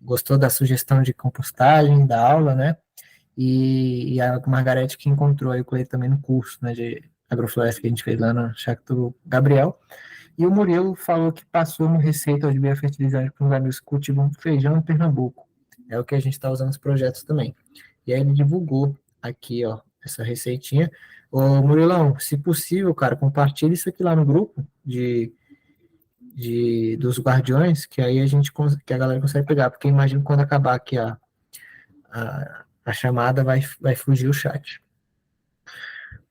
gostou da sugestão de compostagem, da aula, né? E a Margarete que encontrou aí o Cleiton também no curso, né, de agrofloresta que a gente fez lá no Chácara do Gabriel. E o Murilo falou que passou uma receita de biofertilizante para os amigos que cultivam feijão em Pernambuco. É o que a gente está usando nos projetos também. E aí ele divulgou aqui, ó, essa receitinha. Ô, Murilão, se possível, cara, compartilha isso aqui lá no grupo dos Guardiões, que aí que a galera consegue pegar, porque imagino que quando acabar aqui a chamada vai fugir o chat.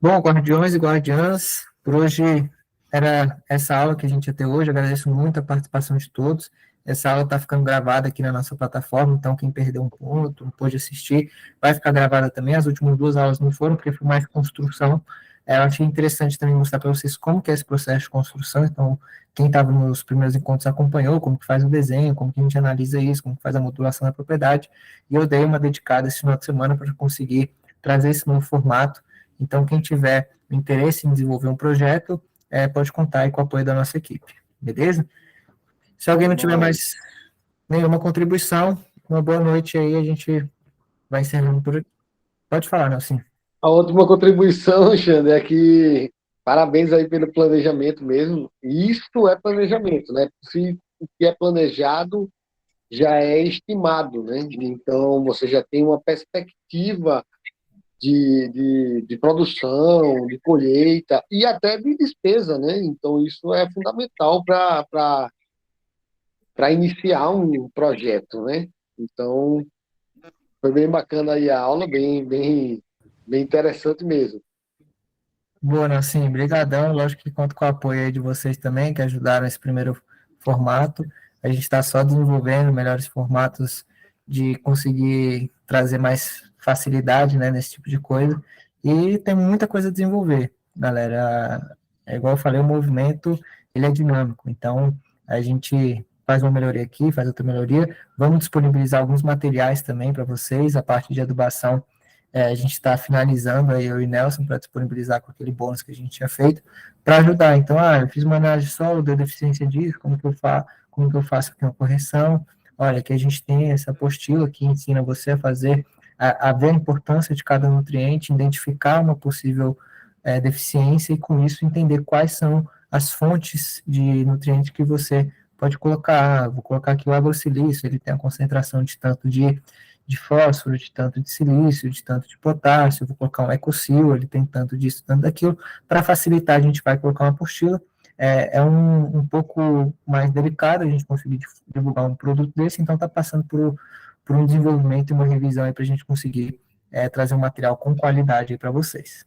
Bom, Guardiões e Guardiãs, por hoje era essa aula que a gente ia ter hoje. Agradeço muito a participação de todos. Essa aula está ficando gravada aqui na nossa plataforma, então quem perdeu um ponto, não pôde assistir, vai ficar gravada também. As últimas 2 aulas não foram, porque foi mais construção. Eu achei interessante também mostrar para vocês como que é esse processo de construção. Então, quem estava nos primeiros encontros acompanhou como que faz o desenho, como que a gente analisa isso, como que faz a modulação da propriedade. E eu dei uma dedicada esse final de semana para conseguir trazer esse novo formato. Então, quem tiver interesse em desenvolver um projeto, pode contar aí com o apoio da nossa equipe, beleza? Se alguém não tiver mais nenhuma contribuição, uma boa noite aí, a gente vai encerrando por aqui. Pode falar, Nelson. A última contribuição, Xander, é que parabéns aí pelo planejamento mesmo. Isto é planejamento, né? Se o que é planejado já é estimado, né? Então, você já tem uma perspectiva de produção, de colheita e até de despesa, né? Então, isso é fundamental para iniciar um projeto, né? Então, foi bem bacana aí a aula, bem interessante mesmo. Boa, Nelson, brigadão. Lógico que conto com o apoio aí de vocês também, que ajudaram esse primeiro formato. A gente está só desenvolvendo melhores formatos de conseguir trazer mais facilidade, né, nesse tipo de coisa. E tem muita coisa a desenvolver, galera. É igual eu falei, o movimento, ele é dinâmico. Então, a gente faz uma melhoria aqui, faz outra melhoria. Vamos disponibilizar alguns materiais também para vocês, a parte de adubação. A gente está finalizando aí, eu e Nelson, para disponibilizar com aquele bônus que a gente tinha feito, para ajudar. Então, eu fiz uma análise de solo, deu deficiência disso, como que eu faço aqui uma correção. Olha, aqui a gente tem essa apostila que ensina você a fazer, a ver a importância de cada nutriente, identificar uma possível deficiência e, com isso, entender quais são as fontes de nutrientes que você pode colocar. Vou colocar aqui o agrosilício, ele tem a concentração de tanto de fósforo, de tanto de silício, de tanto de potássio. Vou colocar um ecosil, ele tem tanto disso, tanto daquilo. Para facilitar, a gente vai colocar uma apostila. É um pouco mais delicado a gente conseguir divulgar um produto desse, então está passando por um desenvolvimento e uma revisão aí para a gente conseguir trazer um material com qualidade aí para vocês.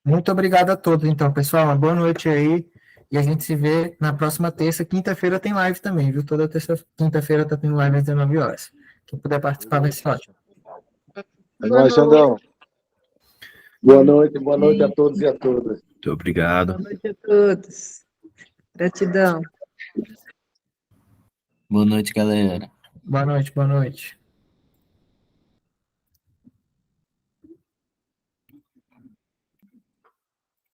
Muito obrigado a todos, então, pessoal. Uma boa noite aí. E a gente se vê na próxima terça. Quinta-feira tem live também, viu? Toda quinta-feira tá tendo live às 19 horas. Quem puder participar vai ser ótimo. É nóis, Xandão. Boa noite a todos e a todas. Muito obrigado. Boa noite a todos. Gratidão. Boa noite, galera. Boa noite, boa noite.